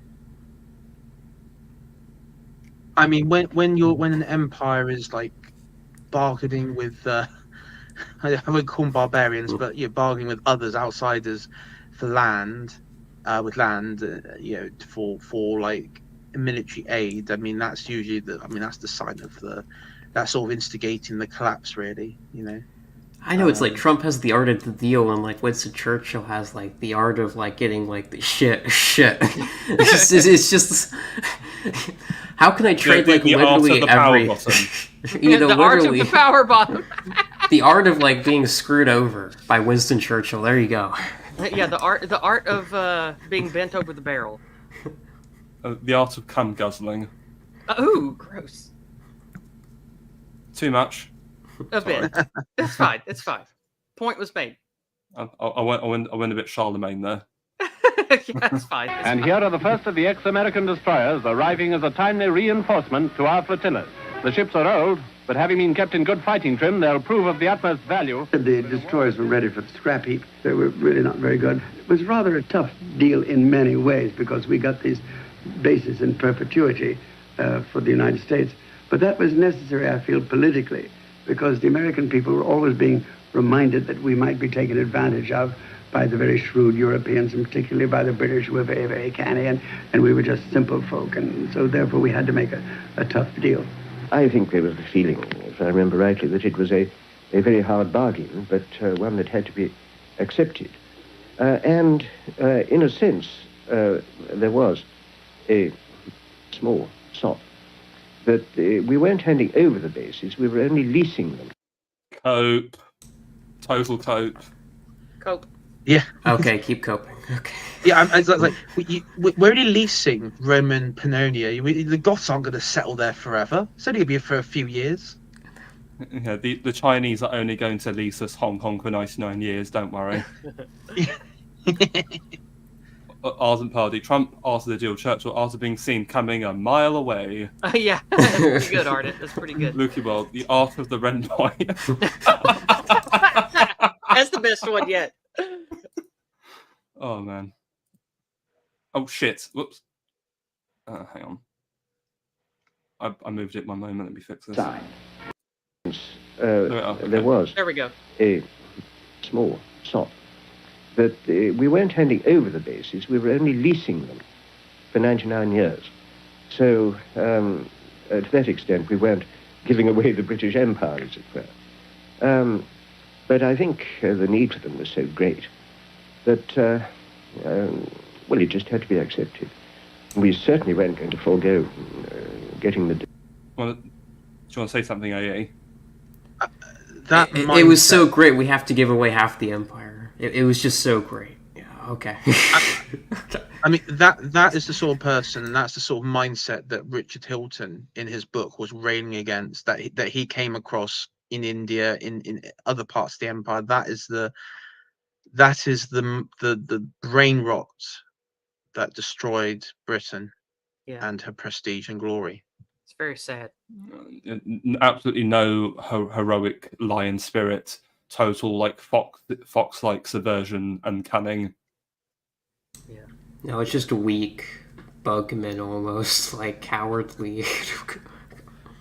I mean, when an empire is like bargaining with, I won't call them barbarians, but you're bargaining with others, outsiders, for land, for like military aid. I mean, that's usually that's the sign of that's sort of instigating the collapse, really. You know. I know it's like Trump has the art of the deal, and like Winston Churchill has like the art of like getting like the shit. It's just how can I trade like literally every the art of the power bottom. The art of like being screwed over by Winston Churchill. There you go. Yeah, the art of being bent over the barrel. The art of cum guzzling. Ooh, gross. Too much. A bit. It's fine. It's fine. Point was made. I went a bit Charlemagne there. Yeah, it's fine. And here are the first of the ex-American destroyers arriving as a timely reinforcement to our flotillas. The ships are old, but having been kept in good fighting trim, they'll prove of the utmost value. The destroyers were ready for the scrap heap. They were really not very good. It was rather a tough deal in many ways because we got these bases in perpetuity for the United States. But that was necessary, I feel, politically, because the American people were always being reminded that we might be taken advantage of by the very shrewd Europeans, and particularly by the British, who were very, very canny, and we were just simple folk, and so therefore we had to make a tough deal. I think there was the feeling, if I remember rightly, that it was a very hard bargain, but one that had to be accepted. And in a sense, there was. a small sop. But we weren't handing over the bases, we were only leasing them. Cope. Total cope. Cope. Yeah. Okay, keep coping. Okay. Yeah, it's like we're only leasing Roman Pannonia. The Goths aren't going to settle there forever. It's only going to be for a few years. Yeah, the Chinese are only going to lease us Hong Kong for 99 years, don't worry. Ardent Party. Trump after the deal, Churchill after being seen coming a mile away. Yeah, that's pretty good, Ardent. That's pretty good. Lucky World, the art of the Renboy. That's the best one yet. Oh, man. Oh, shit. Whoops. Hang on. I moved it one moment. Let me fix this. There was There we go. a small sop. But we weren't handing over the bases, we were only leasing them for 99 years. So, to that extent, we weren't giving away the British Empire, as it were. But I think the need for them was so great that, well, it just had to be accepted. We certainly weren't going to forego getting the... Well, do you want to say something, AA? It was so great, we have to give away half the empire. It was just so great. Yeah, okay. I mean, that is the sort of person, and that's the sort of mindset that Richard Hilton, in his book, was railing against, that he came across in India, in other parts of the empire. That is the brain rot that destroyed Britain and her prestige and glory. It's very sad. Absolutely no heroic lion spirit. Total like fox-like subversion and cunning. Yeah. No, it's just weak, bugman almost, like cowardly.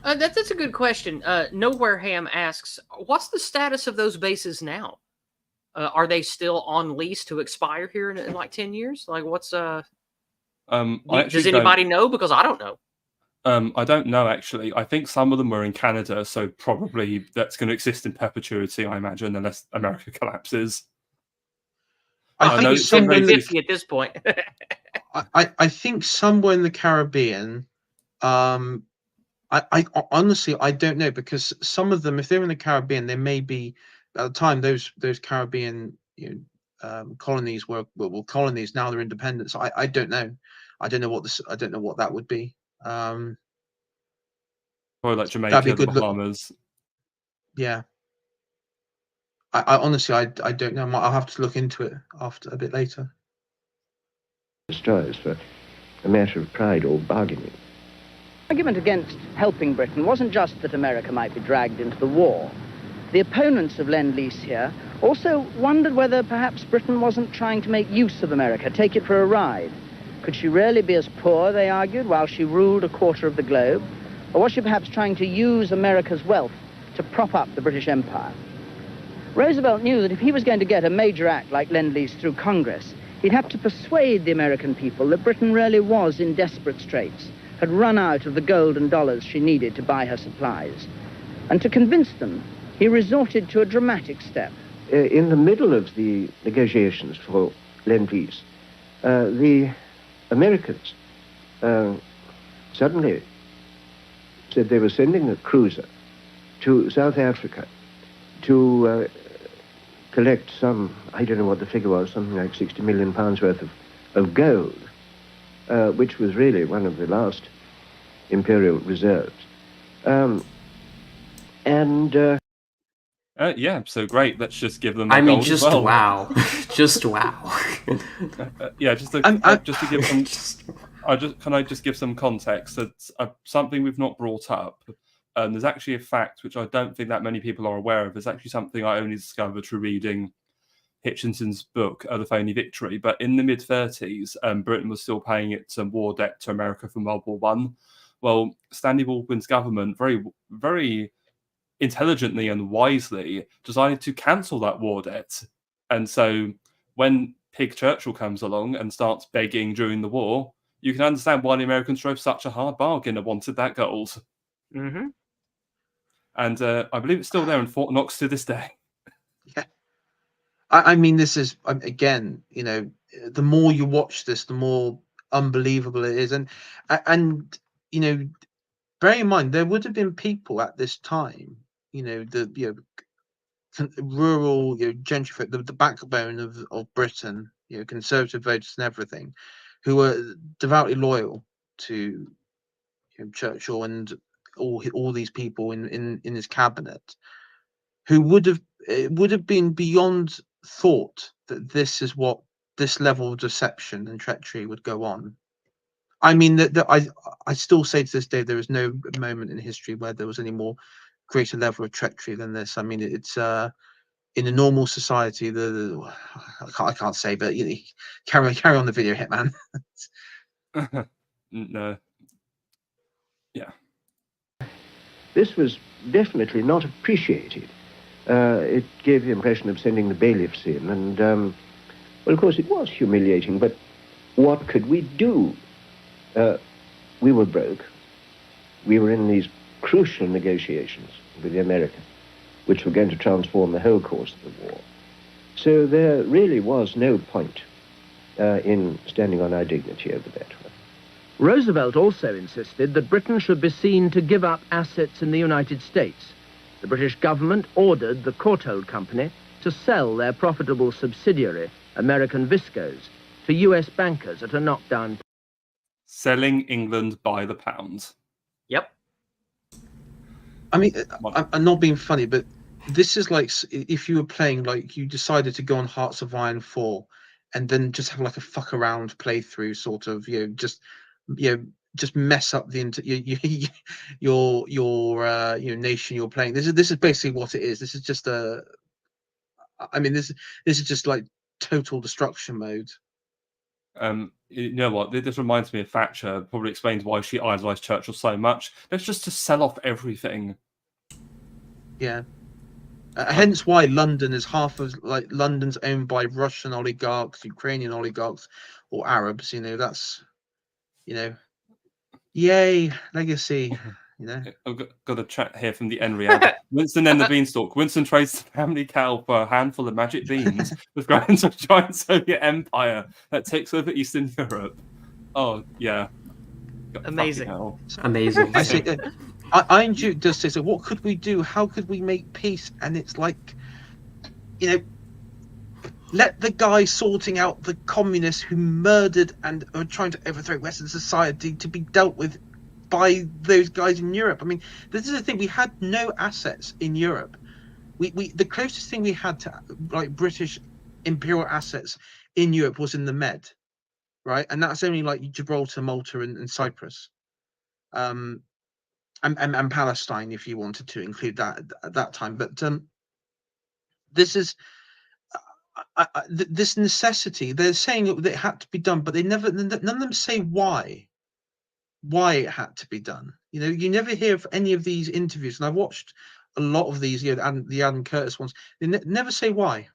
That's a good question. Nowhereham asks, what's the status of those bases now? Are they still on lease to expire here in like 10 years? Like, what's does anybody know? Because I don't know. I don't know, actually. I think some of them were in Canada, so probably that's going to exist in perpetuity, I imagine, unless America collapses. I think it's somewhere 50 at this point. I think somewhere in the Caribbean. I honestly, I don't know, because some of them, if they're in the Caribbean, they may be, at the time those Caribbean colonies were colonies. Now they're independent. So I don't know. I don't know what that would be. Probably like Jamaica, the Bahamas. Yeah. I honestly, I don't know. I'll have to look into it a bit later. Destroyers for a matter of pride or bargaining. The argument against helping Britain wasn't just that America might be dragged into the war. The opponents of Lend-Lease here also wondered whether perhaps Britain wasn't trying to make use of America, take it for a ride. Could she really be as poor, they argued, while she ruled a quarter of the globe? Or was she perhaps trying to use America's wealth to prop up the British Empire? Roosevelt knew that if he was going to get a major act like Lend-Lease through Congress, he'd have to persuade the American people that Britain really was in desperate straits, had run out of the gold and dollars she needed to buy her supplies. And to convince them, he resorted to a dramatic step. In the middle of the negotiations for Lend-Lease, the Americans suddenly said they were sending a cruiser to South Africa to collect some, I don't know what the figure was, something like 60 million pounds worth of gold, which was really one of the last imperial reserves. Yeah, so great. Let's just give them. I mean, gold just as well. wow, just wow. Yeah, just to give some. Can I just give some context? That's something we've not brought up. There's actually a fact which I don't think that many people are aware of. It's actually something I only discovered through reading Hitchinson's book, The Phony Victory. But in the mid-30s, Britain was still paying its war debt to America from World War One. Well, Stanley Baldwin's government very, very intelligently and wisely decided to cancel that war debt. And so when Pig Churchill comes along and starts begging during the war, you can understand why the Americans drove such a hard bargain and wanted that gold. Mm-hmm. And I believe it's still there in Fort Knox to this day. Yeah. I mean, this is, again, the more you watch this, the more unbelievable it is. And you know, bear in mind there would have been people at this time, you know, rural, you know, gentry folk, the backbone of Britain, you know, conservative voters and everything, who were devoutly loyal to, you know, Churchill and all these people in his cabinet, who would have, it would have been beyond thought that this level of deception and treachery would go on. I mean, that I still say to this day there is no moment in history where there was any more greater level of treachery than this. I mean, it's in a normal society, I can't say, but you know, carry on the video, Hitman. No. Yeah. This was definitely not appreciated. It gave the impression of sending the bailiffs in, and, well, of course, it was humiliating, but what could we do? We were broke. We were in these crucial negotiations with the Americans, which were going to transform the whole course of the war. So there really was no point in standing on our dignity over that. Roosevelt also insisted that Britain should be seen to give up assets in the United States. The British government ordered the Courtauld Company to sell their profitable subsidiary, American Viscose, to US bankers at a knockdown. Selling England by the pound. Yep. I mean, I'm not being funny, but this is like if you were playing, like you decided to go on Hearts of Iron 4 and then just have like a fuck around playthrough, sort of, you know, just mess up the your you know, nation you're playing. This is basically what it is. This is just I mean, this is just like total destruction mode. You know what? This reminds me of Thatcher. Probably explains why she idolized Churchill so much. That's just to sell off everything. Yeah. Hence why London is half of, like, London's owned by Russian oligarchs, Ukrainian oligarchs, or Arabs. You know, that's, you know, yay, legacy. You know, I've got a chat here from the Enriad. Winston and the Beanstalk. Winston trades the family cow for a handful of magic beans with grounds of giant Soviet empire that takes over Eastern Europe. Oh yeah, Amazing. Amazing. I say, Iron Duke does say so. What could we do? How could we make peace? And it's like, you know, let the guy sorting out the communists who murdered and are trying to overthrow Western society to be dealt with by those guys in Europe. I mean, this is the thing. We had no assets in Europe. We the closest thing we had to, like, British imperial assets in Europe was in the Med, right? And that's only like Gibraltar, Malta, and Cyprus, and Palestine, if you wanted to include that at that time. But this is this necessity. They're saying that it had to be done, but none of them say why it had to be done. You know, you never hear of any of these interviews, and I've watched a lot of these, you know, the Adam Curtis ones. They never say why.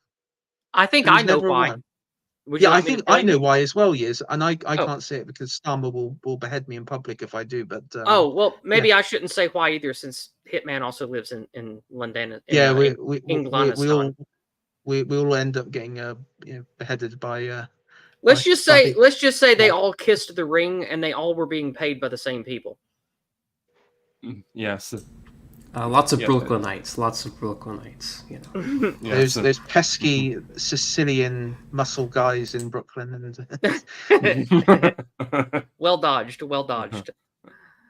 I think I know why. Yeah, I think I know why as well, Yizz, and I can't say it because Starmer will behead me in public if I do. But oh well, maybe I shouldn't say why either, since Hitman also lives in London. Yeah, we all end up getting you know, beheaded by. Let's just say they all kissed the ring, and they all were being paid by the same people. Yes. Lots of Brooklynites. Lots of Brooklynites. You know. Those pesky Sicilian muscle guys in Brooklyn, and well dodged. Well dodged.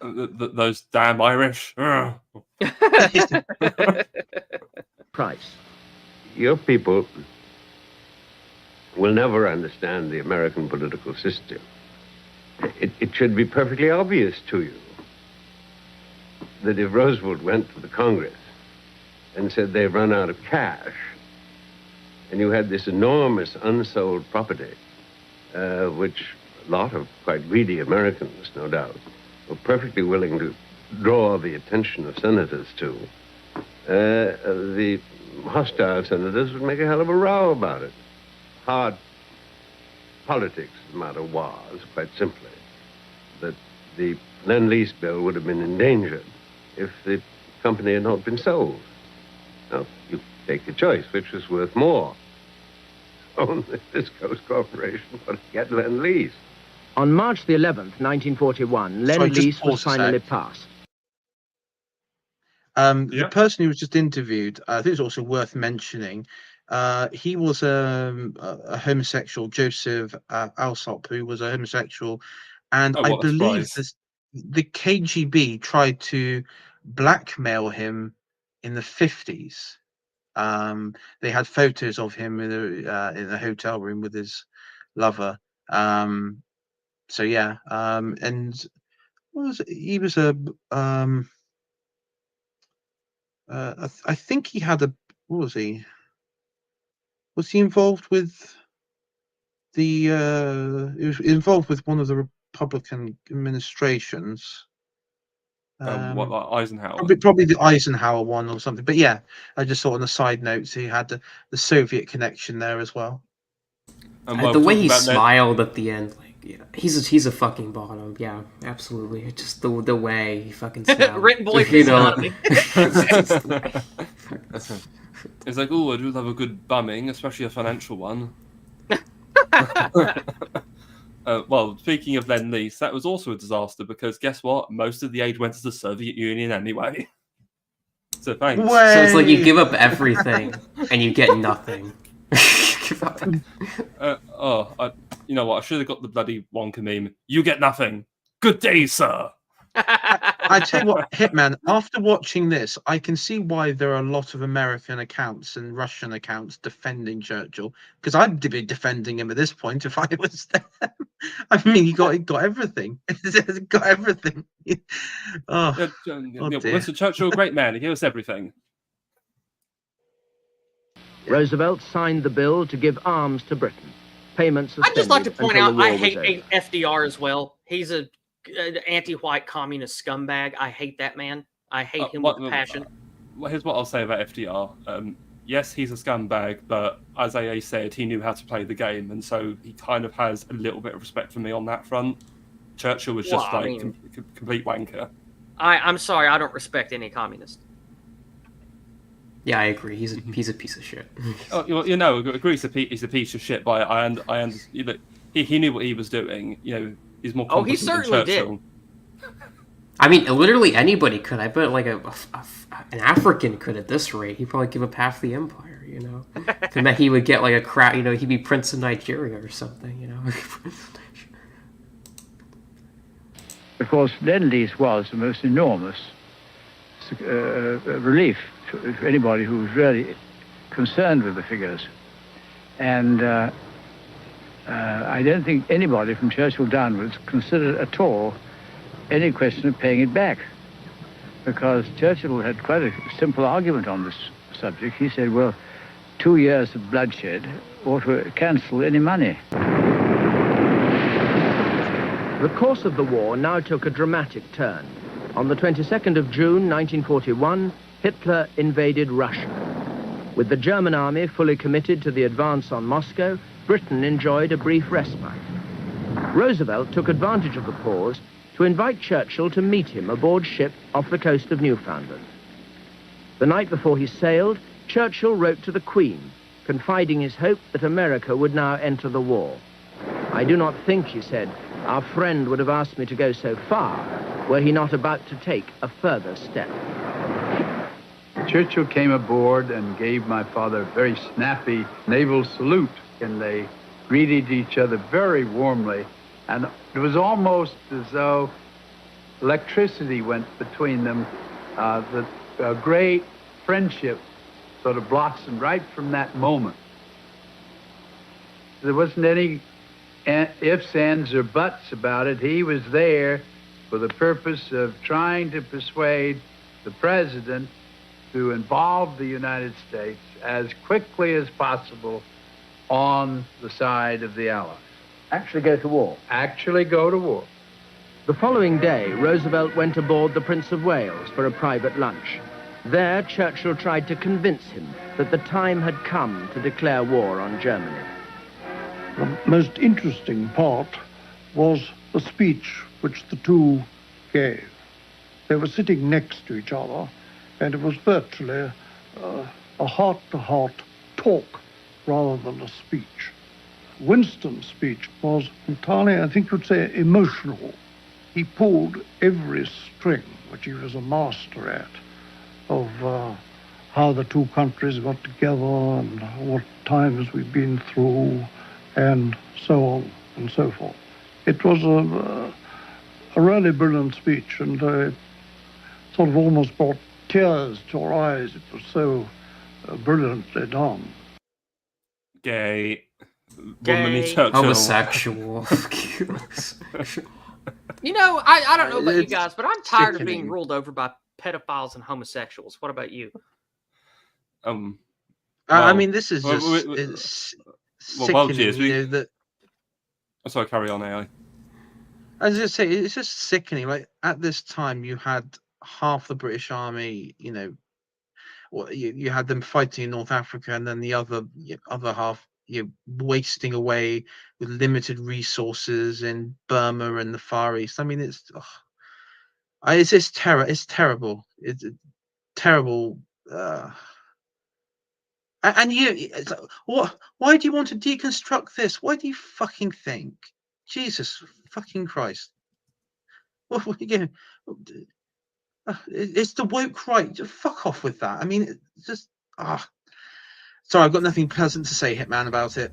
Those damn Irish. Price. Your people will never understand the American political system. It should be perfectly obvious to you that if Roosevelt went to the Congress and said they've run out of cash, and you had this enormous unsold property, which a lot of quite greedy Americans, no doubt, were perfectly willing to draw the attention of senators to, the hostile senators would make a hell of a row about it. Hard politics, the matter was, quite simply, that the Lend-Lease bill would have been endangered if the company had not been sold. Now, you take a choice, which was worth more. Own the Discourse Corporation or get Lend-Lease. On March the 11th, 1941, Lend-Lease was finally passed. The person who was just interviewed, I think it's also worth mentioning, he was a homosexual, Joseph Alsop, who was a homosexual, and I believe the KGB tried to blackmail him in the 50s. They had photos of him in a hotel room with his lover. So yeah, and what was it? He was a I think he had a, what was he? Was he involved with the? He was involved with one of the Republican administrations. What, like Eisenhower? Probably the Eisenhower one or something. But yeah, I just saw on the side notes he had the Soviet connection there as well. The way he smiled at the end, like, yeah, he's a fucking bottom. Yeah, absolutely. It's just the way he fucking smiled. Written boy, you know. It's like, oh, I do love a good bumming, especially a financial one. Well, speaking of Lend-Lease, that was also a disaster because guess what? Most of the aid went to the Soviet Union anyway. So thanks. So it's like you give up everything and you get nothing. You know what? I should have got the bloody Wonka meme. You get nothing. Good day, sir. I tell you what, Hitman, after watching this, I can see why there are a lot of American accounts and Russian accounts defending Churchill, because I'd be defending him at this point if I was there. I mean, he got everything. He got everything. Winston Churchill, a great man. He gave us everything. Roosevelt signed the bill to give arms to Britain. Payments I'd just like to point out, I hate FDR as well. He's an anti-white communist scumbag. I hate that man. I hate him with passion. Here's what I'll say about FDR. Yes, he's a scumbag, but as AA said, he knew how to play the game, and so he kind of has a little bit of respect for me on that front. Churchill was just complete wanker. I'm sorry, I don't respect any communist. Yeah, I agree. He's a piece of shit. You know, agree he's a piece of shit. But he knew what he was doing. You know, he's more competent he certainly than Churchill. did. I mean, literally anybody could. I bet like an African could at this rate. He'd probably give up half the empire. You know, and that he would get like a crowd. You know, he'd be Prince of Nigeria or something. You know. Of course, Lend-Lease was the most enormous relief for anybody who was really concerned with the figures. And I don't think anybody from Churchill downwards considered at all any question of paying it back, because Churchill had quite a simple argument on this subject. He said, well, 2 years of bloodshed ought to cancel any money. The course of the war now took a dramatic turn. On the 22nd of June, 1941, Hitler invaded Russia. With the German army fully committed to the advance on Moscow, Britain enjoyed a brief respite. Roosevelt took advantage of the pause to invite Churchill to meet him aboard ship off the coast of Newfoundland. The night before he sailed, Churchill wrote to the Queen, confiding his hope that America would now enter the war. "I do not think," he said, "our friend would have asked me to go so far were he not about to take a further step." Churchill came aboard and gave my father a very snappy naval salute, and they greeted each other very warmly, and it was almost as though electricity went between them. A great friendship sort of blossomed right from that moment. There wasn't any ifs, ands, or buts about it. He was there for the purpose of trying to persuade the president to involve the United States as quickly as possible on the side of the Allies. Actually go to war. Actually go to war. The following day, Roosevelt went aboard the Prince of Wales for a private lunch. There, Churchill tried to convince him that the time had come to declare war on Germany. The most interesting part was the speech which the two gave. They were sitting next to each other, and it was virtually a heart-to-heart talk rather than a speech. Winston's speech was entirely, I think you'd say, emotional. He pulled every string, which he was a master at, of how the two countries got together and what times we've been through, and so on and so forth. It was a really brilliant speech, and sort of almost brought tears to our eyes. It was so brilliantly done. Gay. Gay. Churchill. Homosexual. You know, I don't know about you It's guys, but I'm tired of being sickening. ruled over by pedophiles and homosexuals. What about you? Well, I mean, this is well, just we- it's well, sickening. Yizz, You know, that Oh, sorry, carry on, AI. I was just say it's just sickening. Like at this time, you had half the British Army. You know, you had them fighting in North Africa, and then the other half wasting away with limited resources in Burma and the Far East. I mean, it's It's terrible. It's terrible. And it's like, what? Why do you want to deconstruct this? Why do you fucking think? Jesus fucking Christ! What again? It's the woke right. Just fuck off with that. I mean, it's just Sorry, I've got nothing pleasant to say, Hitman, about it.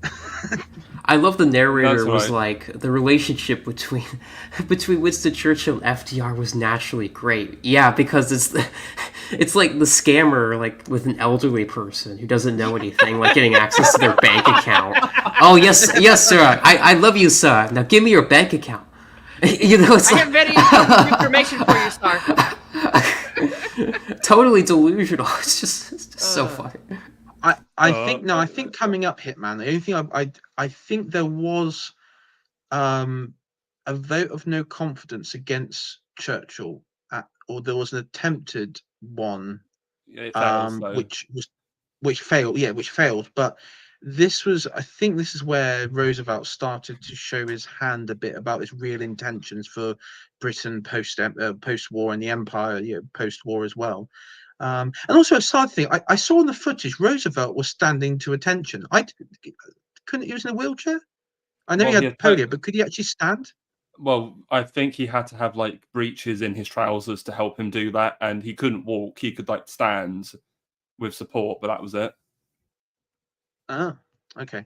I love the narrator That's was right. like, the relationship between Winston Churchill and FDR was naturally great. Yeah, because it's like the scammer, like with an elderly person who doesn't know anything, like getting access to their bank account. Oh yes, sir. I love you, sir. Now give me your bank account. You know, it's I like, have very information for you, sir. totally delusional. It's just so funny. I think coming up, Hitman, the only thing I think there was a vote of no confidence against Churchill, or there was an attempted one, Yeah, it fails, though. which failed. Yeah, which failed. But I think this is where Roosevelt started to show his hand a bit about his real intentions for Britain post-war and the Empire post-war as well. And also a side thing, I saw in the footage Roosevelt was standing to attention. Couldn't he was in a wheelchair? I know Well, he he had had polio, but could he actually stand? Well, I think he had to have like breeches in his trousers to help him do that, and he couldn't walk. He could like stand with support, but that was it. Ah, okay.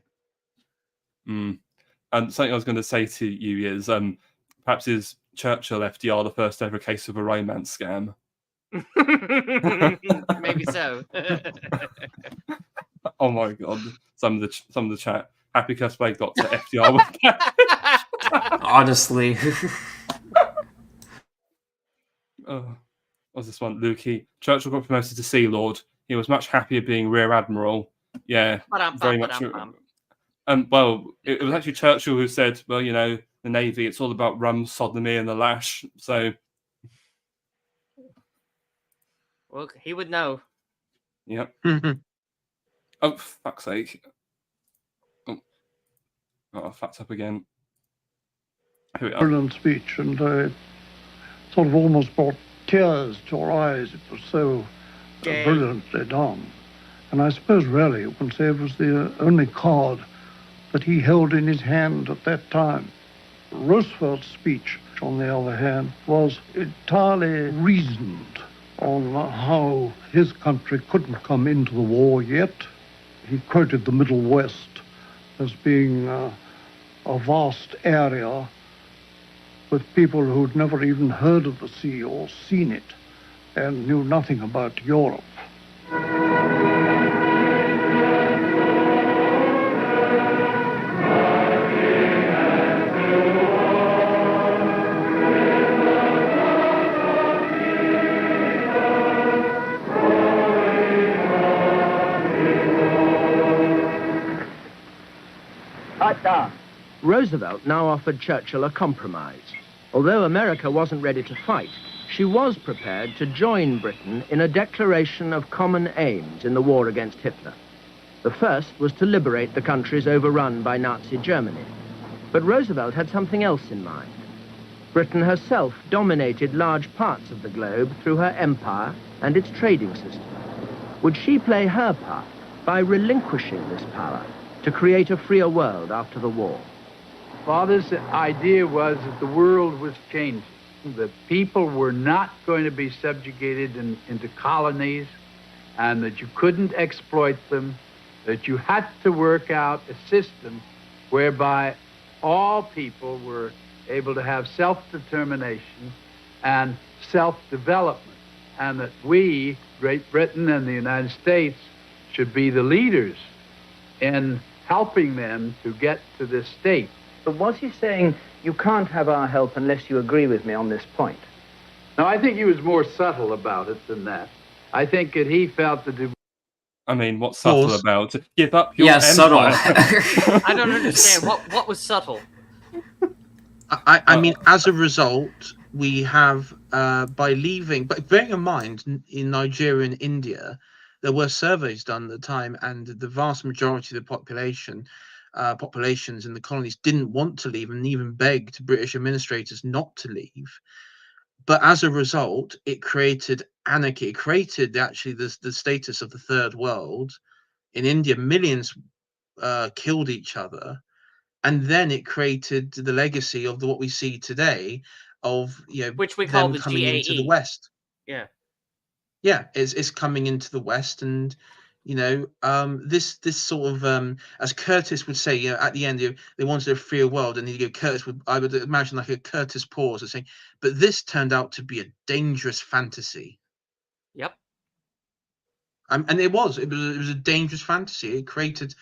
And something I was going to say to you is, perhaps is Churchill FDR the first ever case of a romance scam? Maybe so. Oh my god! Some of the chat. Happy cosplay got to FDR with that. Honestly. What's this one? Lukey. Churchill got promoted to Sea Lord. He was much happier being Rear Admiral. Yeah, very much. Well, it was actually Churchill who said, well, you know, the Navy, it's all about rum, sodomy, and the lash. So, Well, he would know. Yep. Oh, fuck's sake. Oh, fucked up again. Here we are. Brilliant speech, and sort of almost brought tears to our eyes. It was so brilliantly done. And I suppose really you can say it was the only card that he held in his hand at that time. Roosevelt's speech, on the other hand, was entirely reasoned on how his country couldn't come into the war yet. He quoted the Middle West as being a vast area with people who'd never even heard of the sea or seen it and knew nothing about Europe. Roosevelt now offered Churchill a compromise. Although America wasn't ready to fight, she was prepared to join Britain in a declaration of common aims in the war against Hitler. The first was to liberate the countries overrun by Nazi Germany. But Roosevelt had something else in mind. Britain herself dominated large parts of the globe through her empire and its trading system. Would she play her part by relinquishing this power to create a freer world after the war. Father's idea was that the world was changing. The people were not going to be subjugated into colonies, and that you couldn't exploit them, that you had to work out a system whereby all people were able to have self-determination and self-development, and that we, Great Britain and the United States, should be the leaders in helping them to get to this state. But was he saying, you can't have our help unless you agree with me on this point? No, I think he was more subtle about it than that. I think that he felt that I mean, what's subtle about it? Give up your empire. Subtle. I don't understand. What was subtle? I mean, as a result, we have, by leaving, but bearing in mind, in Nigeria and India, there were surveys done at the time, and the vast majority of the populations in the colonies didn't want to leave and even begged British administrators not to leave. But as a result, it created anarchy. It created actually the status of the third world. In India, millions killed each other. And then it created the legacy of what we see today of, which we call them the coming GAE. into the West. Yeah. Yeah, it's coming into the West, and this sort of as Curtis would say, at the end, they wanted a freer world, and I would imagine like a Curtis pause and saying, but this turned out to be a dangerous fantasy. Yep. And it was a dangerous fantasy. It created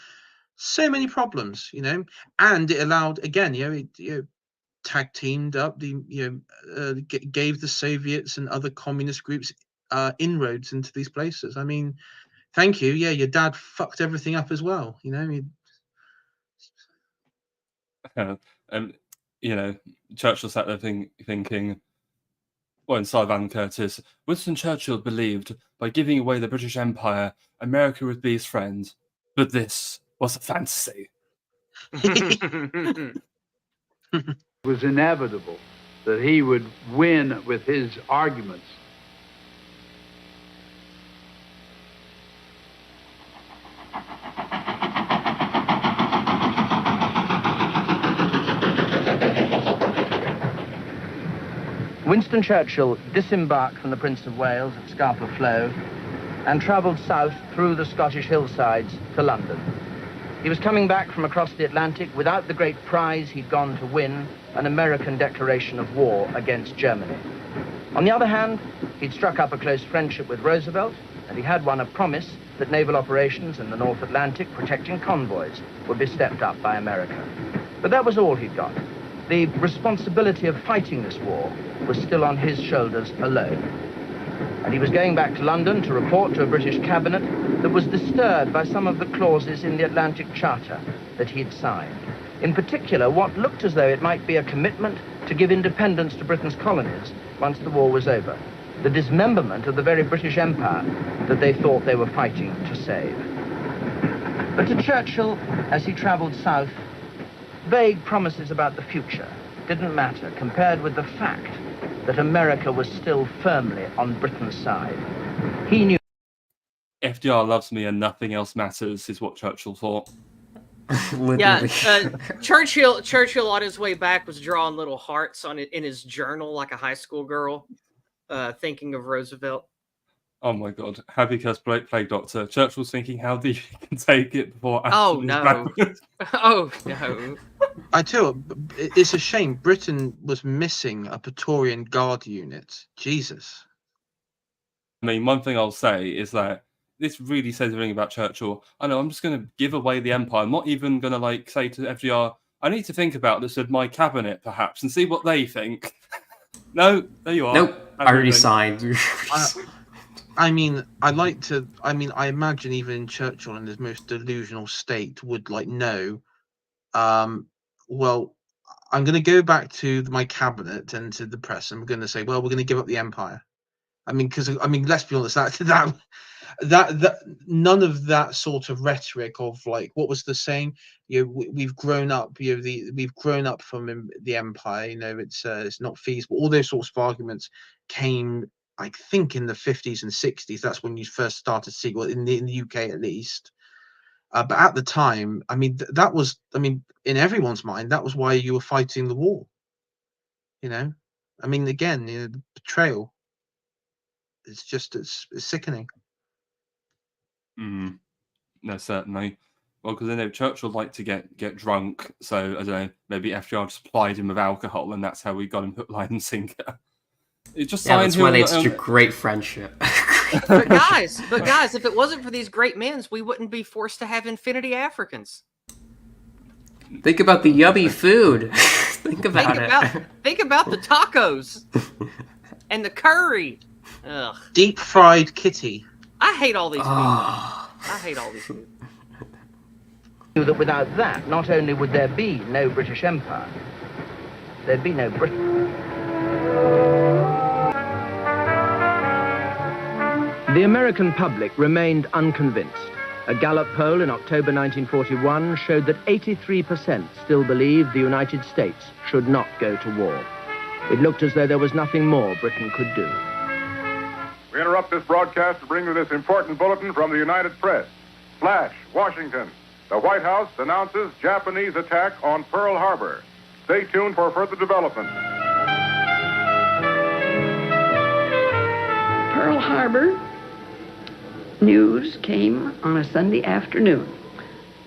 so many problems, and it allowed, again, it tag teamed up gave the Soviets and other communist groups inroads into these places. I mean, thank you. Yeah, your dad fucked everything up as well. Churchill sat there thinking, well, inside Van Curtis, Winston Churchill believed by giving away the British Empire, America would be his friend. But this was a fantasy. it was inevitable that he would win with his arguments. Winston Churchill disembarked from the Prince of Wales at Scapa Flow and travelled south through the Scottish hillsides to London. He was coming back from across the Atlantic without the great prize he'd gone to win, an American declaration of war against Germany. On the other hand, he'd struck up a close friendship with Roosevelt, and he had won a promise that naval operations in the North Atlantic protecting convoys would be stepped up by America. But that was all he'd got. The responsibility of fighting this war was still on his shoulders alone. And he was going back to London to report to a British cabinet that was disturbed by some of the clauses in the Atlantic Charter that he'd signed. In particular, what looked as though it might be a commitment to give independence to Britain's colonies once the war was over. The dismemberment of the very British Empire that they thought they were fighting to save. But to Churchill, as he travelled south, vague promises about the future didn't matter compared with the fact that America was still firmly on Britain's side. He knew FDR loves me and nothing else matters, is what Churchill thought. Yeah, Churchill on his way back was drawing little hearts on it in his journal like a high school girl, thinking of Roosevelt. Oh my God! Happy cursed plague doctor. Churchill's thinking how deep he can take it before. Oh no! Oh no! I tell you, it's a shame. Britain was missing a Praetorian Guard unit. Jesus. I mean, one thing I'll say is that this really says everything about Churchill. I know I'm just going to give away the empire. I'm not even going to say to FDR, I need to think about this with my cabinet perhaps and see what they think. No, there you are. Nope, I already signed. I imagine even Churchill in his most delusional state would know, well, I'm going to go back to my cabinet and to the press, and we're going to say, well, we're going to give up the empire. Because let's be honest, that none of that sort of rhetoric of what was the saying? We've grown up. We've grown up from the empire. It's not feasible. All those sorts of arguments came, I think, in the 50s and 60s. That's when you first started seeing, well, in the UK at least. But at the time, I mean, that was, I mean, in everyone's mind, that was why you were fighting the war. You know, I mean, again, the betrayal. It's just it's sickening. Mm. No, certainly. Well, because Churchill liked to get drunk, so I don't know. Maybe FDR just supplied him with alcohol, and that's how we got him hook, line, and sinker. It just that's why they had such a great friendship. But guys, if it wasn't for these great men, we wouldn't be forced to have infinity Africans. Think about the yummy food. Think about it. Think about the tacos and the curry. Ugh. Deep fried kitty. I hate all these people. I hate all these people. That without that, not only would there be no British Empire, there'd be no Britain. The American public remained unconvinced. A Gallup poll in October 1941 showed that 83% still believed the United States should not go to war. It looked as though there was nothing more Britain could do. We interrupt this broadcast to bring you this important bulletin from the United Press. Flash, Washington. The White House announces Japanese attack on Pearl Harbor. Stay tuned for further developments. Pearl Harbor news came on a Sunday afternoon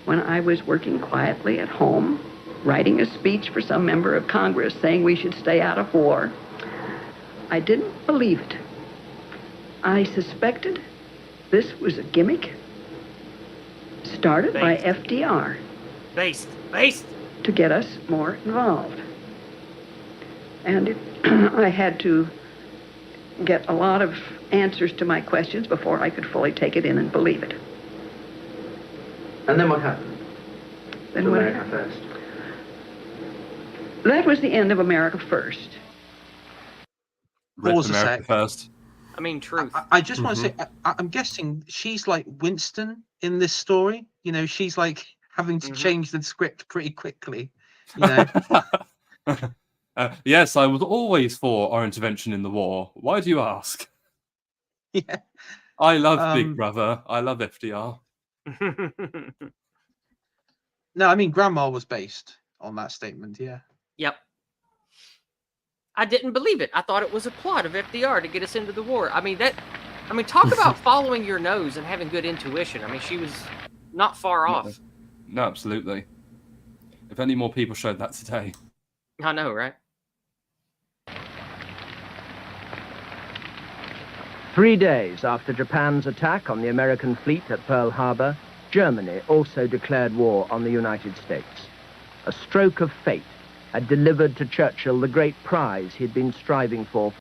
when I was working quietly at home, writing a speech for some member of Congress saying we should stay out of war. I didn't believe it. I suspected this was a gimmick started by FDR. Based. To get us more involved. And I had to get a lot of answers to my questions before I could fully take it in and believe it. And then what happened? Then what happened? First. That was the end of America First. Pause a America sec. First. I mean, truth. I just want to say, I'm guessing she's like Winston in this story. You know, she's like having to change the script pretty quickly. You know. Yes, I was always for our intervention in the war. Why do you ask? Yeah. I love Big Brother. I love FDR. No, I mean, Grandma was based on that statement. Yeah. Yep. I didn't believe it. I thought it was a plot of FDR to get us into the war. I mean, talk about following your nose and having good intuition. I mean, she was not far off. No, absolutely. If any more people showed that today. I know, right? 3 days after Japan's attack on the American fleet at Pearl Harbor, Germany also declared war on the United States. A stroke of fate had delivered to Churchill the great prize he'd been striving for.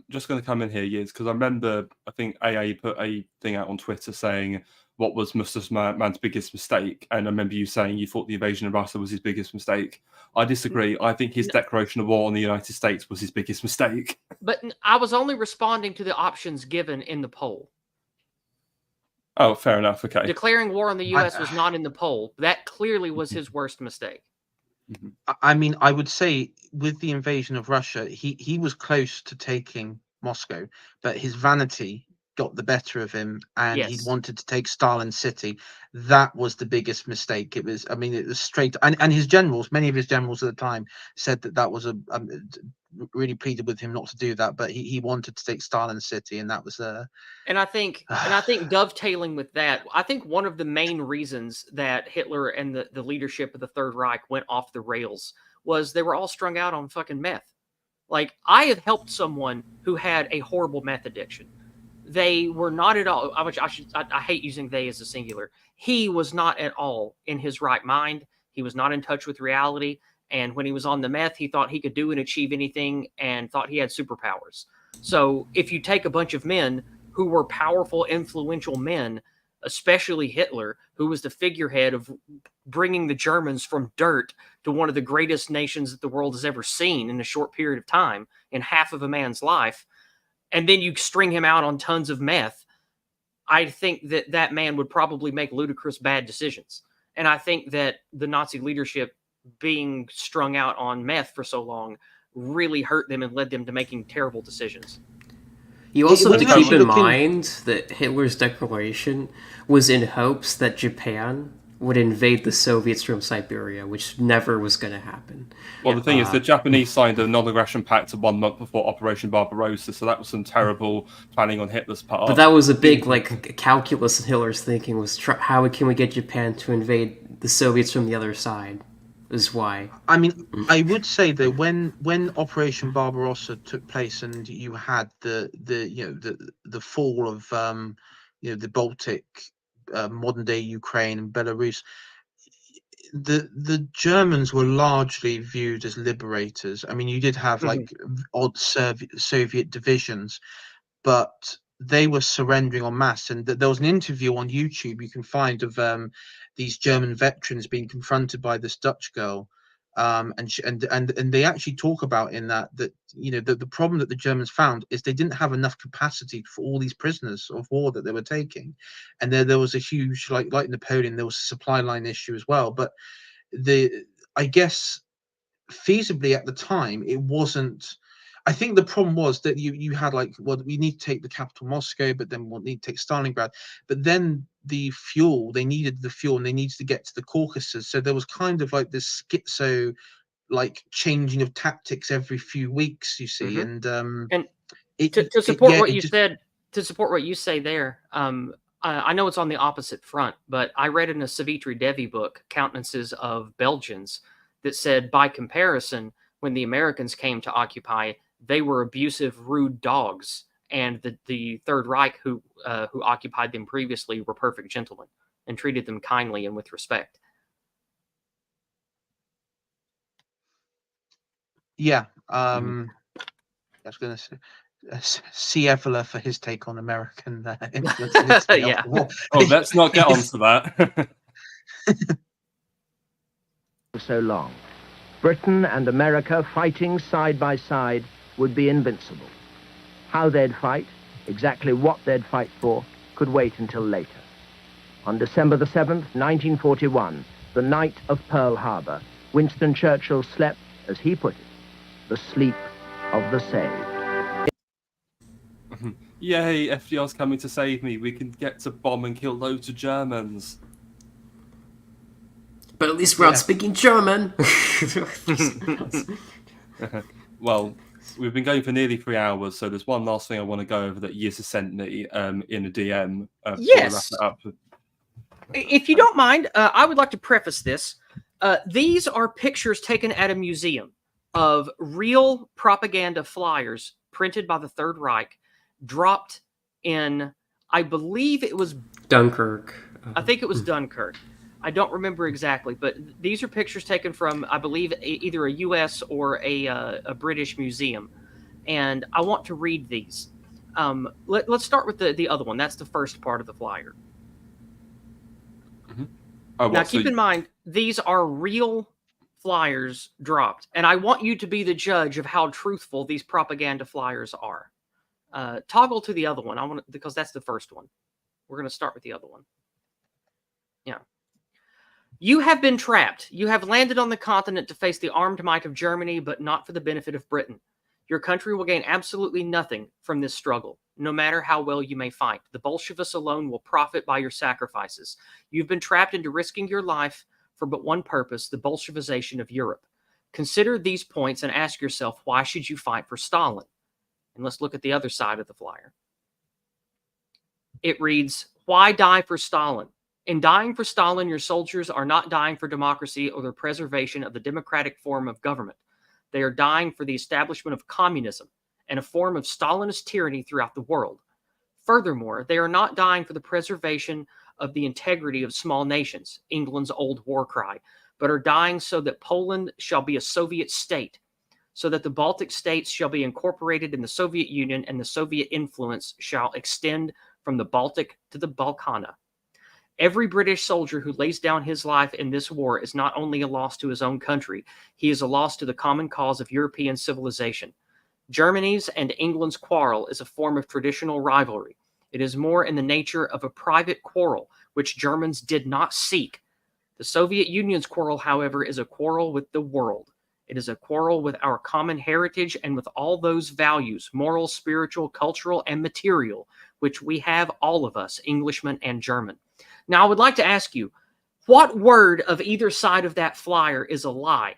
Just going to come in here, Yizz, because I remember, I think AA put a thing out on Twitter saying, what was Mustafa Man's biggest mistake? And I remember you saying you thought the invasion of Russia was his biggest mistake. I disagree. I think his declaration of war on the United States was his biggest mistake. But I was only responding to the options given in the poll. Oh, fair enough. Okay. Declaring war on the U.S. was not in the poll. That clearly was his worst mistake. I mean, I would say with the invasion of Russia, he was close to taking Moscow, but his vanity got the better of him, and he wanted to take Stalin City. That was the biggest mistake. It was, I mean, it was straight, and his generals, many of his generals at the time, said that was really pleaded with him not to do that, but he wanted to take Stalin City, and that was And I think dovetailing with that, I think one of the main reasons that Hitler and the leadership of the Third Reich went off the rails was they were all strung out on fucking meth. Like, I had helped someone who had a horrible meth addiction. They were not at all, I hate using they as a singular. He was not at all in his right mind. He was not in touch with reality. And when he was on the meth, he thought he could do and achieve anything and thought he had superpowers. So if you take a bunch of men who were powerful, influential men, especially Hitler, who was the figurehead of bringing the Germans from dirt to one of the greatest nations that the world has ever seen in a short period of time, in half of a man's life, and then you string him out on tons of meth, I think that man would probably make ludicrous bad decisions. And I think that the Nazi leadership being strung out on meth for so long really hurt them and led them to making terrible decisions. You also have to keep in looking- mind that Hitler's declaration was in hopes that Japan would invade the Soviets from Siberia, which never was going to happen. Well, the thing is, the Japanese signed a non-aggression pact 1 month before Operation Barbarossa, so that was some terrible planning on Hitler's part. But that was a big calculus in Hitler's thinking was how can we get Japan to invade the Soviets from the other side? Is why. I mean, I would say that when Operation Barbarossa took place and you had the fall of the Baltic, modern day Ukraine and Belarus, the Germans were largely viewed as liberators. I mean, you did have like odd Soviet divisions, but they were surrendering en masse. And there was an interview on YouTube you can find of these German veterans being confronted by this Dutch girl, and they actually talk about in that the problem that the Germans found is they didn't have enough capacity for all these prisoners of war that they were taking, and there was a huge like Napoleon, there was a supply line issue as well. But I guess feasibly at the time it wasn't. I think the problem was that you had we need to take the capital Moscow, but then we'll need to take Stalingrad. But then they needed the fuel, and they needed to get to the Caucasus. So there was kind of like this schizo, changing of tactics every few weeks, you see. And to support what you said, to support what you say there, I know it's on the opposite front, but I read in a Savitri Devi book, Countenances of Belgians, that said, by comparison, when the Americans came to occupy, they were abusive, rude dogs, and the Third Reich, who occupied them previously, were perfect gentlemen and treated them kindly and with respect. Yeah, I was going to say, see Evola for his take on American influence in Italy after the war. Oh, let's not get onto that. So long. Britain and America fighting side by side would be invincible. How they'd fight, exactly what they'd fight for, could wait until later. On December the 7th, 1941, the night of Pearl Harbor, Winston Churchill slept, as he put it, the sleep of the saved. Yay, FDR's coming to save me. We can get to bomb and kill loads of Germans. But at least we're not speaking German. Well, we've been going for nearly 3 hours, so there's one last thing I want to go over that Yizz has sent me in a DM. Yes. If you don't mind, I would like to preface this. These are pictures taken at a museum of real propaganda flyers printed by the Third Reich, dropped in, I believe it was Dunkirk. I think it was Dunkirk. I don't remember exactly, but these are pictures taken from, I believe, either a U.S. or a British museum. And I want to read these. Let's start with the other one. That's the first part of the flyer. Now, keep in mind, these are real flyers dropped. And I want you to be the judge of how truthful these propaganda flyers are. Toggle to the other one, because that's the first one. We're going to start with the other one. Yeah. You have been trapped. You have landed on the continent to face the armed might of Germany, but not for the benefit of Britain. Your country will gain absolutely nothing from this struggle, no matter how well you may fight. The Bolshevists alone will profit by your sacrifices. You've been trapped into risking your life for but one purpose, the Bolshevization of Europe. Consider these points and ask yourself, why should you fight for Stalin? And let's look at the other side of the flyer. It reads, why die for Stalin? In dying for Stalin, your soldiers are not dying for democracy or the preservation of the democratic form of government. They are dying for the establishment of communism and a form of Stalinist tyranny throughout the world. Furthermore, they are not dying for the preservation of the integrity of small nations, England's old war cry, but are dying so that Poland shall be a Soviet state, so that the Baltic states shall be incorporated in the Soviet Union and the Soviet influence shall extend from the Baltic to the Balkana. Every British soldier who lays down his life in this war is not only a loss to his own country, he is a loss to the common cause of European civilization. Germany's and England's quarrel is a form of traditional rivalry. It is more in the nature of a private quarrel, which Germans did not seek. The Soviet Union's quarrel, however, is a quarrel with the world. It is a quarrel with our common heritage and with all those values, moral, spiritual, cultural, and material, which we have, all of us, Englishmen and German. Now, I would like to ask you, what word of either side of that flyer is a lie?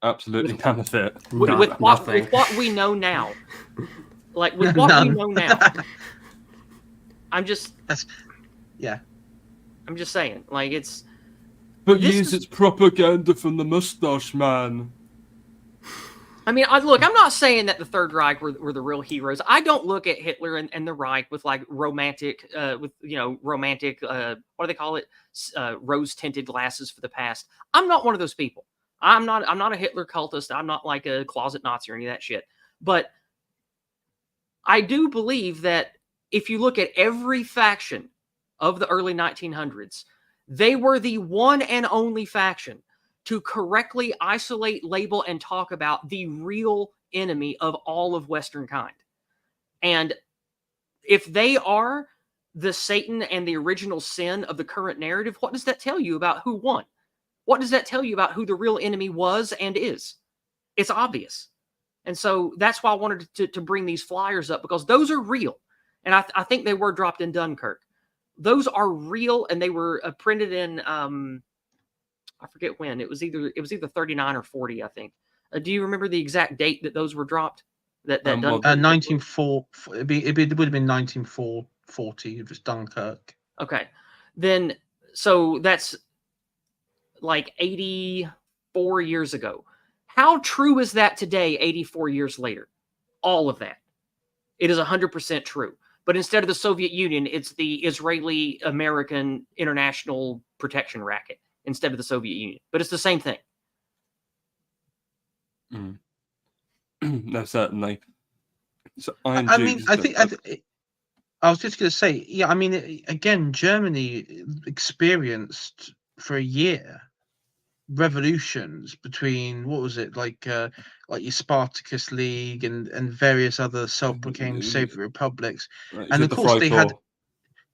Absolutely none of it. With what we know now. Like, with what we know now. I'm just... I'm just saying, like, it's... But use its propaganda from the mustache man. I mean, look, I'm not saying that the Third Reich were the real heroes. I don't look at Hitler and the Reich with like romantic, what do they call it? Rose-tinted glasses for the past. I'm not one of those people. I'm not a Hitler cultist. I'm not like a closet Nazi or any of that shit. But I do believe that if you look at every faction of the early 1900s, they were the one and only faction to correctly isolate, label, and talk about the real enemy of all of Western kind. And if they are the Satan and the original sin of the current narrative, what does that tell you about who won? What does that tell you about who the real enemy was and is? It's obvious. And so that's why I wanted to bring these flyers up, because those are real. And I think they were dropped in Dunkirk. Those are real, and they were printed in... I forget when. It was either 39 or 40, I think. Do you remember the exact date that those were dropped? That 1940. It would have been 1940. It was Dunkirk. Okay, then so that's like 84 years ago. How true is that today, 84 years later? All of that. It is 100% true. But instead of the Soviet Union, it's the Israeli-American international protection racket instead of the Soviet Union. But it's the same thing. No, certainly. So I was just going to say, yeah, I mean, again, Germany experienced for a year revolutions between, what was it, like your Spartacus League and various other self-proclaimed Soviet republics. And of course they had,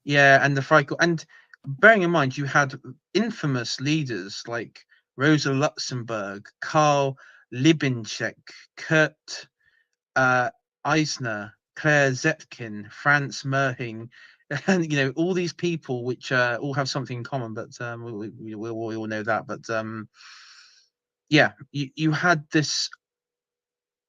and the Freikorps. And bearing in mind, you had infamous leaders like Rosa Luxemburg, Karl Liebknecht, Kurt Eisner, Claire Zetkin, Franz Merhing, and all these people which all have something in common, but we all know that. But you had this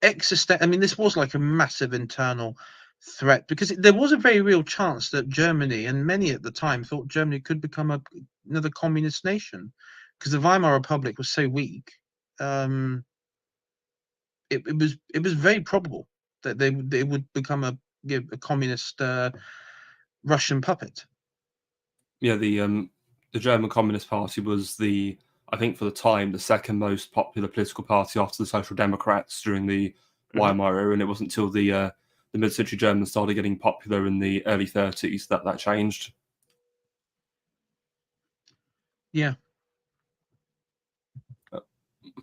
existential. I mean, this was like a massive internal threat, because there was a very real chance that Germany, and many at the time thought Germany could become another communist nation, because the Weimar Republic was so weak. It was very probable that they would become a communist Russian puppet. Yeah, the German Communist Party was I think for the time, the second most popular political party after the Social Democrats during the Weimar era, and it wasn't until the mid-century Germans started getting popular in the early 30s that changed. Yeah.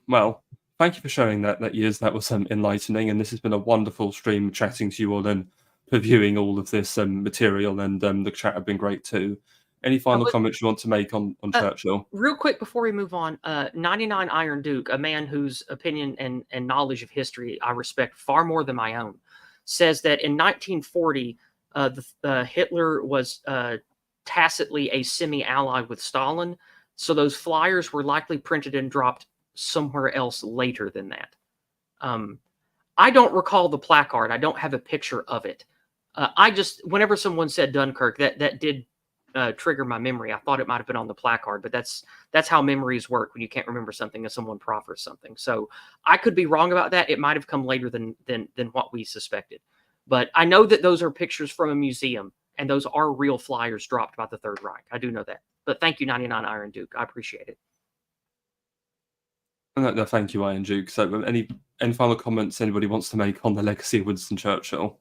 Well, thank you for sharing that, Yizz. That was enlightening, and this has been a wonderful stream chatting to you all and reviewing all of this material, and the chat have been great too. Any final comments you want to make on Churchill? Real quick before we move on, 99 Iron Duke, a man whose opinion and knowledge of history I respect far more than my own, says that in 1940, Hitler was tacitly a semi-ally with Stalin, so those flyers were likely printed and dropped somewhere else later than that. I don't recall the placard. I don't have a picture of it. Whenever someone said Dunkirk, that did trigger my memory. I thought it might have been on the placard, but that's how memories work when you can't remember something and someone proffers something. So I could be wrong about that. It might have come later than what we suspected. But I know that those are pictures from a museum, and those are real flyers dropped by the Third Reich. I do know that. But thank you, 99 Iron Duke. I appreciate it. No, thank you, Iron Duke. So any final comments anybody wants to make on the legacy of Winston Churchill?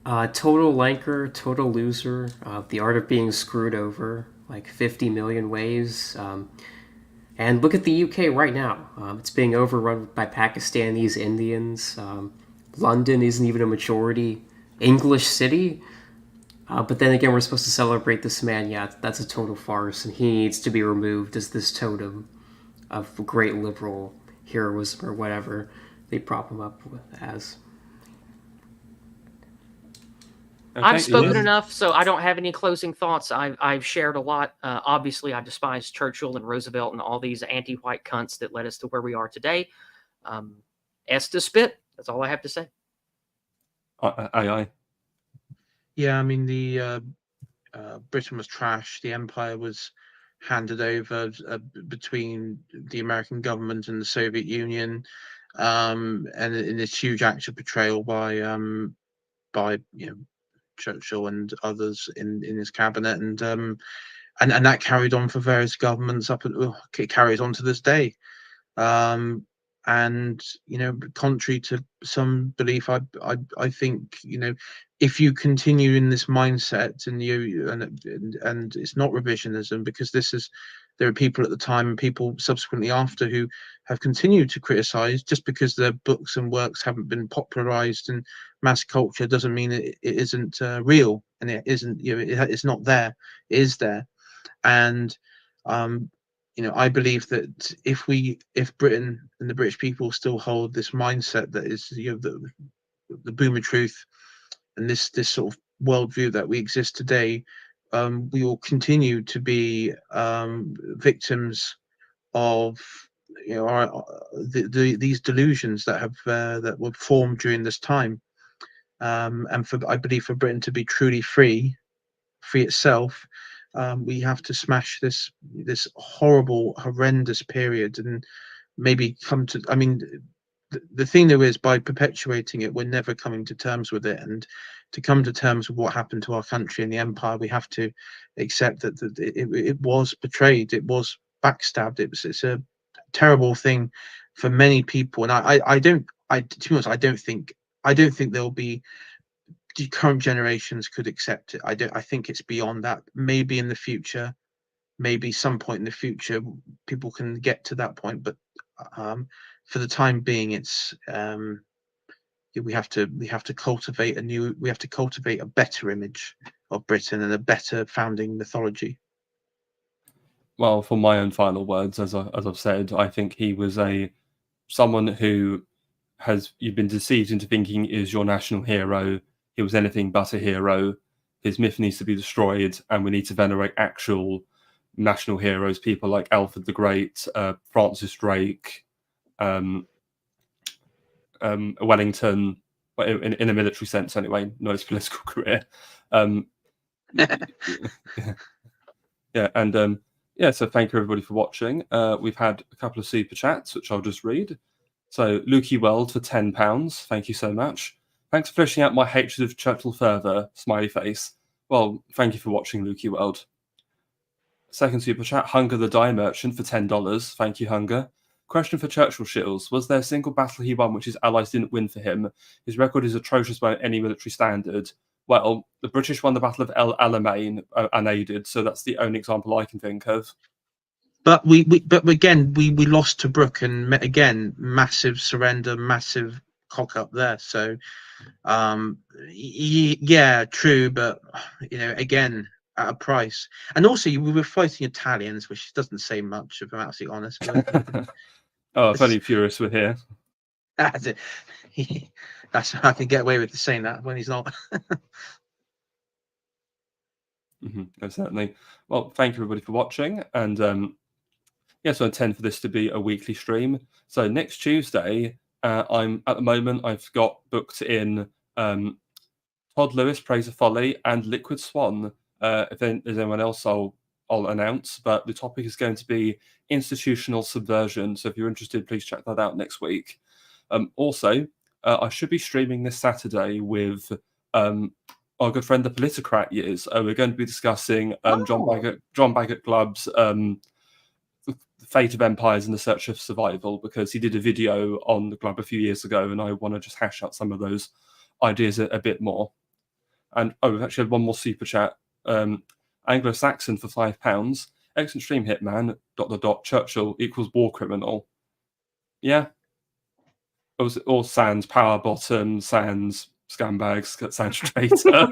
Total wanker, total loser, the art of being screwed over, like 50 million ways. And look at the UK right now. It's being overrun by Pakistanis, Indians. London isn't even a majority English city. But then again, we're supposed to celebrate this man. Yeah, that's a total farce, and he needs to be removed as this totem of great liberal heroism or whatever they prop him up as. Okay, I've spoken Yizz? enough, so I don't have any closing thoughts. I've shared a lot. Obviously, I despise Churchill and Roosevelt and all these anti-white cunts that led us to where we are today. To spit. That's all I have to say. Aye. Yeah, I mean the Britain was trash. The empire was handed over between the American government and the Soviet Union, and in this huge act of betrayal by Churchill and others in his cabinet, and that carried on for various governments it carries on to this day. And contrary to some belief, I think if you continue in this mindset and it's not revisionism, because there are people at the time and people subsequently after who have continued to criticize. Just because their books and works haven't been popularized in mass culture doesn't mean it isn't real, and it isn't, it's not there. It is there. And I believe that if Britain and the British people still hold this mindset that is the boomer truth and this sort of worldview that we exist today, we will continue to be victims of these delusions that were formed during this time. And I believe for Britain to be truly free itself, we have to smash this horrible, horrendous period and maybe come to. I mean, the thing though is, by perpetuating it, we're never coming to terms with it. And to come to terms with what happened to our country and the empire, we have to accept that it was betrayed, it was backstabbed. It's a terrible thing for many people. And to be honest, I don't think there'll be. The current generations could accept it. I think it's beyond that. Maybe in the future, maybe some point in the future, people can get to that point. But for the time being, it's we have to cultivate a better image of Britain and a better founding mythology. Well, for my own final words, as I've said, I think he was someone who you've been deceived into thinking is your national hero. He was anything but a hero. His myth needs to be destroyed, and we need to venerate actual national heroes, people like Alfred the Great, Francis Drake, Wellington, in a military sense anyway, not his political career. So thank you everybody for watching. We've had a couple of super chats, which I'll just read. So Lukey Weld for £10, thank you so much. Thanks for fleshing out my hatred of Churchill further, smiley face. Well, thank you for watching, Lukey Weld. Second super chat, Hunger the Dye Merchant for $10. Thank you, Hunger. Question for Churchill Shills. Was there a single battle he won which his allies didn't win for him? His record is atrocious by any military standard. Well, the British won the Battle of El Alamein unaided, so that's the only example I can think of. But we lost to Brooke, and again, massive surrender, massive cock up there. So yeah, true, but again, at a price. And also we were fighting Italians, which doesn't say much, if I'm absolutely honest. But oh, funny Furious with here. That's it. That's I can get away with saying that when he's not. Certainly. Well, thank you everybody for watching, and so I intend for this to be a weekly stream. So next Tuesday, I've got booked in Todd Lewis, Praise of Folly, and Liquid Swan. If there's anyone else, I'll announce. But the topic is going to be institutional subversion. So if you're interested, please check that out next week. Also, I should be streaming this Saturday with our good friend the Politicrat Yizz. We're going to be discussing John Bagot Glubb's The Fate of Empires and the Search of Survival, because he did a video on the Glub a few years ago, and I want to just hash out some of those ideas a bit more. And we've actually had one more super chat. Anglo-Saxon for £5. Excellent stream, Hitman. ... Churchill equals war criminal. Yeah. Or Sans, Power Bottom, Sans, scumbags, sound traitor.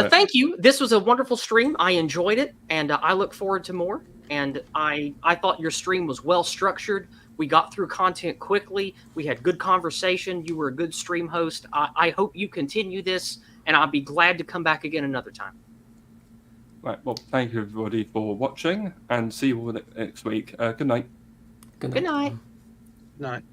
Thank you. This was a wonderful stream. I enjoyed it, and I look forward to more. And I thought your stream was well structured. We got through content quickly. We had good conversation. You were a good stream host. I hope you continue this, and I'll be glad to come back again another time. Right. Well, thank you everybody for watching, and see you all next week. Good night. Good night. Night.